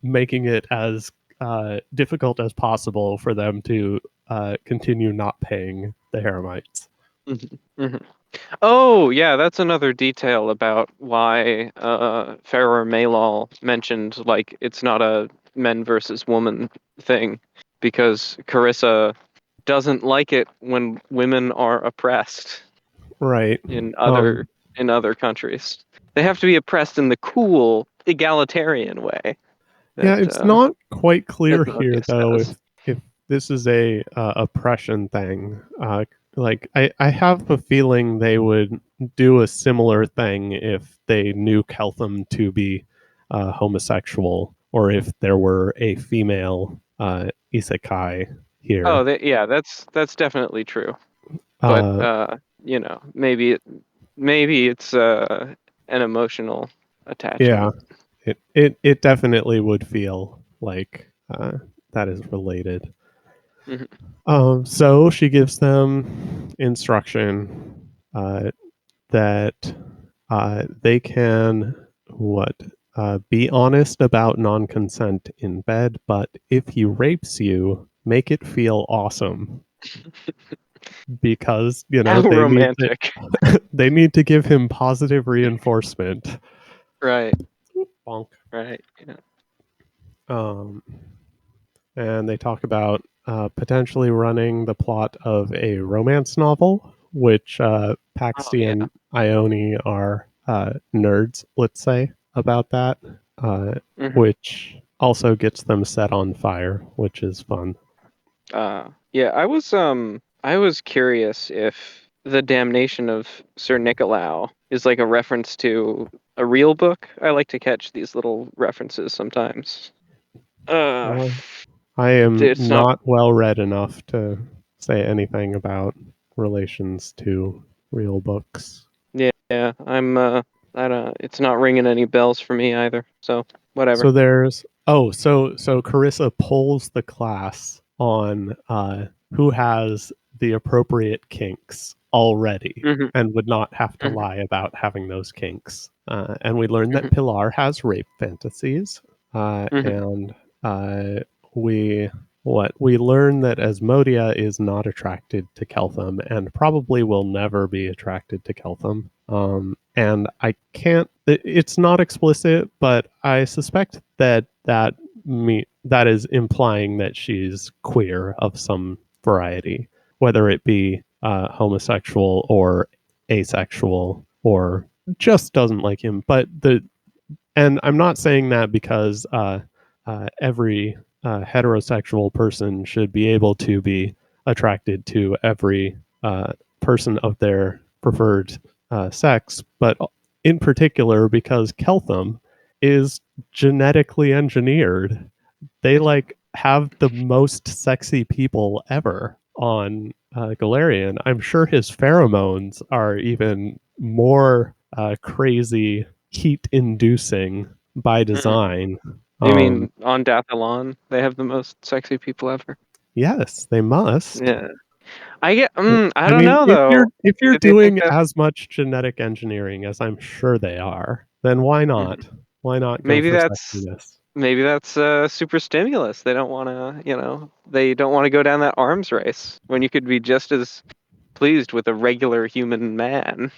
making it as difficult as possible for them to continue not paying the Heremites. Oh, yeah, that's another detail about why Farrar Maylal mentioned, like, it's not a men versus woman thing, because Carissa doesn't like it when women are oppressed. Right. In other countries. They have to be oppressed in the cool, egalitarian way. Yeah, it's not quite clear here, though, does. if this is a oppression thing. Like, I have a feeling they would do a similar thing if they knew Keltham to be homosexual, or if there were a female isekai here. Oh, yeah, that's definitely true. But maybe it's an emotional attachment. Yeah, it definitely would feel like that is related. So she gives them instruction that they can be honest about non-consent in bed, but if he rapes you, make it feel awesome. Because How they romantic. they need to give him positive reinforcement. Right. Bonk. Right. Yeah. And they talk about potentially running the plot of a romance novel, which Paxty and Ione are nerds, let's say, about that, which also gets them set on fire, which is fun. Yeah, I was curious if the damnation of Sir Nicolau is like a reference to a real book. I like to catch these little references sometimes. I am not well read enough to say anything about relations to real books. Yeah, I'm I don't, it's not ringing any bells for me either. So whatever. So there's so Carissa pulls the class on who has the appropriate kinks already and would not have to lie about having those kinks. And we learn that Pilar has rape fantasies, and we learn that Asmodia is not attracted to Keltham and probably will never be attracted to Keltham. And I can't, it's not explicit, but I suspect that is implying that she's queer of some variety, whether it be homosexual or asexual or just doesn't like him. And I'm not saying that because every heterosexual person should be able to be attracted to every person of their preferred sex, but in particular because Keltham is genetically engineered. They like have the most sexy people ever on Galarian. I'm sure his pheromones are even more crazy, heat-inducing by design. You mean on Dathalon, they have the most sexy people ever? Yes, they must. Yeah. I get. I don't mean, know though. if you're Do they think doing that as much genetic engineering as I'm sure they are, then why not? Why not go maybe for that's sexiness? maybe that's super stimulus. They don't want to, they don't want to go down that arms race when you could be just as pleased with a regular human man.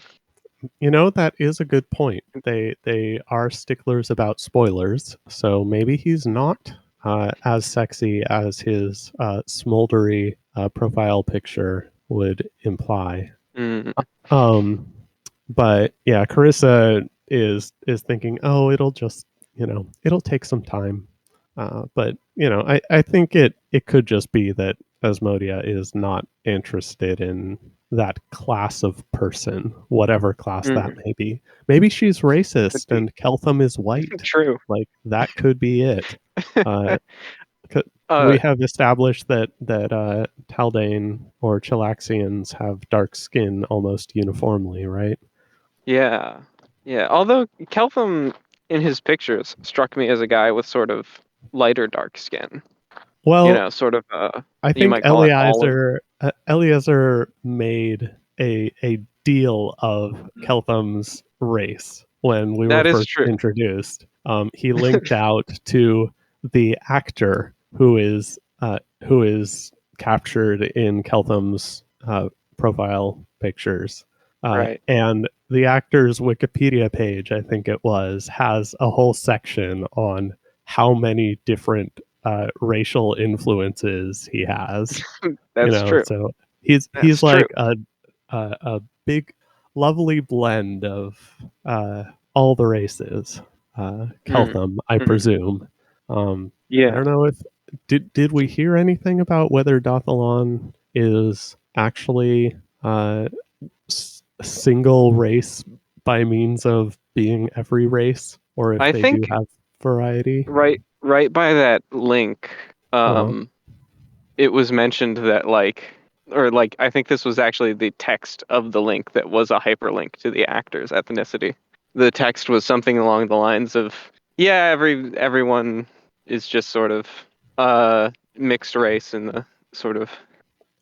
That is a good point. They are sticklers about spoilers, so maybe he's not as sexy as his smoldery profile picture would imply. Mm. But yeah, Carissa is thinking, oh, it'll just it'll take some time. But I think it could just be that Asmodia is not interested in that class of person, whatever class that may be. Maybe she's racist be. and Keltham is white. True. Like that could be it. Uh, We have established that Taldane or Chilaxians have dark skin almost uniformly, right? yeah, yeah. Although Keltham in his pictures struck me as a guy with sort of lighter dark skin. Well, Sort of I you think might call it olive. Eliezer made a deal of Keltham's race when we were That is first true. introduced. He linked out to the actor who is captured in Keltham's profile pictures. Right. And the actor's Wikipedia page, I think it was, has a whole section on how many different racial influences he has. That's true. So he's That's true. like a big, lovely blend of all the races. Keltham, I presume. I Yeah. don't know if did we hear anything about whether Dathalon is actually single race by means of being every race, or if I they do think have variety? right by that link, Uh-huh. it was mentioned that I think this was actually the text of the link that was a hyperlink to the actor's ethnicity. The text was something along the lines of, yeah, everyone is just sort of mixed race in the sort of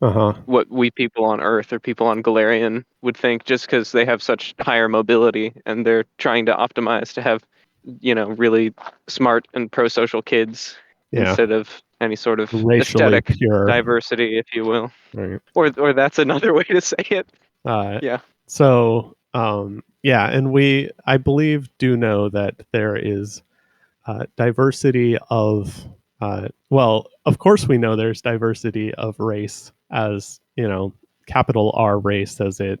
Uh-huh. what we people on Earth or people on Galarian would think, just because they have such higher mobility and they're trying to optimize to have, really smart and pro-social kids Yeah. instead of any sort of Racially aesthetic pure. diversity, if you will. Right. Or that's another way to say it. Yeah. So, yeah, and I believe, do know that there is diversity of, well, of course we know there's diversity of race as, capital R race as it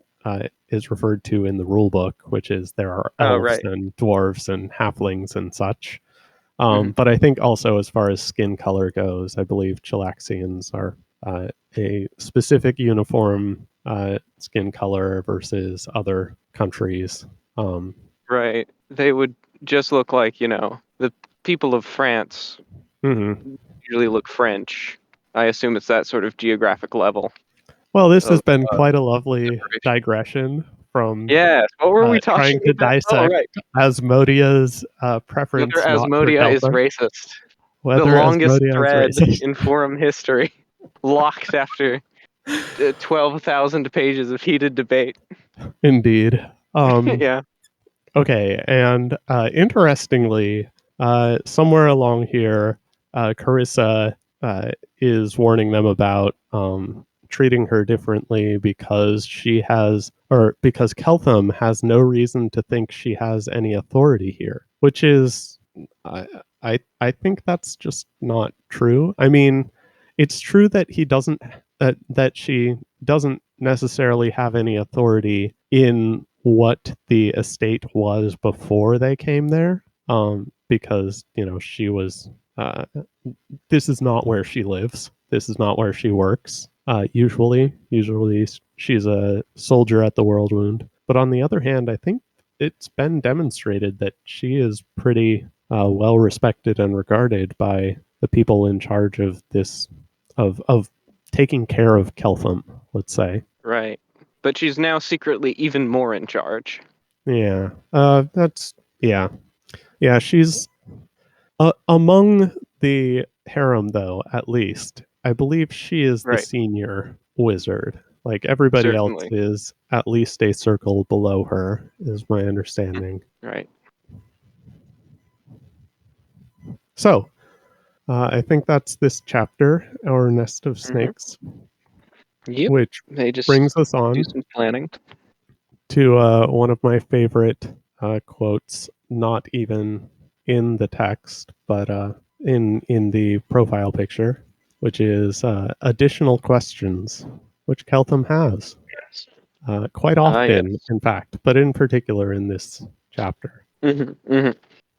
is referred to in the rule book, which is there are Oh, elves right. and dwarves and halflings and such. Mhm. But I think also as far as skin color goes, I believe Chilaxians are a specific uniform skin color versus other countries. Right. They would just look like, the people of France Mhm. usually look French. I assume it's that sort of geographic level Well, this has of been quite a lovely separation. digression from Yes. What were we talking trying to about? Oh, dissect right. Asmodia's Whether preference not for Asmodia is Keltham. racist. The Whether longest Asmodia is thread racist. in forum history, locked after 12,000 pages of heated debate. Indeed. Yeah. Okay, and interestingly, somewhere along here, Carissa is warning them about treating her differently because because Keltham has no reason to think she has any authority here, which is, I think that's just not true. I mean, it's true that that she doesn't necessarily have any authority in what the estate was before they came there, because she was this is not where she lives, this is not where she works. Usually she's a soldier at the World Wound. But on the other hand, I think it's been demonstrated that she is pretty well respected and regarded by the people in charge of this, of taking care of Keltham, let's say. Right. But she's now secretly even more in charge. Yeah. Yeah, she's among the harem, though, at least. I believe she is the Right. senior wizard. Like, everybody else Certainly. is at least a circle below her, is my understanding. Right. So, I think that's this chapter, Our Nest of Mhm. Snakes, Yep. which They just brings us do on some planning. to one of my favorite quotes, not even in the text, but in the profile picture, which is additional questions, which Keltham has Yes. quite Yes. often, in fact, but in particular in this chapter.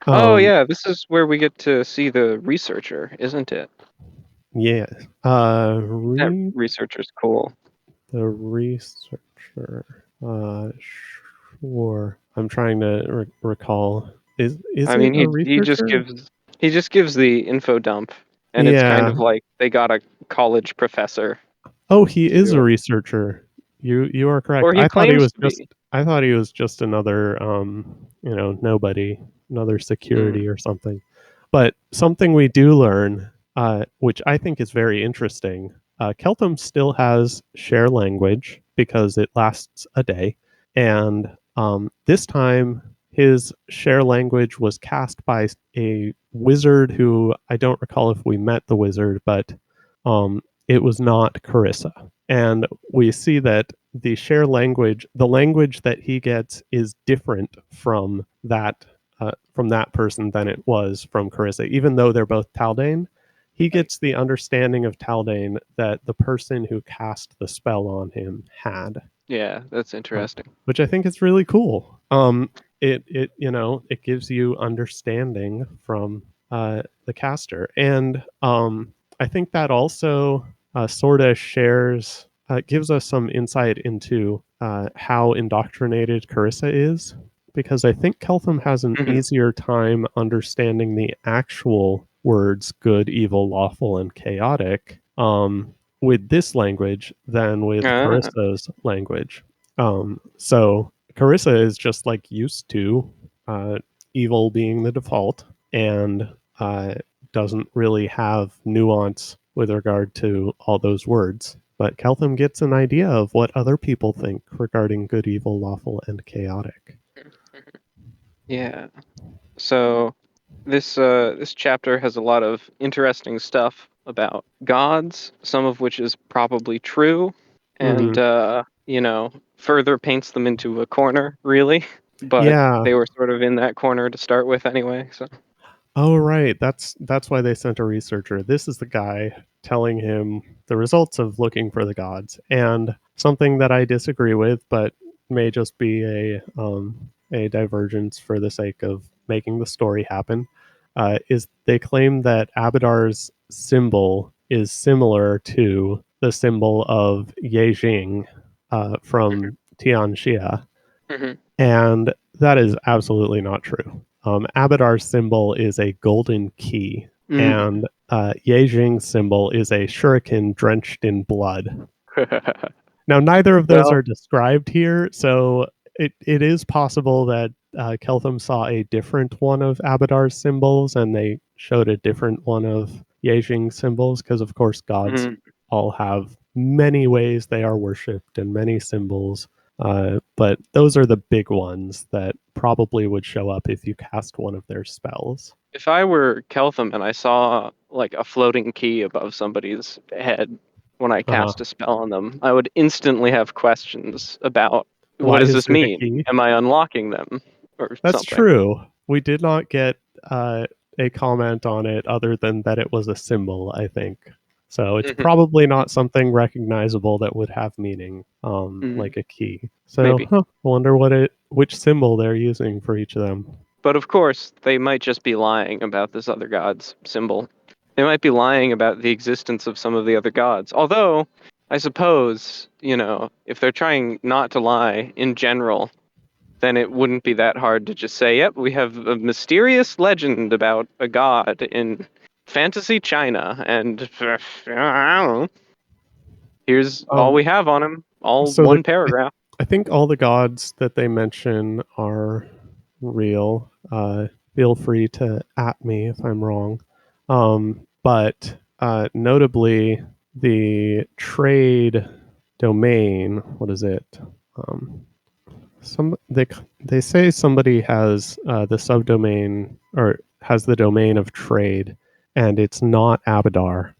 Oh, Um, yeah, this is where we get to see the researcher, isn't it? yeah, That read researcher's cool. the researcher. Sure. I'm trying to recall. Is I it mean, a he just researcher? gives the info dump, and it's kind Yeah. of like they got a college professor Oh, he to is do a it, researcher. You are correct. or he claims to be. I thought he was just another nobody, another Mm. security or something. But something we do learn, which I think is very interesting, Keltham still has share language because it lasts a day, and this time his share language was cast by a wizard who I don't recall if we met the wizard, but it was not Carissa. And we see that the share language, the language that he gets, is different from that person than it was from Carissa. Even though they're both Taldane, he gets the understanding of Taldane that the person who cast the spell on him had, Yeah, that's interesting. which I think is really cool. It gives you understanding from the caster, and I think that also sort of gives us some insight into how indoctrinated Carissa is, because I think Keltham has an Mhm. easier time understanding the actual words good, evil, lawful, and chaotic with this language than with Ah, Carissa's language. So Carissa is just like used to uh, evil being the default, and uh, doesn't really have nuance with regard to all those words. But Keltham gets an idea of what other people think regarding good, evil, lawful, and chaotic. yeah. So this chapter has a lot of interesting stuff about gods, some of which is probably true, and Mm-hmm. further paints them into a corner, really. But Yeah. they were sort of in that corner to start with anyway. So. Oh, right. That's why they sent a researcher. This is the guy telling him the results of looking for the gods. And something that I disagree with, but may just be a divergence for the sake of making the story happen, is they claim that Abadar's symbol is similar to the symbol of Yejing from Tianxia, Mhm. and that is absolutely not true. Abadar's symbol is a golden key, Mm. and Yejing's symbol is a shuriken drenched in blood. Now, neither of those Well, are described here, so it is possible that Keltham saw a different one of Abadar's symbols, and they showed a different one of Yejing's symbols, because of course gods mhm. all have many ways they are worshipped and many symbols. But those are the big ones that probably would show up if you cast one of their spells. If I were Keltham and I saw like a floating key above somebody's head when I Uh-huh. cast a spell on them, I would instantly have questions about what Why does is this it a mean? key? Am I unlocking them or That's something? true. We did not get a comment on it other than that it was a symbol, I think. So it's Mhm. probably not something recognizable that would have meaning, Mhm. like a key. So, Maybe. I wonder which symbol they're using for each of them. But of course, they might just be lying about this other god's symbol. They might be lying about the existence of some of the other gods. Although, I suppose, if they're trying not to lie in general, then it wouldn't be that hard to just say, yep, we have a mysterious legend about a god in fantasy China, and I don't know, here's all we have on him, all So one paragraph. I think all the gods that they mention are real. Feel free to at me if I'm wrong. But notably, the trade domain, what is it? They say somebody has the subdomain or has the domain of trade, and it's not Abadar.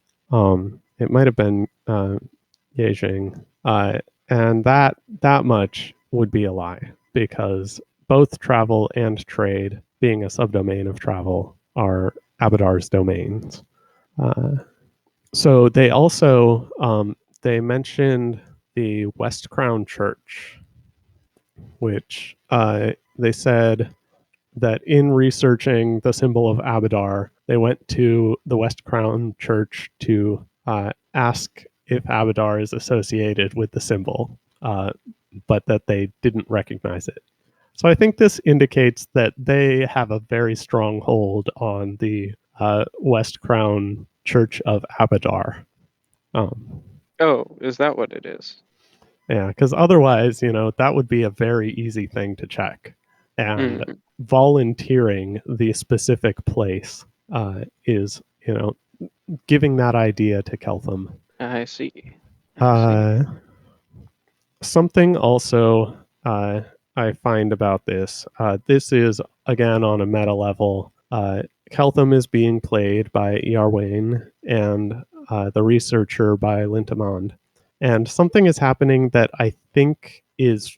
It might have been Yejing, and that much would be a lie because both travel and trade, being a subdomain of travel, are Abadar's domains. So they also they mentioned the West Crown Church, which they said that in researching the symbol of Abadar, they went to the West Crown Church to ask if Abadar is associated with the symbol, but that they didn't recognize it. So I think this indicates that they have a very strong hold on the West Crown Church of Abadar. Oh, is that what it is? Yeah, because otherwise, that would be a very easy thing to check. And volunteering the specific place is, giving that idea to Keltham. I see. Something also I find about this. This is, again, on a meta level. Keltham is being played by E.R. Wayne and the researcher by Lintamond. And something is happening that I think is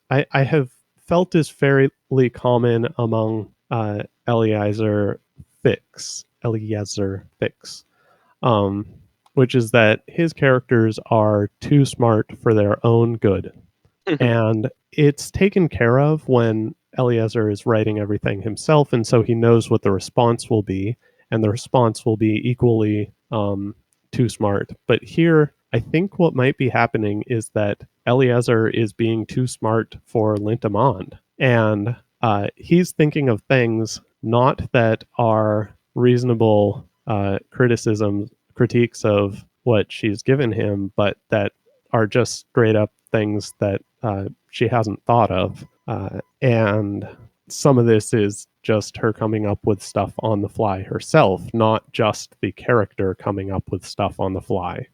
I have felt is fairly common among Eliezer Fix, which is that his characters are too smart for their own good. And it's taken care of when Eliezer is writing everything himself, and so he knows what the response will be, and the response will be equally too smart. But here, I think what might be happening is that Eliezer is being too smart for Lintamond, and he's thinking of things not that are reasonable critiques of what she's given him, but that are just straight up things that she hasn't thought of. And some of this is just her coming up with stuff on the fly herself, not just the character coming up with stuff on the fly.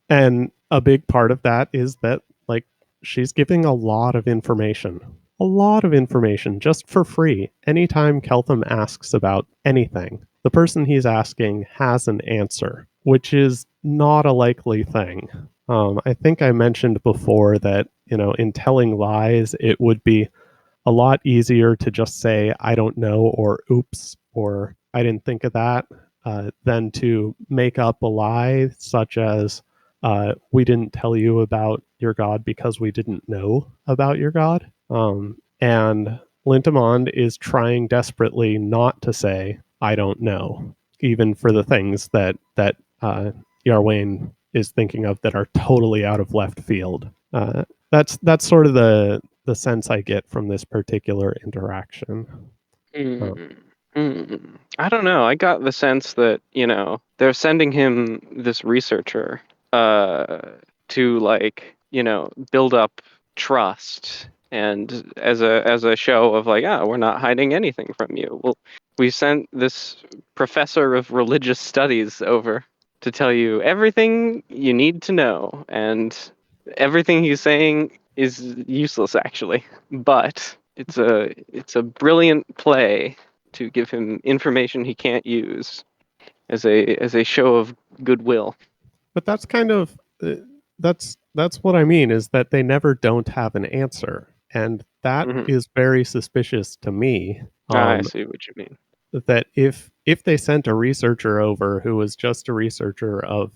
And a big part of that is that, like, she's giving a lot of information just for free. Anytime Keltham asks about anything, the person he's asking has an answer, which is not a likely thing. I think I mentioned before that, in telling lies, it would be a lot easier to just say, I don't know, or oops, or I didn't think of that, than to make up a lie such as, we didn't tell you about your god because we didn't know about your god. And Lintamond is trying desperately not to say, I don't know, even for the things that Yarwain is thinking of that are totally out of left field. That's sort of the sense I get from this particular interaction. I don't know. I got the sense that, they're sending him this researcher to build up trust, and as a show of we're not hiding anything from you. Well, we sent this professor of religious studies over to tell you everything you need to know, and everything he's saying is useless actually, but it's a brilliant play to give him information he can't use as a show of goodwill. But that's kind of that's what I mean, is that they never don't have an answer, and that is very suspicious to me. I see what you mean. That if they sent a researcher over who was just a researcher of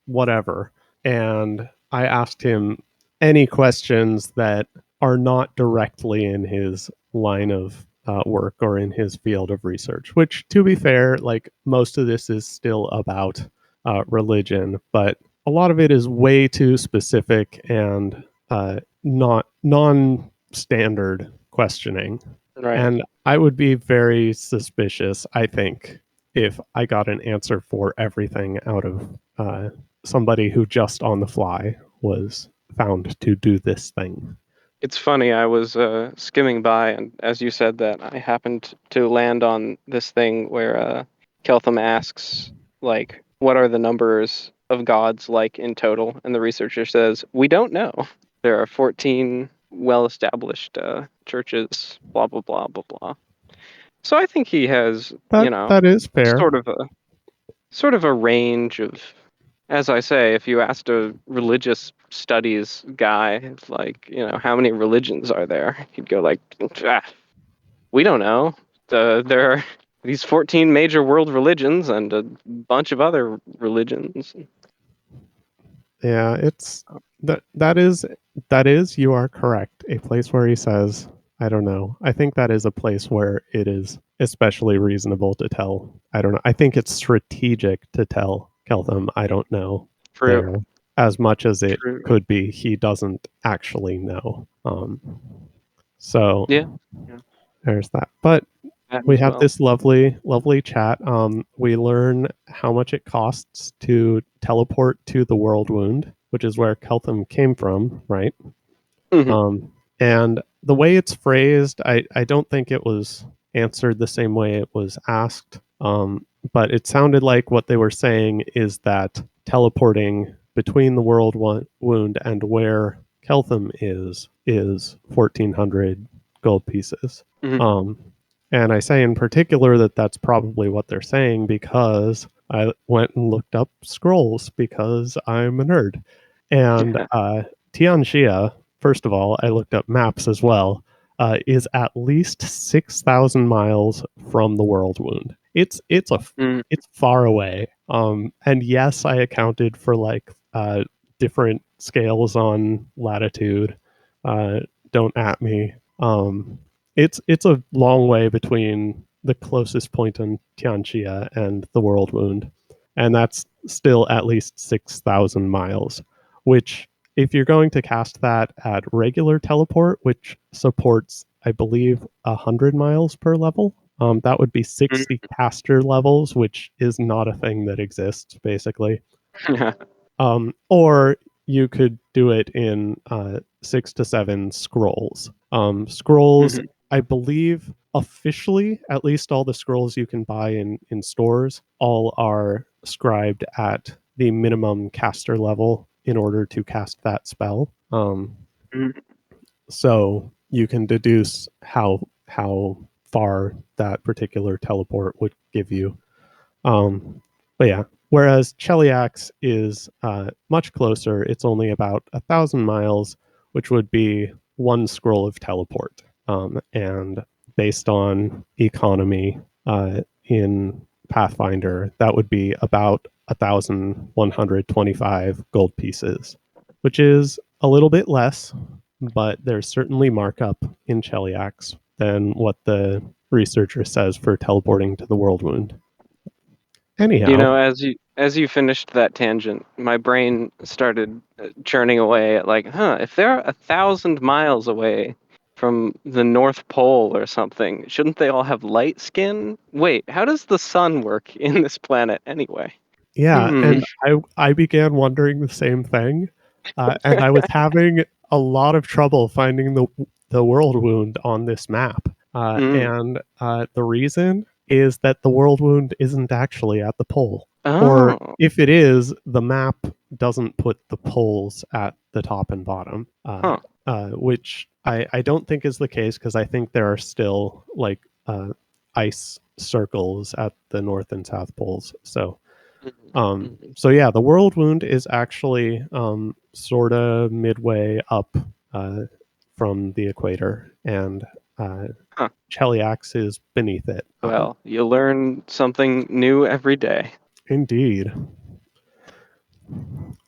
whatever, and I asked him any questions that are not directly in his line of work or in his field of research, which, to be fair, like, most of this is still about religion, but a lot of it is way too specific and not non-standard questioning. Right. And I would be very suspicious, I think, if I got an answer for everything out of somebody who just on the fly was found to do this thing. It's funny, I was skimming by, and as you said that, I happened to land on this thing where Keltham asks, like, what are the numbers of gods like in total? And the researcher says, we don't know. There are 14 well-established churches, blah, blah, blah, blah, blah. So I think he has, That is fair. sort of a range of, as I say, if you asked a religious studies guy, like, how many religions are there? He'd go like, we don't know. There are these 14 major world religions and a bunch of other religions. Yeah, it's that is you are correct. A place where he says, I don't know. I think that is a place where it is especially reasonable to tell. I don't know. I think it's strategic to tell Keltham, I don't know. True. There, as much as it True. could be, he doesn't actually know. So Yeah. there's that. But That we as have well. this lovely chat. We learn how much it costs to teleport to the world wound, which is where Keltham came from, right? Mhm. And the way it's phrased, I don't think it was answered the same way it was asked. But it sounded like what they were saying is that teleporting between the world wound and where Keltham is 1,400 gold pieces. Mhm. And I say in particular that that's probably what they're saying because I went and looked up scrolls because I'm a nerd. And Tianxia, first of all, I looked up maps as well, is at least 6,000 miles from the world wound. It's Mm. far away. And yes, I accounted for like different scales on latitude. Don't at me. It's a long way between the closest point on Tianxia and the world wound, and that's still at least 6,000 miles, which if you're going to cast that at regular teleport, which supports, I believe, 100 miles per level, that would be 60 caster levels, which is not a thing that exists, basically. Or you could do it in 6 to 7 scrolls. Scrolls, Mhm. I believe, officially, at least all the scrolls you can buy in stores, all are scribed at the minimum caster level in order to cast that spell. Mhm. So you can deduce how far that particular teleport would give you. But yeah, whereas Cheliax is much closer. It's only about 1,000 miles, which would be one scroll of teleport. And based on economy in Pathfinder, that would be about 1,125 gold pieces, which is a little bit less, but there's certainly markup in Cheliax than what the researcher says for teleporting to the world wound. Anyhow, As you finished that tangent, my brain started churning away at like, if they're 1,000 miles away from the North Pole or something, shouldn't they all have light skin? Wait, how does the sun work in this planet anyway? yeah, and I began wondering the same thing, and I was having a lot of trouble finding the world wound on this map, and the reason is that the world wound isn't actually at the pole, or Oh, if it is, the map doesn't put the poles at the top and bottom, huh. which I don't think is the case because I think there are still like ice circles at the north and south poles, so. So yeah, the world wound is actually sort of midway up from the equator, and Huh. Cheliax is beneath it. Well, you learn something new every day. Indeed.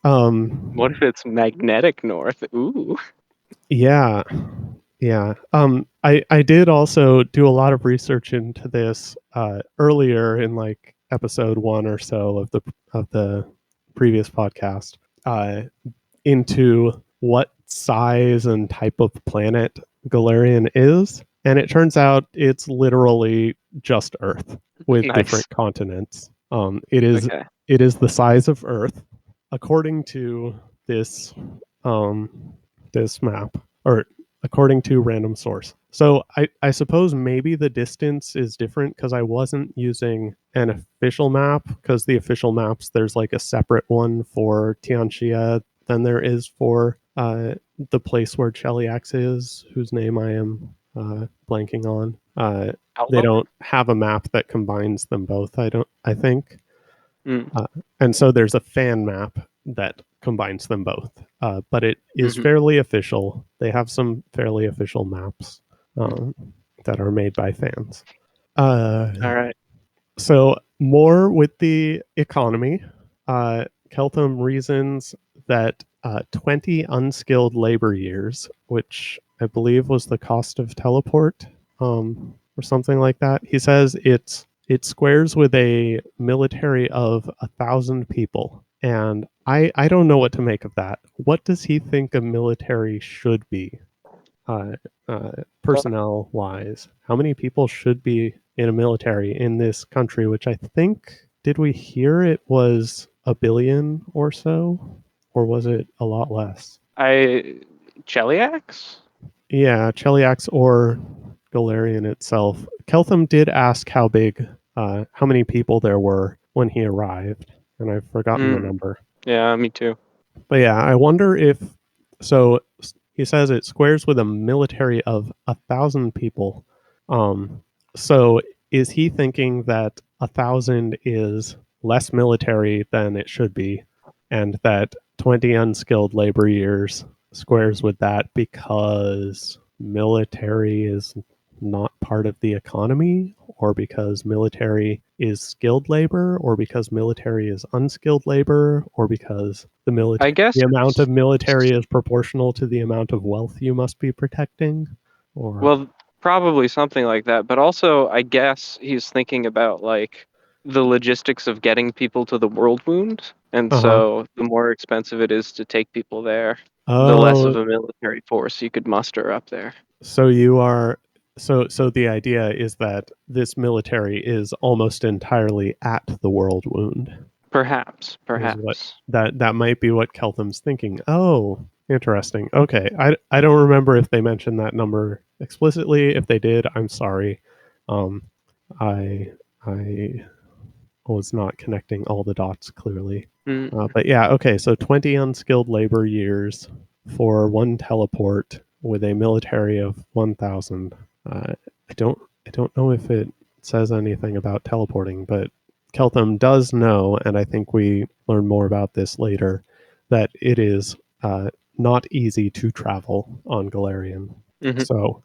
What if it's magnetic north? Ooh. Yeah, yeah. I did also do a lot of research into this earlier in like episode 1 or so of the previous podcast, into what size and type of planet Galarian is, and it turns out it's literally just Earth with Nice. different continents. It is Okay. it is the size of Earth, according to this this map, or according to random source. So I suppose maybe the distance is different because I wasn't using an official map, because the official maps, there's like a separate one for Tianxia than there is for the place where Cheliax is, whose name I am blanking on. They don't have a map that combines them both, I think. And so there's a fan map that combines them both. But it is fairly official. They have some fairly official maps that are made by fans. All right. So more with the economy. Keltham reasons that 20 unskilled labor years, which I believe was the cost of teleport, or something like that. He says it squares with a military of 1,000 people. And I don't know what to make of that. What does he think a military should be, personnel wise? How many people should be in a military in this country, which I think, did we hear it was 1 billion or so? Or was it a lot less? Cheliax? Yeah, Cheliax or Galarian itself. Keltham did ask how many people there were when he arrived, and I've forgotten the number. Yeah, me too. But yeah, I wonder if... So he says it squares with a military of 1,000 people. So is he thinking that 1,000 is less military than it should be, and that 20 unskilled labor years squares with that because military is not part of the economy, or because military is skilled labor, or because military is unskilled labor, or because I guess the amount of military is proportional to the amount of wealth you must be protecting? Or Well, probably something like that. But also, I guess he's thinking about like the logistics of getting people to the World Wound, and so the more expensive it is to take people there, the less of a military force you could muster up there. So you are so the idea is that this military is almost entirely at the World Wound. Perhaps. That might be what Keltham's thinking. Oh, interesting. Okay, I don't remember if they mentioned that number explicitly. If they did, I'm sorry. I was not connecting all the dots clearly. But yeah, okay. So 20 unskilled labor years for one teleport with a military of 1,000. I don't know if it says anything about teleporting, but Keltham does know, and I think we learn more about this later, that it is not easy to travel on Galarian. So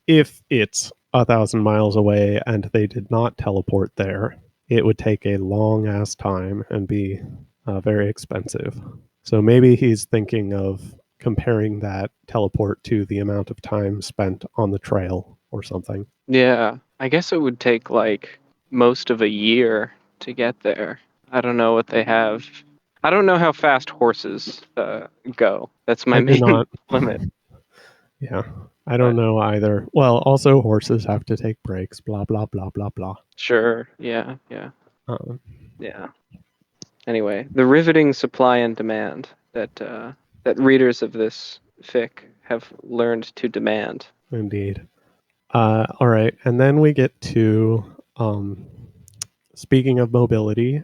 if it's 1,000 miles away and they did not teleport there, it would take a long ass time and be very expensive. So maybe he's thinking of comparing that teleport to the amount of time spent on the trail or something. Yeah, I guess it would take like most of a year to get there. I don't know what they have. I don't know how fast horses go. That's my main limit. Yeah, I don't know either. Well, also horses have to take breaks, blah, blah, blah, blah, blah. Sure, yeah. Yeah. Anyway, the riveting supply and demand that readers of this fic have learned to demand. Indeed. All right, and then we get to speaking of mobility.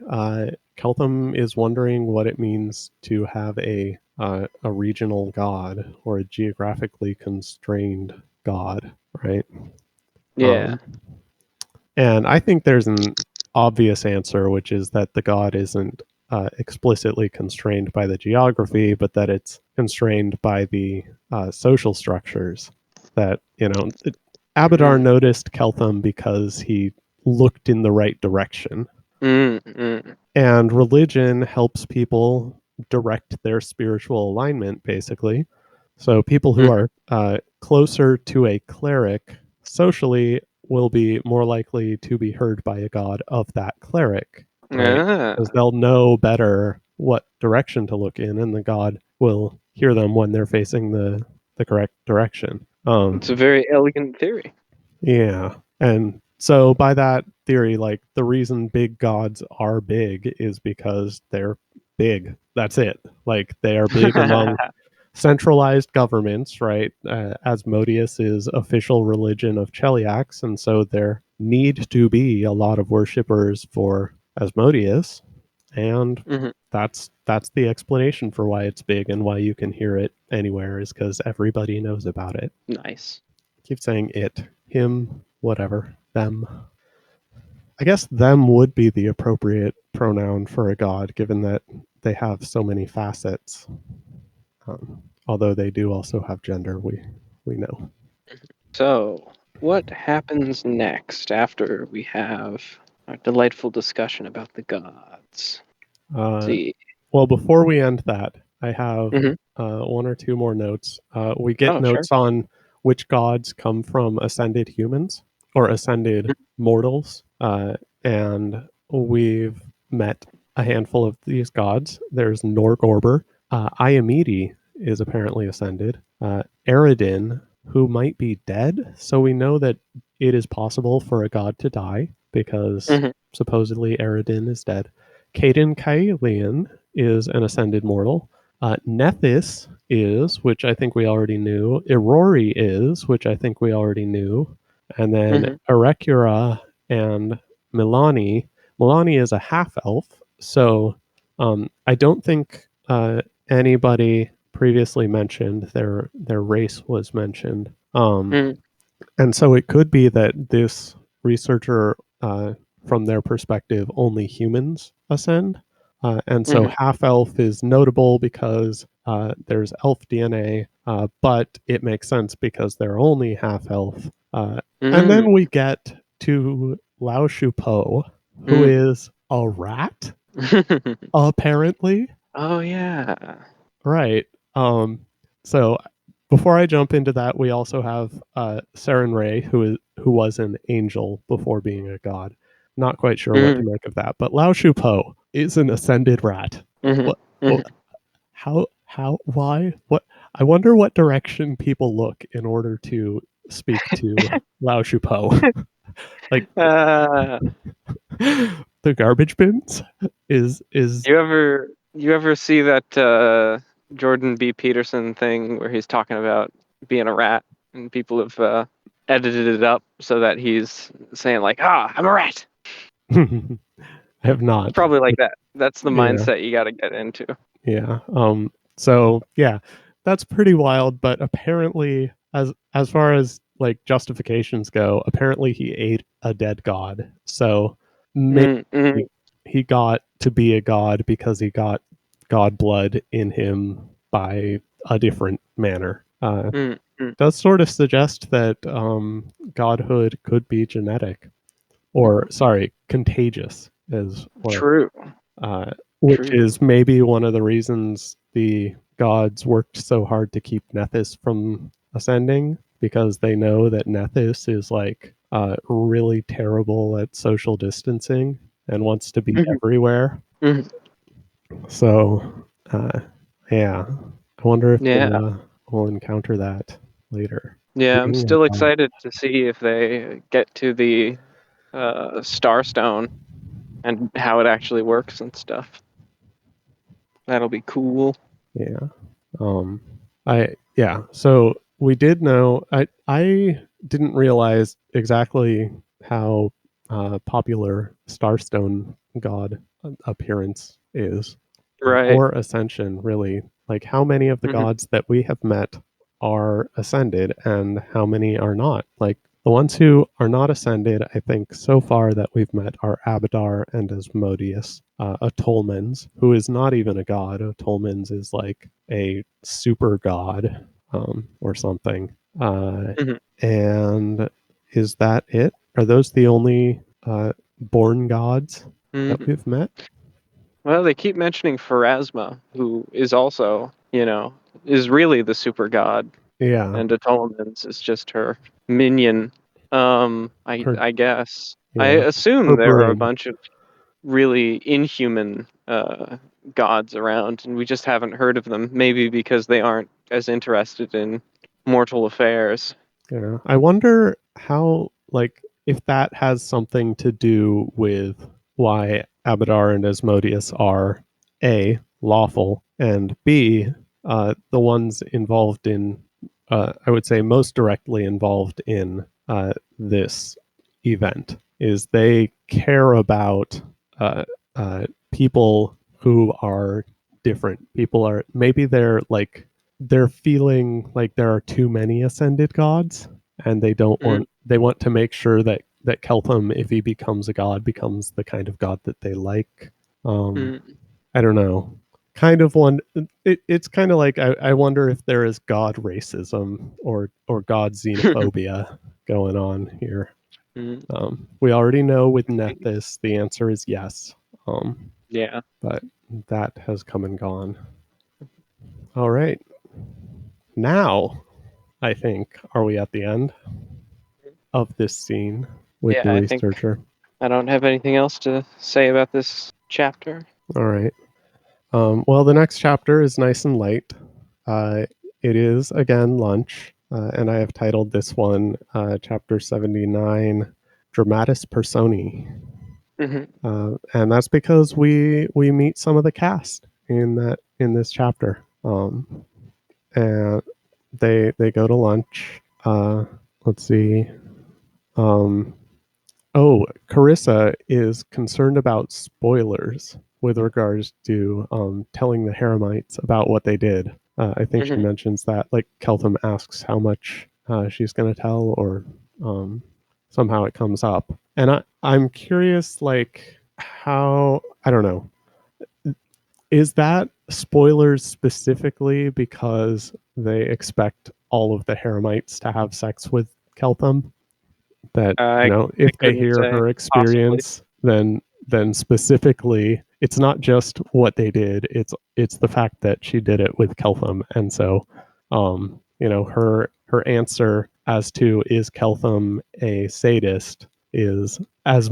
Keltham is wondering what it means to have a regional god, or a geographically constrained god, right? Yeah. And I think there's an obvious answer, which is that the god isn't explicitly constrained by the geography, but that it's constrained by the social structures. That, Abadar noticed Keltham because he looked in the right direction. And religion helps people direct their spiritual alignment, basically. So people who are closer to a cleric socially will be more likely to be heard by a god of that cleric, right? Ah. Because they'll know better what direction to look in, and the god will hear them when they're facing the correct direction. It's a very elegant theory. Yeah. And so by that theory, like the reason big gods are big is because they're big. That's it. Like they are big among centralized governments, right? Asmodeus is official religion of Cheliax, and so there need to be a lot of worshippers for Asmodeus, and Mhm. that's the explanation for why it's big and why you can hear it anywhere is because everybody knows about it. Nice. Keep saying it, him, whatever, them. I guess them would be the appropriate pronoun for a god, given that they have so many facets. Although they do also have gender, we know. So, what happens next after we have our delightful discussion about the gods? Let's see. Well, before we end that, I have Mhm. one or two more notes. We get Oh, notes on which gods come from ascended humans or ascended mortals, and we've met a handful of these gods. There's Norgorber. Iamidi is apparently ascended. Eridin, who might be dead, so we know that it is possible for a god to die because Mhm. supposedly Eridin is dead. Caden Kaelian is an ascended mortal. Nethys is, which I think we already knew. Irori is, which I think we already knew. And then Mhm. Erekura and Milani. Milani is a half elf, so I don't think anybody previously mentioned their race was mentioned. Mhm. And so it could be that this researcher, from their perspective, only humans ascend. And so Mhm. half elf is notable because there's elf DNA, but it makes sense because they're only half elf. And then we get to Lao Shupo, who is a rat, apparently. Oh yeah. Right. So before I jump into that, we also have Saren Ray, who was an angel before being a god. Not quite sure what to Mhm. make of that, but Lao Shupo is an ascended rat. Mhm. What? Mhm. How? Why? What? I wonder what direction people look in order to speak to Lao Shupo. Like Uh, the garbage bins is you ever see that Jordan B. Peterson thing where he's talking about being a rat and people have edited it up so that he's saying like, I'm a rat. I have not. Probably like that. That's the Yeah. mindset you got to get into. Yeah. So yeah, that's pretty wild. But apparently, as far as like justifications go, apparently he ate a dead god. So maybe Mm-hmm. he got to be a god because he got god blood in him by a different manner. Mm-hmm. Does sort of suggest that godhood could be genetic, or sorry, contagious, is what True. which True. is maybe one of the reasons the gods worked so hard to keep Nethys from ascending, because they know that Nethys is like really terrible at social distancing and wants to be Mhm. everywhere. Mhm. So, yeah, I wonder if Yeah. we'll encounter that later. Yeah, I'm Being still a god. excited to see if they get to the Starstone and how it actually works and stuff. That'll be cool. Yeah. So we did know. I didn't realize exactly how popular Starstone God appearance is, Right. or Ascension. Really, like how many of the Mhm. gods that we have met are ascended, and how many are not. Like the ones who are not ascended, I think so far that we've met are Abadar and Asmodeus. Atolmens, who is not even a god. Atolmens is like a super god, or something. Mhm. And is that it? Are those the only born gods that Mhm. we've met? Well, they keep mentioning Pharasma, who is also, is really the super god, Yeah. and Ptolemons is just her minion. I guess. I Yeah, assume her there are a brain. bunch of really inhuman gods around, and we just haven't heard of them. Maybe because they aren't as interested in mortal affairs. Yeah. I wonder how, like, if that has something to do with why Abadar and Asmodeus are A, lawful, and B, the ones involved in, I would say most directly involved in this event, is they care about people who are different. People are, maybe they're feeling like there are too many ascended gods, and they want to make sure that Keltham, if he becomes a god, becomes the kind of god that they like. Mm. I don't know. Kind of one. It's kind of like I wonder if there is god racism or god xenophobia going on here. Mm. We already know with Nethys the answer is yes. Yeah. But that has come and gone. All right. Now, I think, are we at the end of this scene with the Yeah, I think researcher? I don't have anything else to say about this chapter. All right. Well, the next chapter is nice and light. Uh, it is, again, lunch. And I have titled this one Chapter 79, Dramatis Personae. And that's because we meet some of the cast in this chapter. And they go to lunch. Let's see. Oh, Carissa is concerned about spoilers with regards to telling the Heremites about what they did. I think she mentions that, like, Keltham asks how much she's going to tell, or somehow it comes up. And I'm curious, like, how, I don't know, is that spoilers specifically because they expect all of the Heremites to have sex with Keltham? That, I I if they couldn't hear say. her Possibly. experience, then specifically it's not just what they did, it's the fact that she did it with Keltham. And so her answer as to is Keltham a sadist is as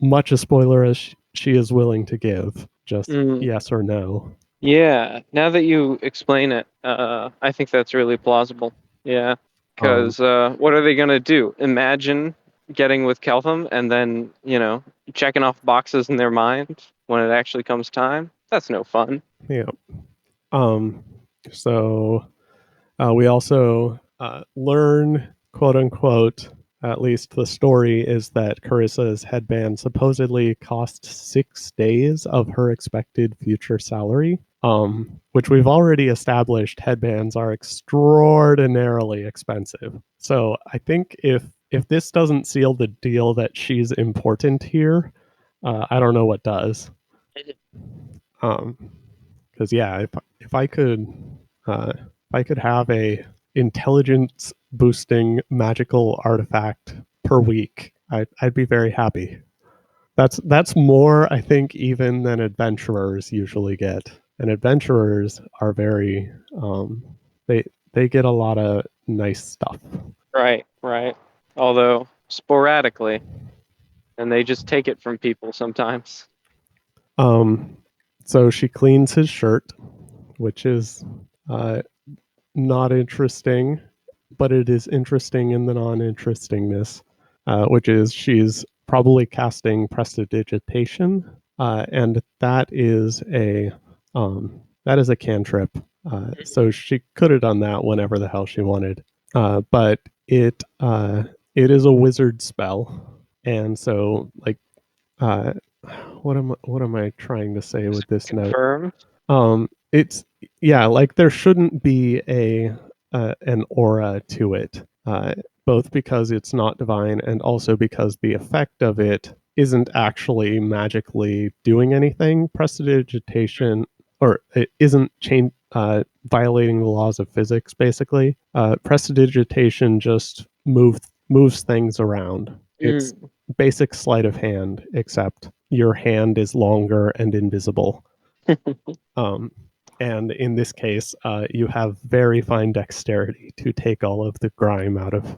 much a spoiler as she is willing to give, just Mm. yes or no. Yeah. Now that you explain it, I think that's really plausible. Yeah. um Because what are they gonna do? Imagine getting with Keltham and then checking off boxes in their mind when it actually comes time. That's no fun. yeah. um so we also learn, quote unquote, at least the story is that Carissa's headband supposedly cost 6 days of her expected future salary, which we've already established headbands are extraordinarily expensive. So I think if this doesn't seal the deal that she's important here, I don't know what does. Because yeah, if I could if I could have a intelligence boosting magical artifact per week, I'd be very happy. That's more, I think, even than adventurers usually get. And adventurers are very they they get a lot of nice stuff. Right. Right. Although sporadically, and they just take it from people sometimes. Um, so she cleans his shirt, which is uh, not interesting, but it is interesting in the non-interestingness, which is she's probably casting prestidigitation, and that is a cantrip. So she could have done that whenever the hell she wanted, but it is a wizard spell, and so, like, uh, what am I trying to say with this note? Confirmed. It's, yeah, like there shouldn't be an aura to it, both because it's not divine and also because the effect of it isn't actually magically doing anything. Prestidigitation, or it isn't violating the laws of physics. Basically, prestidigitation just moves things around. It's basic sleight of hand, except your hand is longer and invisible. Um, and in this case, you have very fine dexterity to take all of the grime out of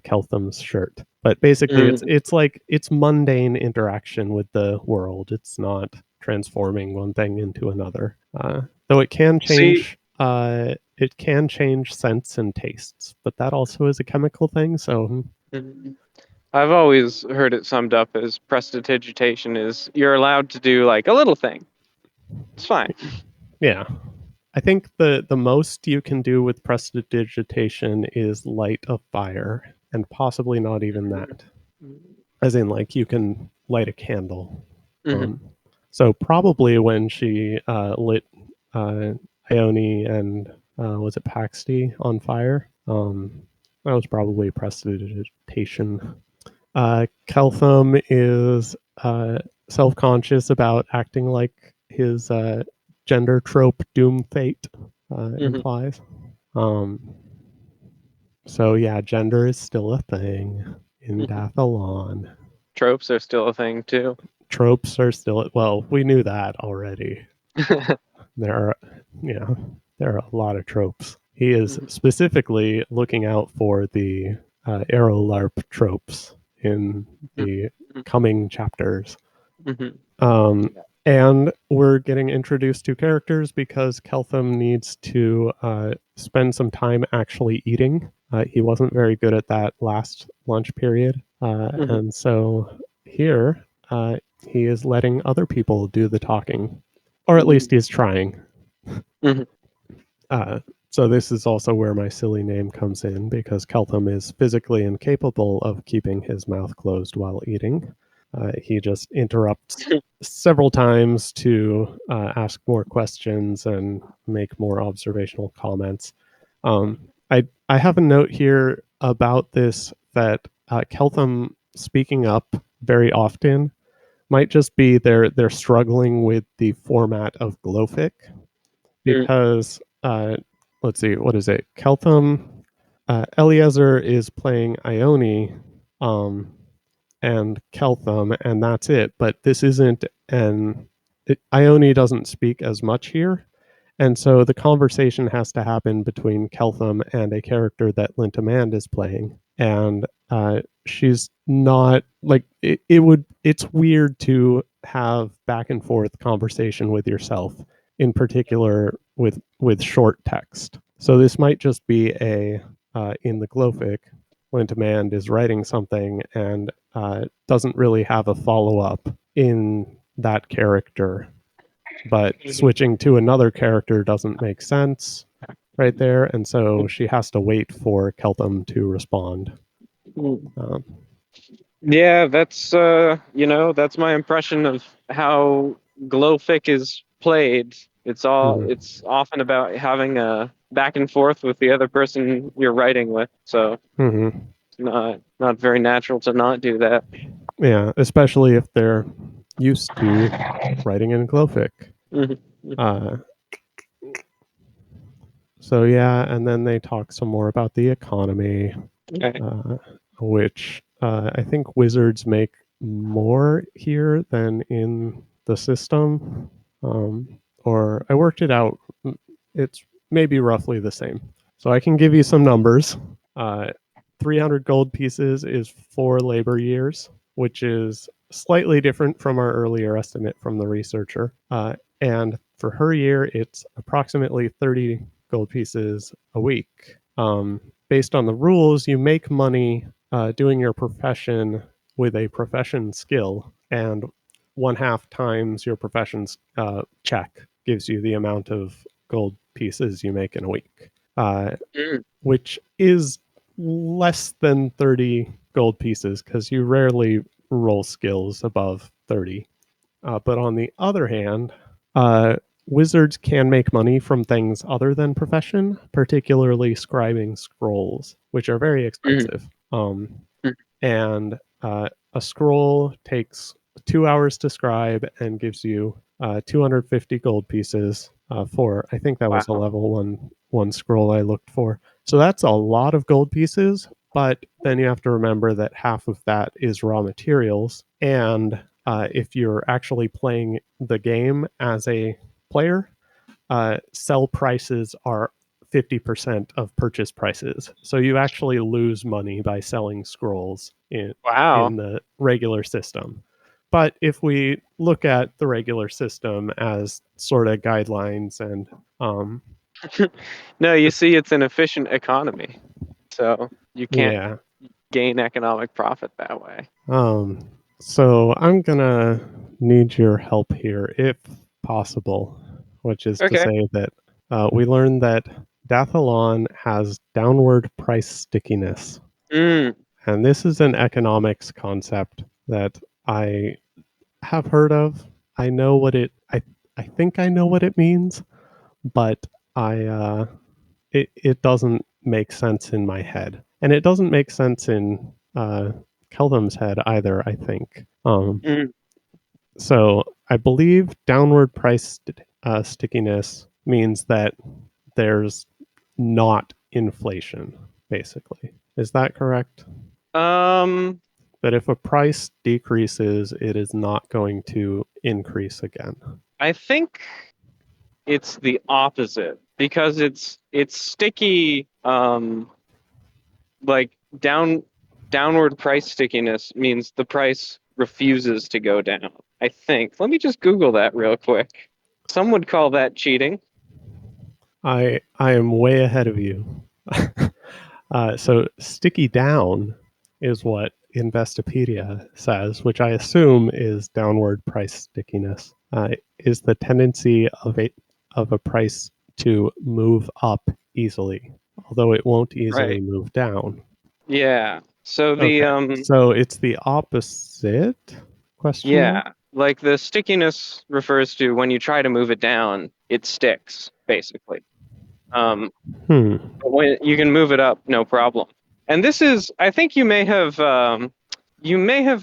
Keltham's shirt. But basically, it's mundane interaction with the world. It's not transforming one thing into another. Though it can change. It can change scents and tastes, but that also is a chemical thing. So I've always heard it summed up as prestidigitation is you're allowed to do like a little thing. It's fine. yeah, I think the most you can do with prestidigitation is light a fire, and possibly not even that. As in, like, you can light a candle. So probably when she lit Ione and was it Paxti on fire? That was probably prestidigitation. Keltham is self-conscious about acting like his gender trope doom fate implies. So yeah, gender is still a thing in Dathalon. Tropes are still a thing too. Tropes are still, well, we knew that already. There are a lot of tropes. He is specifically looking out for the Aerolarp tropes in the coming chapters. And we're getting introduced to characters because Keltham needs to spend some time actually eating. He wasn't very good at that last lunch period. And so here, he is letting other people do the talking. Or at least he's trying. So this is also where my silly name comes in, because Keltham is physically incapable of keeping his mouth closed while eating. He just interrupts several times to ask more questions and make more observational comments. I have a note here about this that Keltham speaking up very often might just be they're struggling with the format of Glowfic, because let's see, what is it? Keltham, Eliezer is playing Ione, and Keltham, and that's it. But this isn't Ione doesn't speak as much here, and so the conversation has to happen between Keltham and a character that Lintamand is playing, and she's not like it's weird to have back and forth conversation with yourself, in particular with short text. So this might just be a in the Glowfic, Lintamand is writing something and doesn't really have a follow-up in that character, but switching to another character doesn't make sense right there, and so she has to wait for Keltham to respond. Yeah, that's that's my impression of how Glowfic is played. It's often about having a back and forth with the other person you're writing with. So it's not very natural to not do that. Yeah, especially if they're used to writing in Glowfic. So yeah, and then they talk some more about the economy, which I think wizards make more here than in the system. Or I worked it out. It's maybe roughly the same. So I can give you some numbers. 300 gold pieces is 4 labor years, which is slightly different from our earlier estimate from the researcher. And for her year, it's approximately 30 gold pieces a week. Based on the rules, you make money doing your profession with a profession skill, and 1/2 times your profession's check gives you the amount of gold pieces you make in a week, which is less than 30 gold pieces because you rarely roll skills above 30. But on the other hand, wizards can make money from things other than profession, particularly scribing scrolls, which are very expensive. And a scroll takes 2 hours to scribe and gives you 250 gold pieces for, I think that was a level one scroll I looked for. So that's a lot of gold pieces, but then you have to remember that half of that is raw materials. And if you're actually playing the game as a player, sell prices are 50% of purchase prices. So you actually lose money by selling scrolls in Wow. the regular system. But if we look at the regular system as sort of guidelines and No, you see, it's an efficient economy, so you can't yeah. gain economic profit that way. So I'm gonna need your help here, if possible, which is to Okay. say that we learned that Dathalon has downward price stickiness. Mm, And this is an economics concept that I have heard of. I know what I think I know what it means, but it doesn't make sense in my head. And it doesn't make sense in Keldom's head either, I think. mm. So I believe downward price stickiness means that there's not inflation, basically. Is that correct? That if a price decreases, it is not going to increase again. I think it's the opposite because it's sticky. Like downward price stickiness means the price refuses to go down. I think. Let me just Google that real quick. Some would call that cheating. I am way ahead of you. So sticky down is what Investopedia says, which I assume is downward price stickiness. Is the tendency of a price to move up easily, although it won't easily Right. move down. Yeah. So the Okay. So it's the opposite question mark? yeah, like the stickiness refers to when you try to move it down, it sticks, basically. But when you can move it up, no problem. And this is, I think you may have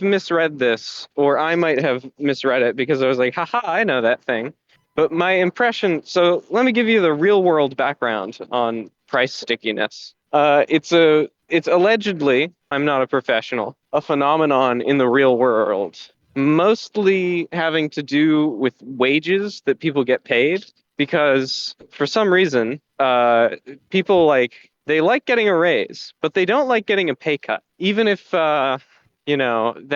misread this, or I might have misread it because I was like, haha, I know that thing. But my impression, so let me give you the real world background on price stickiness. It's allegedly, I'm not a professional, a phenomenon in the real world, mostly having to do with wages that people get paid because for some reason, people they like getting a raise, but they don't like getting a pay cut, even if that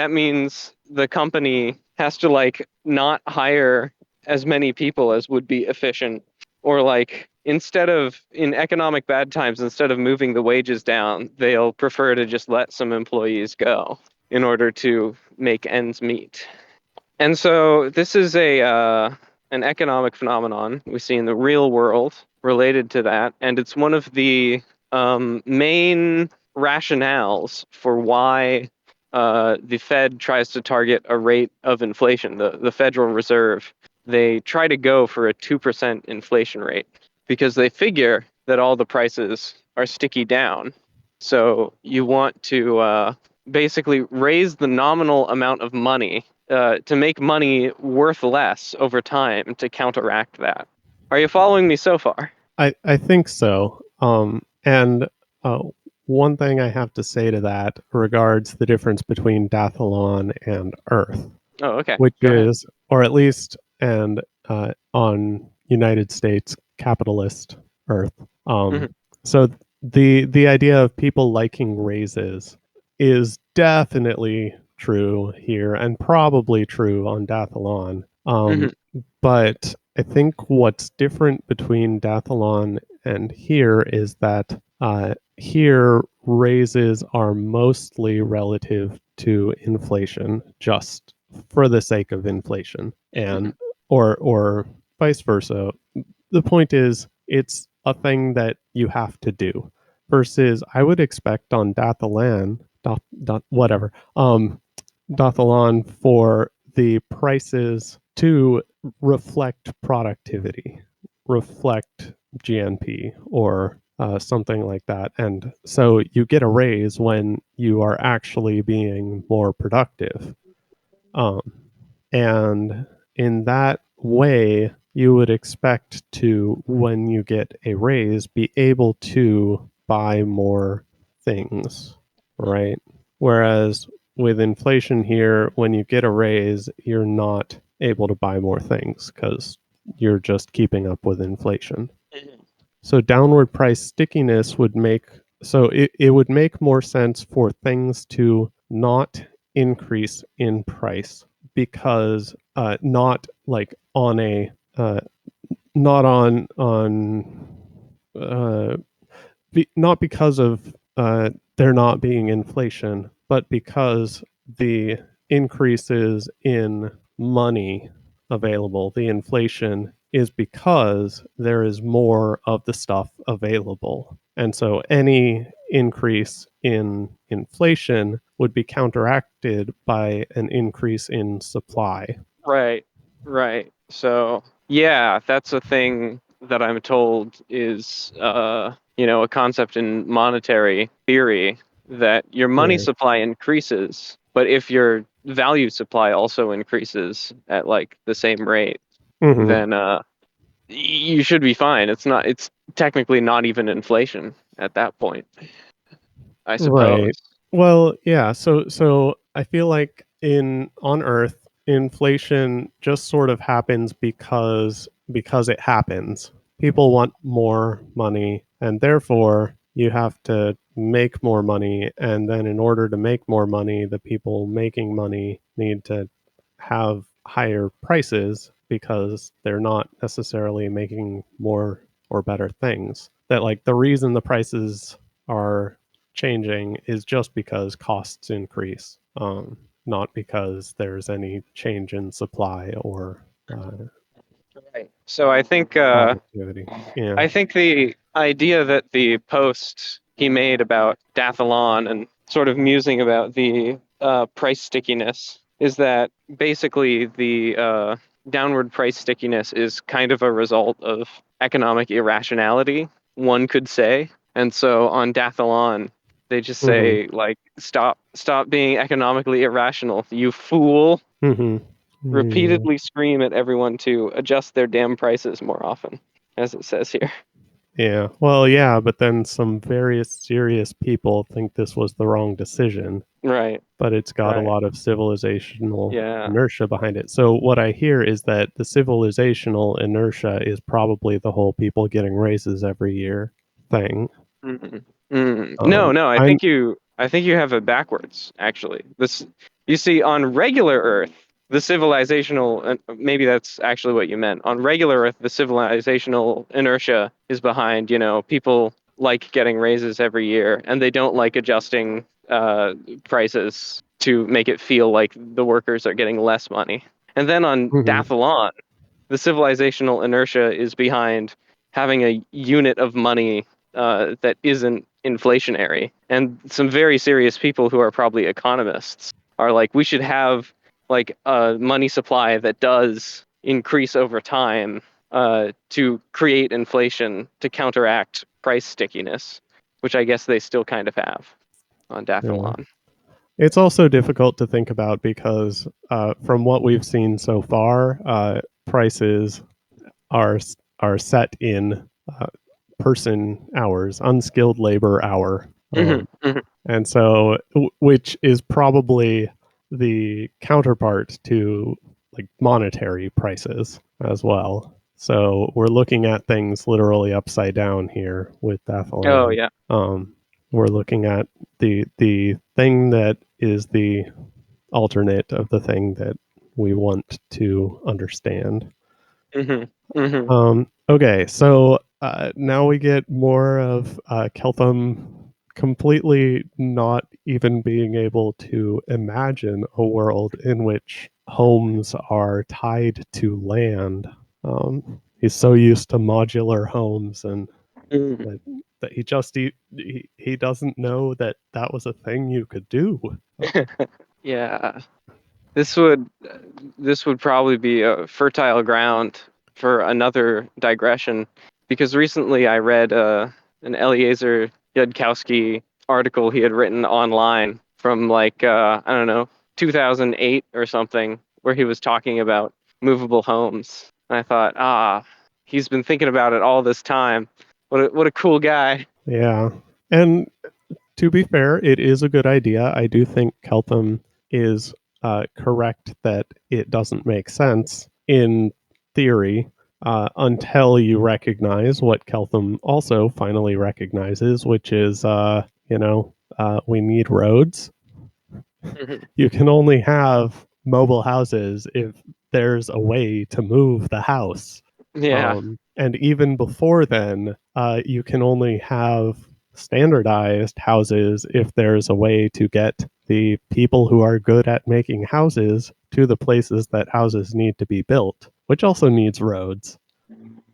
means the company has to not hire as many people as would be efficient, or instead of in economic bad times, instead of moving the wages down, they'll prefer to just let some employees go in order to make ends meet. And so this is an economic phenomenon we see in the real world related to that, and it's one of the main rationales for why the Fed tries to target a rate of inflation. The Federal Reserve, they try to go for a 2% inflation rate because they figure that all the prices are sticky down. So you want to basically raise the nominal amount of money to make money worth less over time to counteract that. Are you following me so far? I think so. And one thing I have to say to that regards the difference between Dathalon and Earth, Oh, okay. which Go ahead. is, or at least, and on United States capitalist Earth. Mhm. So the idea of people liking raises is definitely true here, and probably true on Dathalon. Mhm. But I think what's different between Dathalon and here is that here raises are mostly relative to inflation, just for the sake of inflation, and or vice versa. The point is, it's a thing that you have to do. Versus, I would expect on Dathalon, whatever, Dathalon for the prices to reflect productivity, reflect GNP, or something like that. And so you get a raise when you are actually being more productive. Um, and in that way, you would expect to, when you get a raise, be able to buy more things, right? Whereas with inflation here, when you get a raise, you're not able to buy more things because you're just keeping up with inflation. So downward price stickiness would make it would make more sense for things to not increase in price because not like on a not on not because of there not being inflation, but because the increases in money available, the inflation is because there is more of the stuff available. And so any increase in inflation would be counteracted by an increase in supply. Right, right. So yeah, that's a thing that I'm told is a concept in monetary theory, that your money Right. supply increases, but if your value supply also increases at like the same rate, Mhm. then you should be fine. It's technically not even inflation at that point, I suppose. Right. Well, yeah. So I feel like on Earth, inflation just sort of happens because it happens. People want more money, and therefore you have to make more money. And then, in order to make more money, the people making money need to have higher prices because they're not necessarily making more or better things. That like the reason the prices are changing is just because costs increase, not because there's any change in supply or Right. So productivity. Yeah. I think the idea that the post he made about Dathalon and sort of musing about the price stickiness is that basically the downward price stickiness is kind of a result of economic irrationality, one could say. And so on Dathalon, they just Mm-hmm. say like, stop being economically irrational, you fool. Mm-hmm. Yeah. Repeatedly scream at everyone to adjust their damn prices more often, as it says here. Yeah. Well, yeah, but then some very serious people think this was the wrong decision, Right. but it's got a Right. lot of civilizational Yeah. inertia behind it. So what I hear is that the civilizational inertia is probably the whole people getting raises every year thing. No, I'm I think you have it backwards, actually. This, you see, on regular Earth, the civilizational, and maybe that's actually what you meant. On regular Earth, the civilizational inertia is behind, people like getting raises every year, and they don't like adjusting prices to make it feel like the workers are getting less money. And then on Mhm. Dathalon, the civilizational inertia is behind having a unit of money that isn't inflationary. And some very serious people who are probably economists are like, we should have like a money supply that does increase over time to create inflation to counteract price stickiness, which I guess they still kind of have on Yeah. Dathalon. It's also difficult to think about because from what we've seen so far, prices are are set in person hours, unskilled labor hour, Hmm. Hmm. and so which is probably the counterpart to like monetary prices as well. So we're looking at things literally upside down here with Oh, Athlon. yeah. We're looking at the thing that is the alternate of the thing that we want to understand. Hmm. Hmm. Okay, so now we get more of Keltham completely not even being able to imagine a world in which homes are tied to land. He's so used to modular homes and that, that he doesn't know that that was a thing you could do. Yeah. This would this would probably be a fertile ground for another digression, because recently I read an Eliezer Yudkowsky article he had written online from like I don't know, 2008 or something, where he was talking about movable homes. And I thought, he's been thinking about it all this time. What a cool guy. Yeah, and to be fair, it is a good idea. I do think Keltham is correct that it doesn't make sense in theory. until you recognize what Keltham also finally recognizes, which is, we need roads. Mhm. You can only have mobile houses if there's a way to move the house. Yeah. And even before then, you can only have standardized houses if there's a way to get the people who are good at making houses to the places that houses need to be built, which also needs roads.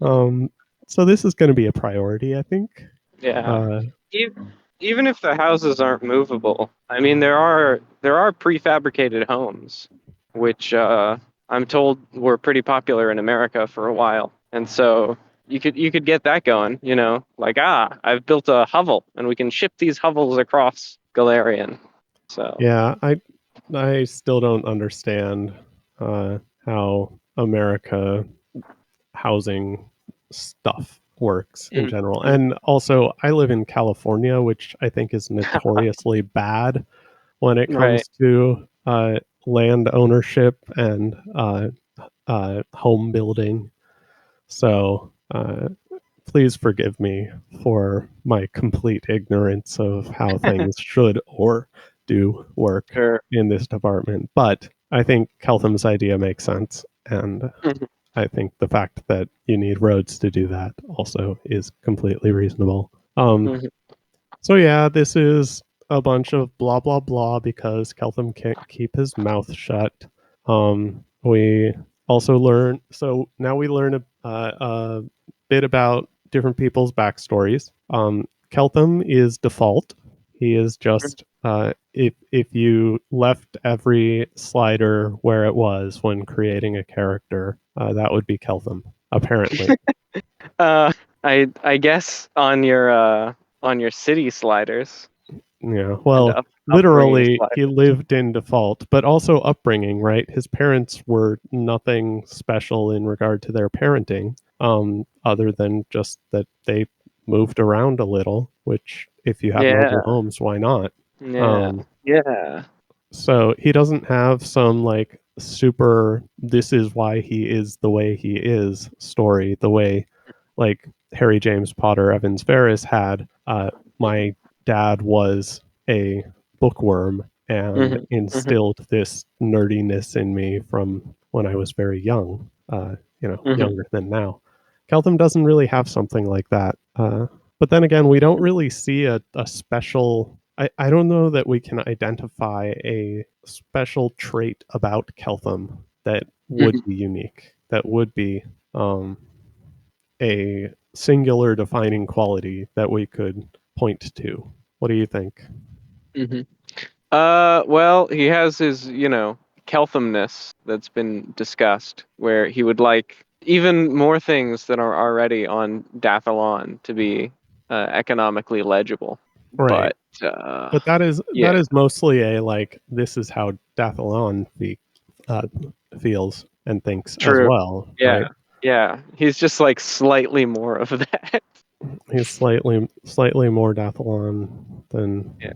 So this is going to be a priority, I think. Yeah. Even if the houses aren't movable, I mean, there are prefabricated homes, which I'm told were pretty popular in America for a while, and so you could get that going. Like I've built a hovel, and we can ship these hovels across Galarian. So Yeah, I still don't understand how America housing stuff works in general. And also, I live in California, which I think is notoriously bad when it right. comes to land ownership and home building. So please forgive me for my complete ignorance of how things should or do work Sure. in this department. But I think Keltham's idea makes sense. And Mhm. I think the fact that you need roads to do that also is completely reasonable. Mhm. So yeah, this is a bunch of blah blah blah because Keltham can't keep his mouth shut. We also learn. So now we learn a bit about different people's backstories. Keltham is default. He is just if you left every slider where it was when creating a character, that would be Keltham. Apparently, Uh, I guess on your city sliders yeah. and Well, upbringing literally, he sliders. lived in default, but also upbringing. Right, his parents were nothing special in regard to their parenting, other than just that they moved around a little. Which, if you have mobile Yeah. homes, why not? Yeah. Um, Yeah. So he doesn't have some like super this is why he is the way he is story, the way like Harry James Potter Evans Ferris had. My dad was a bookworm and Mhm. Mhm. instilled this nerdiness in me from when I was very young, Mhm. younger than now. Keltham doesn't really have something like that. But then again, we don't really see a special. I don't know that we can identify a special trait about Keltham that would Mhm. be unique, that would be a singular defining quality that we could point to. What do you think? Mhm. Well, he has his, Kelthamness that's been discussed, where he would like even more things that are already on Dathalon to be economically legible. Right. But But that yeah, is mostly a like this is how Dathalon uh, feels and thinks as true. well, Yeah, right? yeah. He's just like slightly more of that. He's slightly more Dathalon than Yeah,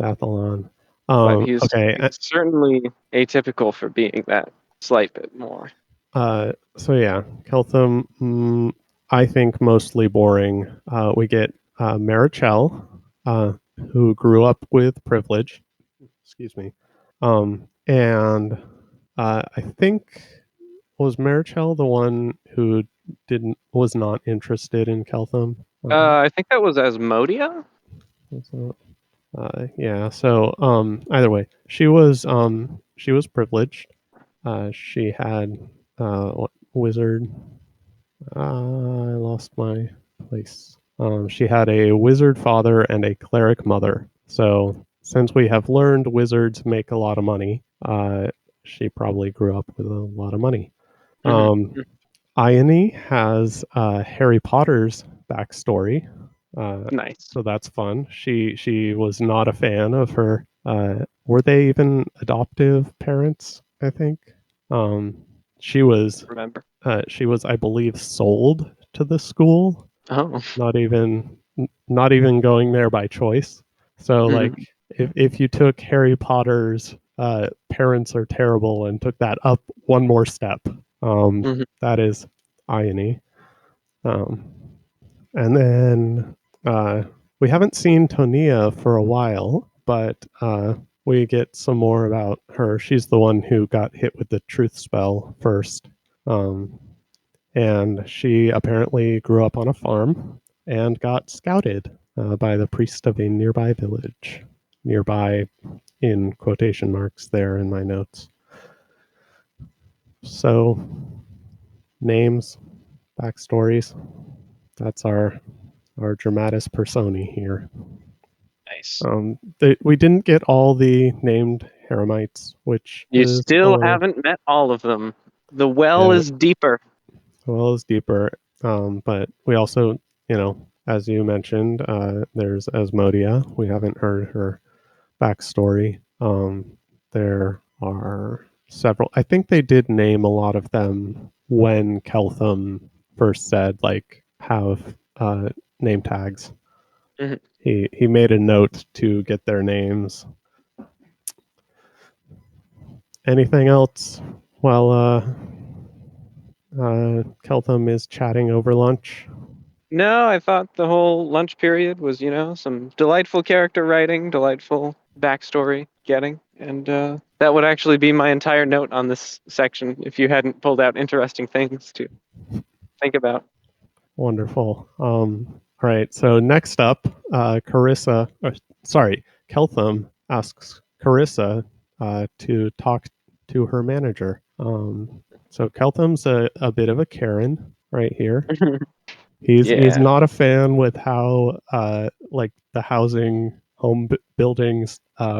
Dathalon. but he's Okay. certainly atypical for being that slight bit more. So yeah, Keltham. I think mostly boring. We get Marichel, uh, who grew up with privilege. Excuse me. And I think was Marichel the one who didn't was not interested in Keltham. I think that was Asmodia. Was yeah. So either way, she was privileged. She had what wizard. I lost my place. She had a wizard father and a cleric mother. So since we have learned wizards make a lot of money, she probably grew up with a lot of money. Hmm. Ione has Harry Potter's backstory, Nice. so that's fun. She was not a fan of her. Were they even adoptive parents? I think she was. Remember? She was, I believe, sold to the school. Oh. Not even going there by choice. So like, Hmm. if you took Harry Potter's parents are terrible and took that up one more step, Hmm. that is Ione. And then we haven't seen Tonia for a while, but we get some more about her. She's the one who got hit with the truth spell first. And she apparently grew up on a farm and got scouted by the priest of a nearby village. Nearby, in quotation marks, there in my notes. So, names, backstories. That's our dramatis personae here. Nice. We didn't get all the named Heramites, which You is still haven't met all of them. The well Yeah. is deeper. Well as deeper. But we also, as you mentioned, there's Asmodia. We haven't heard her backstory. There are several. I think they did name a lot of them when Keltham first said, like, have name tags. Mhm. He made a note to get their names. Anything else while Keltham is chatting over lunch? No, I thought the whole lunch period was, some delightful character writing, delightful backstory getting, and that would actually be my entire note on this section if you hadn't pulled out interesting things to think about. Wonderful. All right. So next up, Keltham asks Carissa to talk to her manager. So Keltham's a bit of a Karen right here. He's Yeah. not a fan with how like the housing, buildings,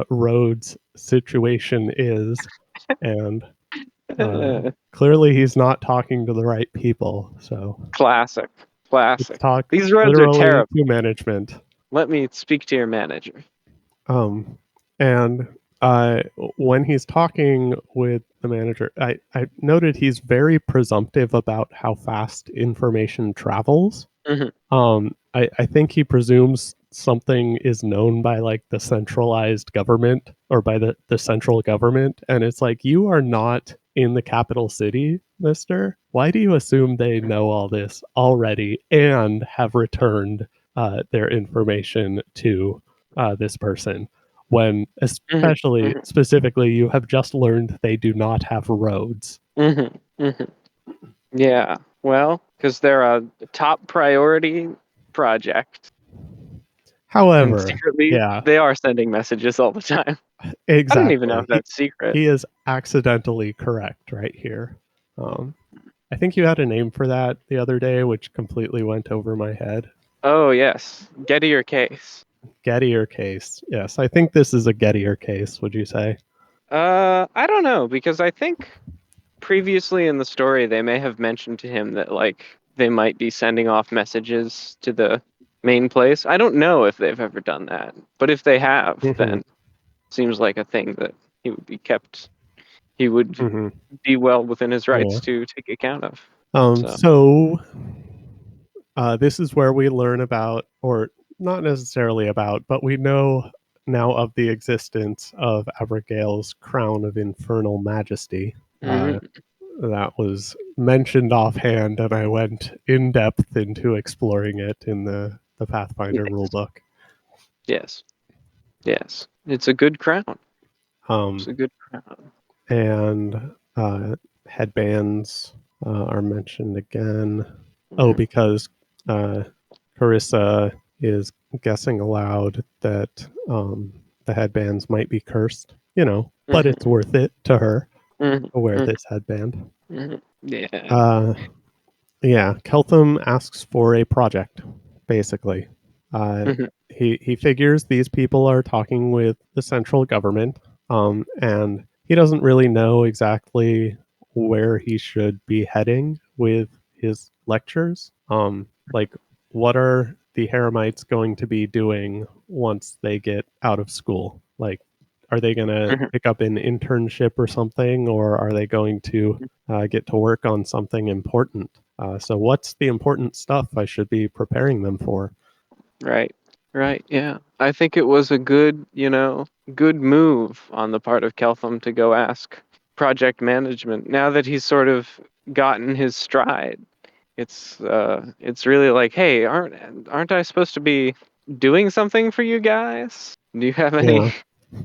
roads situation is, and clearly he's not talking to the right people. So Classic. let's Classic. talk These roads are literally terrible. to management. Let me speak to your manager. And when he's talking with the manager, I noted he's very presumptive about how fast information travels. Mhm. I think he presumes something is known by like the centralized government or by the central government. And it's like, you are not in the capital city, mister. Why do you assume they know all this already and have returned their information to this person? When, especially Mhm. specifically, you have just learned they do not have roads. Mhm. Mhm. Yeah. Well, because they're a top priority project. And However, secretly, yeah, they are sending messages all the time. I don't even know exactly. if that's secret. He is accidentally correct right here. I think you had a name for that the other day, which completely went over my head. Oh, yes. Gettier case. Gettier case. Yes, I think this is a Gettier case, would you say? I don't know, because I think previously in the story they may have mentioned to him that, like, they might be sending off messages to the main place. I don't know if they've ever done that, but if they have, Mm-hmm. then seems like a thing that he would be kept. He would Mm-hmm. be well within his rights Yeah. to take account of. So this is where we learn about, or not necessarily about, but we know now of the existence of Abigail's crown of infernal majesty. Mhm. That was mentioned offhand, and I went in depth into exploring it in the Pathfinder Yes. rulebook. Yes. Yes. It's a good crown. It's a Um, good crown. and headbands are mentioned again. Oh, Mhm. because Carissa is guessing aloud that the headbands might be cursed, but Mhm. it's worth it to her Mhm. to wear Mhm. this headband. Mhm. Yeah. Yeah, Keltham asks for a project, basically. Mhm. He figures these people are talking with the central government, and he doesn't really know exactly where he should be heading with his lectures. Like, what are the Heramites going to be doing once they get out of school? Like, are they going to Mhm. pick up an internship or something, or are they going to get to work on something important? So, what's the important stuff I should be preparing them for? Right. Right. Yeah. I think it was a good, good move on the part of Keltham to go ask project management now that he's sort of gotten his stride. It's really like, hey, aren't I supposed to be doing something for you guys? Do you have any? Yeah.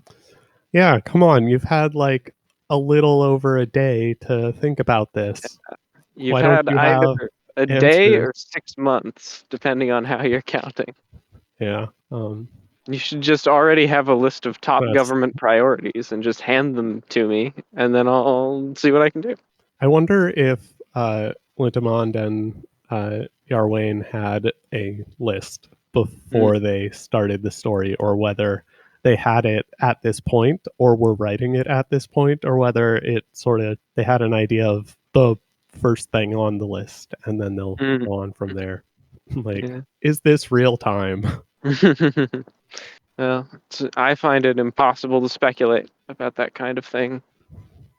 Yeah, come on. You've had like a little over a day to think about this. You've Why don't had you either have a day answers? or 6 months, depending on how you're counting. Yeah. You should just already have a list of top That's. government priorities and just hand them to me, and then I'll see what I can do. I wonder if Lintamond and Yarwain had a list before they started the story, or whether they had it at this point, or were writing it at this point, or whether it sort of they had an idea of the first thing on the list, and then they'll Mm. go on from there. Like, Yeah. is this real time? Well, I find it impossible to speculate about that kind of thing,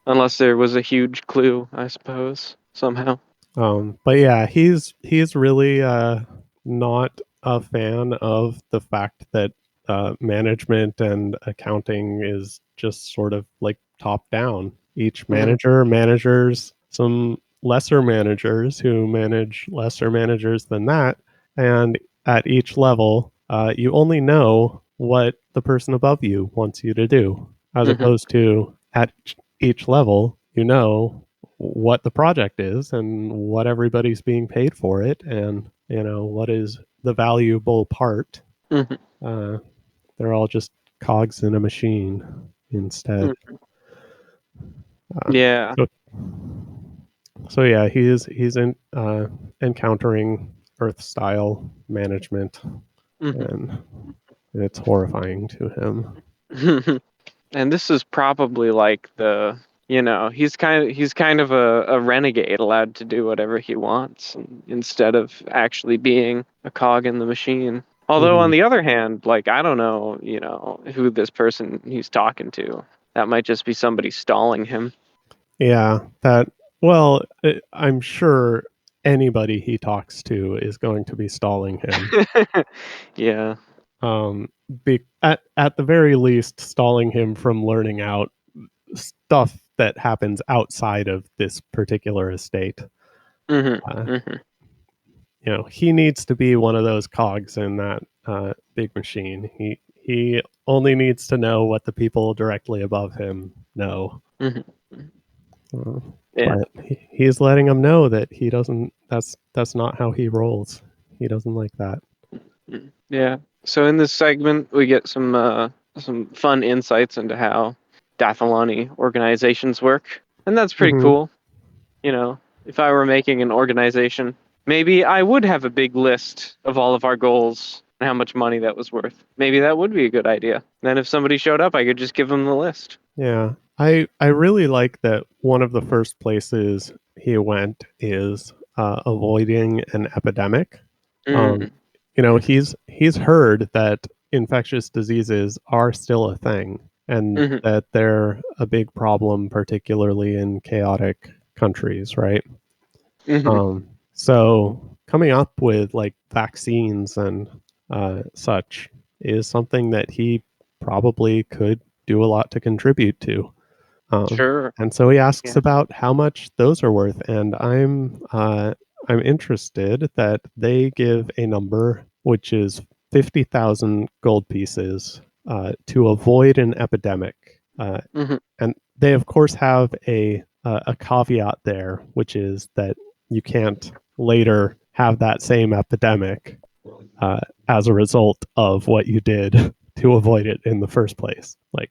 unless there was a huge clue, I suppose, somehow. But yeah, he's really not a fan of the fact that management and accounting is just sort of like top down. Each manager managers some lesser managers who manage lesser managers than that, and at each level, you only know what the person above you wants you to do, as opposed to at each level, you know what the project is and what everybody's being paid for it, and what is the valuable part. Mhm. uh, they're all just cogs in a machine instead. Yeah. so, so yeah, he's encountering earth style management, and it's horrifying to him. And this is probably like he's kind of a renegade, allowed to do whatever he wants instead of actually being a cog in the machine. Although on the other hand, like, I don't know, who this person he's talking to. That might just be somebody stalling him. Yeah, that. Well, I'm sure anybody he talks to is going to be stalling him. Yeah. At the very least, stalling him from learning out stuff that happens outside of this particular estate. He needs to be one of those cogs in that big machine. He only needs to know what the people directly above him know. Yeah. But he's letting them know that he doesn't. That's not how he rolls. He doesn't like that. Yeah. So in this segment, we get some fun insights into how Dathalani organizations work, and that's pretty cool. If I were making an organization, maybe I would have a big list of all of our goals and how much money that was worth. Maybe that would be a good idea. Then if somebody showed up, I could just give them the list. Yeah. I really like that one of the first places he went is avoiding an epidemic. He's heard that infectious diseases are still a thing, and that they're a big problem, particularly in chaotic countries, right? So coming up with like vaccines and such is something that he probably could do a lot to contribute to. Sure. And so he asks Yeah. about how much those are worth, and I'm interested that they give a number which is 50,000 gold pieces to avoid an epidemic. And they of course have a caveat there, which is that you can't later have that same epidemic as a result of what you did to avoid it in the first place. Like,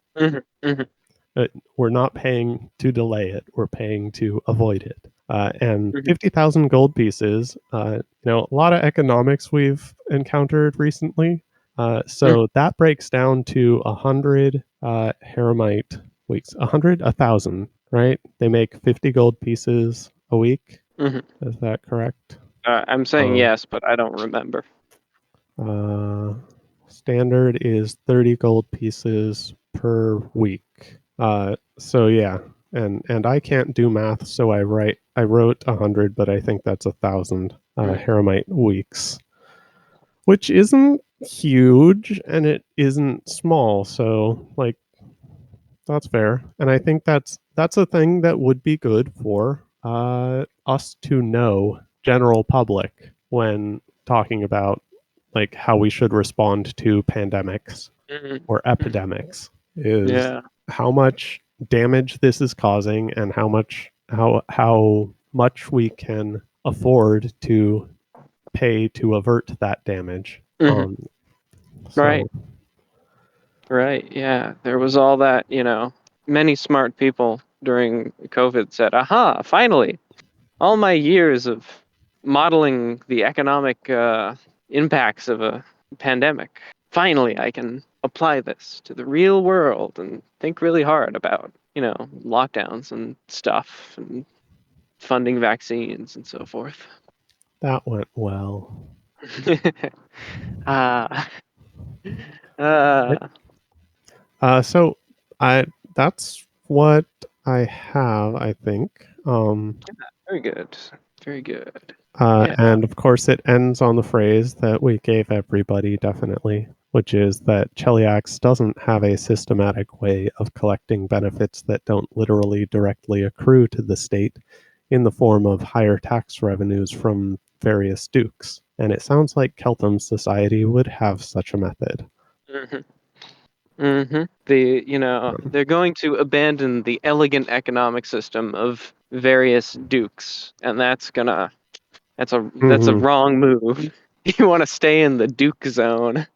we're not paying to delay it; we're paying to avoid it. And 50,000 gold pieces, a lot of economics we've encountered recently. So that breaks down to 100 Hermite weeks. 1,000, right? They make 50 gold pieces a week. Is that correct? I'm saying yes, but I don't remember. Standard is 30 gold pieces per week. So yeah, and I can't do math, so I wrote 100, but I think that's 1,000 Hermite weeks, which isn't huge and it isn't small. So like, that's fair, and I think that's a thing that would be good for us to know general public when talking about like how we should respond to pandemics or epidemics is how much damage this is causing and how much we can afford to pay to avert that damage. Right. Right. Yeah. There was all that, many smart people during COVID said, aha, finally, all my years of modeling the economic impacts of a pandemic, finally I can apply this to the real world and think really hard about, lockdowns and stuff and funding vaccines and so forth. That went well. So that's what I have, I think. Very good. Very good. And of course, it ends on the phrase that we gave everybody, definitely, which is that Cheliax doesn't have a systematic way of collecting benefits that don't literally directly accrue to the state in the form of higher tax revenues from various dukes. And it sounds like Keltham's society would have such a method. They're going to abandon the elegant economic system of various dukes, and that's a wrong move. You want to stay in the duke zone,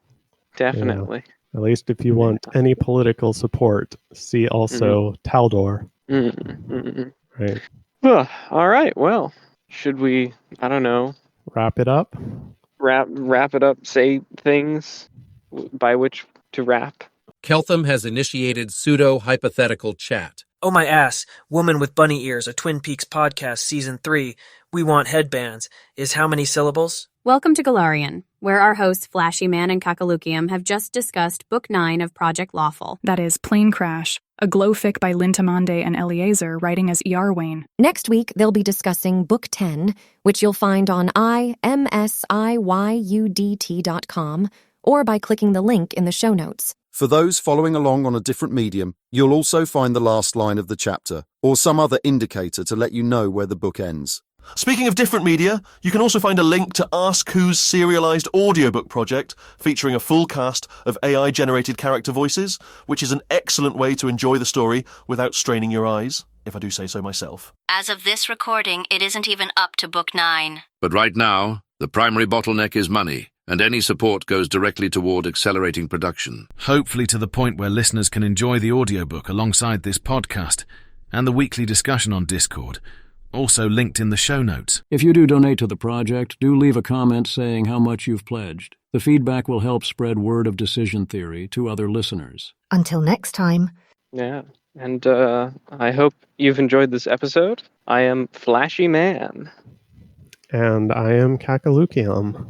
definitely. Yeah. At least if you want any political support, see also Taldor. Right. All right. Well, should we? I don't know. Wrap it up. Wrap it up. Say things by which to wrap. Keltham has initiated pseudo-hypothetical chat. Oh my ass, Woman with Bunny Ears, a Twin Peaks podcast, Season 3, We Want Headbands, is how many syllables? Welcome to Galarian, where our hosts Flashy Man and Cakoluchiam have just discussed Book 9 of Project Lawful. That is Planecrash, a glowfic by Lintamande and Eliezer, writing as E.R. Wayne. Next week, they'll be discussing Book 10, which you'll find on imsiyudt.com or by clicking the link in the show notes. For those following along on a different medium, you'll also find the last line of the chapter, or some other indicator to let you know where the book ends. Speaking of different media, you can also find a link to Ask Who's serialised audiobook project featuring a full cast of AI-generated character voices, which is an excellent way to enjoy the story without straining your eyes, if I do say so myself. As of this recording, it isn't even up to Book 9. But right now, the primary bottleneck is money, and any support goes directly toward accelerating production. Hopefully to the point where listeners can enjoy the audiobook alongside this podcast and the weekly discussion on Discord, also linked in the show notes. If you do donate to the project, do leave a comment saying how much you've pledged. The feedback will help spread word of decision theory to other listeners. Until next time. Yeah, and I hope you've enjoyed this episode. I am Flashy Man. And I am Cakoluchiam.